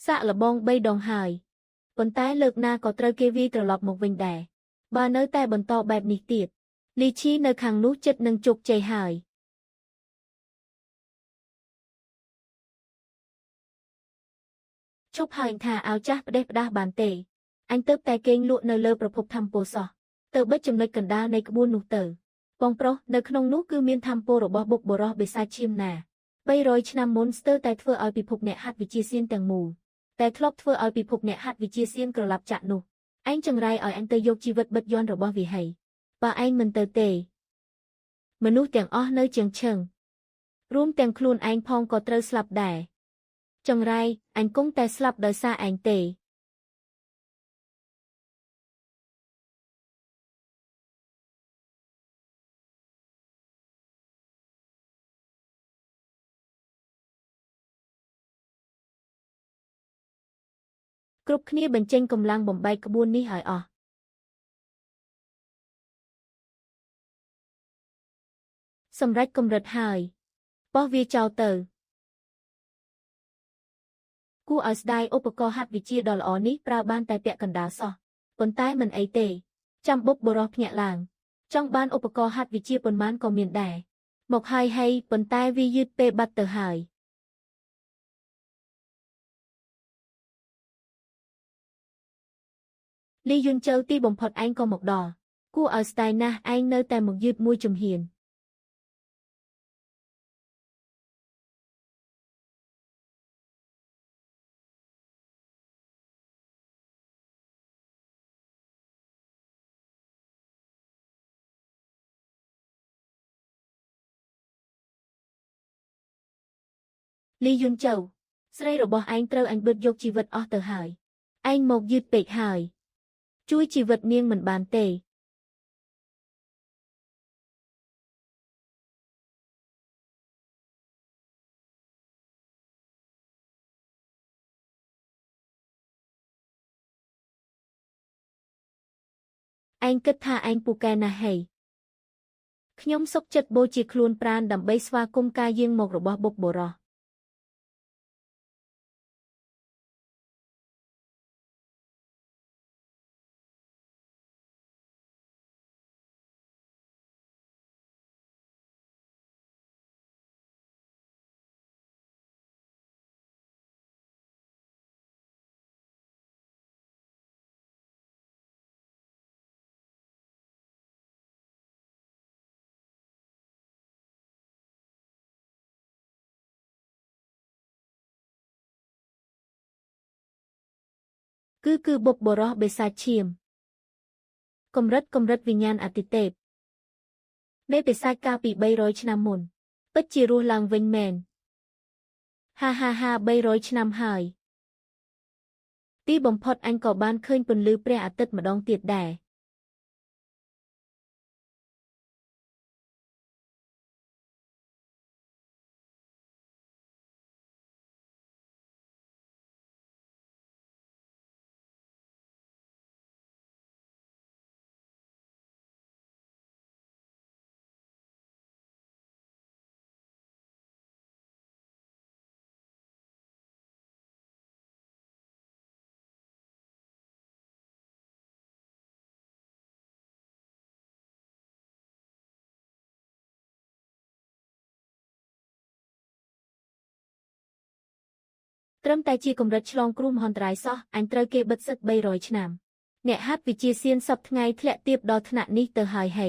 សាក់លបង3 ដងហើយប៉ុន្តែលើកណាក៏ត្រូវគេវាយត្រឡប់មកវិញដែរបើនៅតែបន្តបែបនេះទៀតលីឈីនៅខាងនោះចិត្តនឹងជោគជ័យហើយជប់ហើយថាឲ្យចាស់ផ្ដេសផ្ដាសបានទេអញទៅតែគេងលក់នៅលើប្រភពធម្មពលសោះទៅបិទចំណុចកណ្ដាលនៃក្បួននោះទៅបងប្រុសនៅក្នុងនោះគឺមានធម្មពលរបស់បុកបរោះបិសាចឈាមណា300 ឆ្នាំមុនស្ទើរតែធ្វើឲ្យពិភពអ្នកហាត់វិជាសៀនទាំងមូលតែធ្លាប់ធ្វើឲ្យពិភពអ្នកហាត់វិជាសៀនក្រឡាប់ចាក់នោះឯងចង្រៃឲ្យអញទៅយកជីវិតបិទយន្តរបស់វាហើយបើឯងមិនទៅទេមនុស្សទាំងអស់នៅជាងឈឹងរួមទាំងខ្លួនឯងផងក៏ត្រូវស្លាប់ដែរចង្រៃអញគង់តែស្លាប់ដោយសារឯងទេគ្រប់គ្នាបញ្ចេញកម្លាំងបំបែកក្បួននេះឲ្យអស់សម្រេចកម្រិតហើយបោះវាចោលទៅគួរឲ្យស្ដាយឧបករណ៍ហាត់វិជាដ៏ល្អនេះប្រើបានតែពាក់កណ្ដាលសោះប៉ុន្តែមិនអីទេចាំបុកបរោះភ្ញាក់ឡើងចង់បានឧបករណ៍ហាត់វិជាប៉ុន្មានក៏មានដែរមកហើយប៉ុន្តែវាយឺតពេលបាត់ទៅហើយលីយុនជើទីបំផុតឯងក៏មកដល់គួរឲ្យស្ដាយណាស់ឯងនៅតែមកយឺតមួយជំហានលីយុនជើស្រីរបស់ឯងត្រូវអញបិទយកជីវិតអស់ទៅហើយឯងមកយឺតពេកហើយជួយជីវិតនាងមិនបានទេឯងគិតថាឯងពូកែណាស់ហីខ្ញុំសុកចិត្តបូជាខ្លួនប្រាណដើម្បីស្វាគមន៍ការយាងមករបស់បុកបរោះគឺបុកបរោះបិសាចឈាមកម្រិតវិញ្ញាណអតិទេពមេបិសាចកាលពី300 ឆ្នាំមុនពិតជារស់ឡើងវិញមែនហា300 ឆ្នាំហើយទីបំផុតអញក៏បានឃើញពន្លឺព្រះអាទិត្យម្ដងទៀតដែរត្រឹមតែជាកម្រិតឆ្លងគ្រោះមហន្តរាយសោះអញត្រូវគេបិទសិទ្ធ300 ឆ្នាំ អ្នកហាត់វិជាសៀនសពថ្ងៃធ្លាក់ទាបដល់ថ្នាក់នេះទៅហើយហី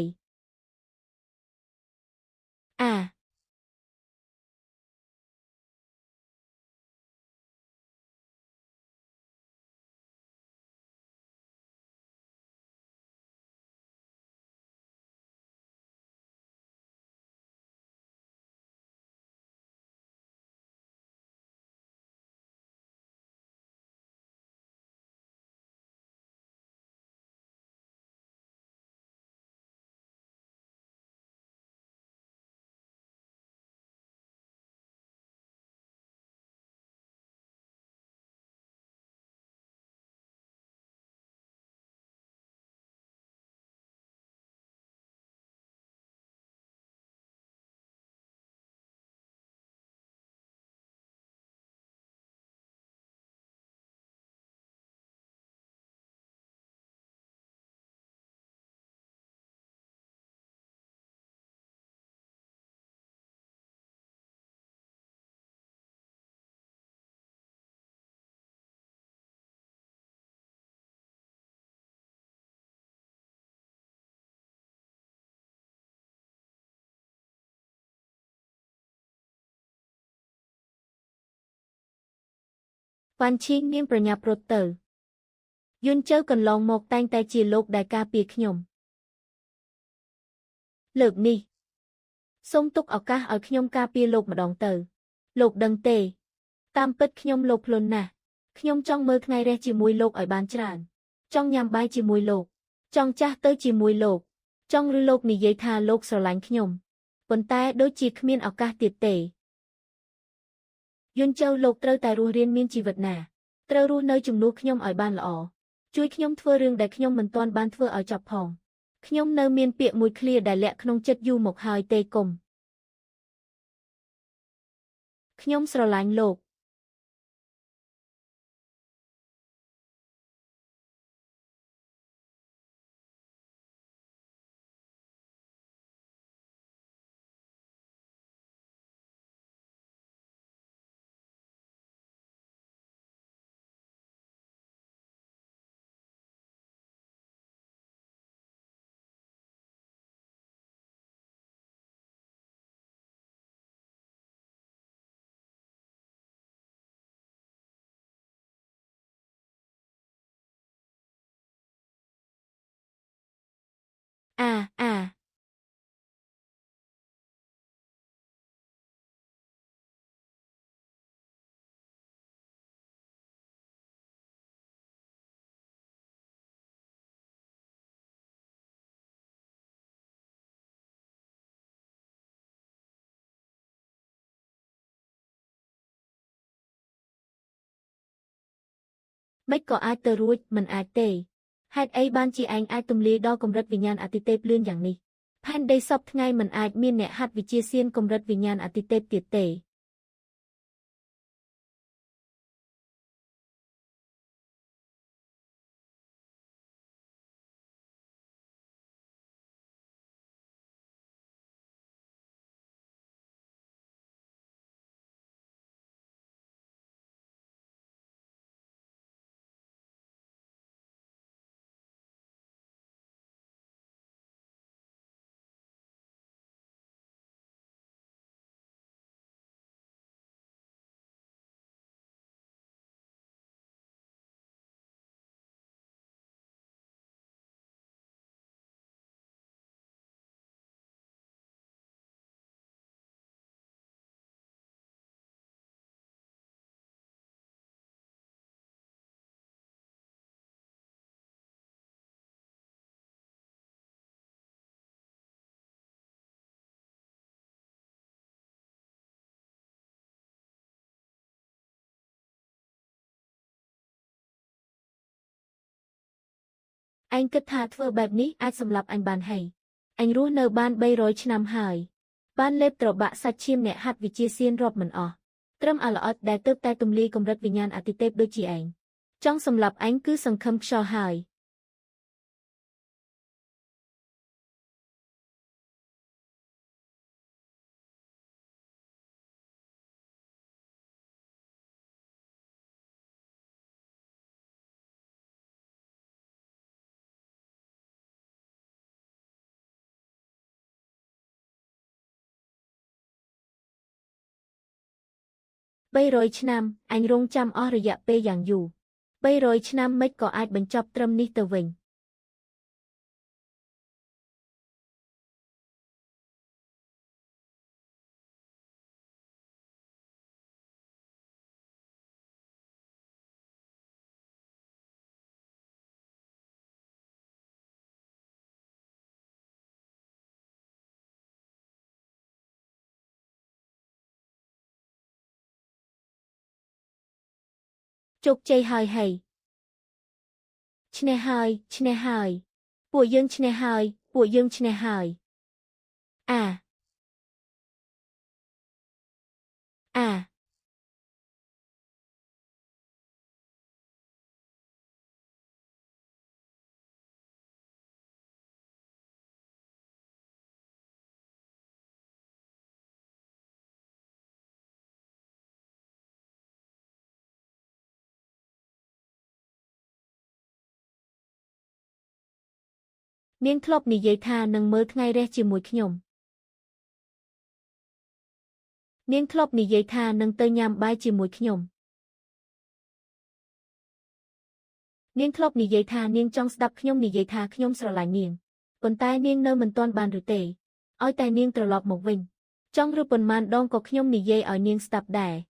អា វ៉ាន់ឈីងមានប្រញាប់រត់ទៅយុនជើកន្លងមកតែងតែជាលោកដែលការពារខ្ញុំលើកនេះសូមទុកឱកាសឲ្យខ្ញុំការពារលោកម្ដងទៅលោកដឹងទេតាមពិតខ្ញុំលោភលន់ណាស់ខ្ញុំចង់មើលថ្ងៃរះជាមួយលោកឲ្យបានច្រើនចង់ញ៉ាំបាយជាមួយលោកចង់ចាស់ទៅជាមួយលោកចង់ឬលោកនិយាយថាលោកស្រឡាញ់ខ្ញុំប៉ុន្តែដូចជាគ្មានឱកាសទៀតទេយុនជើលោកត្រូវតែរស់រានមានជីវិតណាត្រូវរស់នៅជំនួសខ្ញុំឲ្យបានល្អជួយខ្ញុំធ្វើរឿងដែលខ្ញុំមិនទាន់បានធ្វើឲ្យចប់ផងខ្ញុំនៅមានពាក្យមួយឃ្លាដែលលាក់ក្នុងចិត្តយូរមកហើយទេគុំខ្ញុំស្រឡាញ់លោកអាមិនក៏អាចទៅរួចមិនអាចទេហេតុអីបានជាឯងអាចទម្លាយដល់កម្រិតវិញ្ញាណអតិទេពលឿនយ៉ាងនេះផែនដីសពថ្ងៃមិនអាចមានអ្នកហាត់វិជាសៀនកម្រិតវិញ្ញាណអតិទេពទៀតទេឯងគិតថាធ្វើបែបនេះអាចសម្លាប់អញបានហីអញរស់នៅបាន300ឆ្នាំហើយបានលេបត្របាក់សាច់ឈាមអ្នកហាត់វិជាសៀនរាប់មិនអស់ត្រឹមអាល្អិតដែលទើបតែទម្លាយកម្រិតវិញ្ញាណអតិទេពដូចជាឯងចង់សម្លាប់អញគឺសង្ឃឹមខ្យល់ហើយ 300 ឆ្នាំអញរងចាំអស់រយៈពេលយ៉ាងយូរ300 ឆ្នាំមិនក៏អាចបញ្ចប់ត្រឹមនេះទៅវិញជោគជ័យហើយហីឈ្នះហើយឈ្នះហើយពួកយើងឈ្នះហើយពួកយើងឈ្នះហើយអានាងធ្លាប់និយាយថានឹងមើលថ្ងៃរះជាមួយខ្ញុំនាងធ្លាប់និយាយថានឹងទៅញ៉ាំបាយជាមួយខ្ញុំនាងធ្លាប់និយាយថានាងចង់ស្ដាប់ខ្ញុំនិយាយថាខ្ញុំស្រឡាញ់នាងប៉ុន្តែនាងនៅមិនទាន់បានឬទេឲ្យតែនាងត្រឡប់មកវិញចង់ឬប៉ុន្មានដងក៏ខ្ញុំនិយាយឲ្យនាងស្ដាប់ដែរ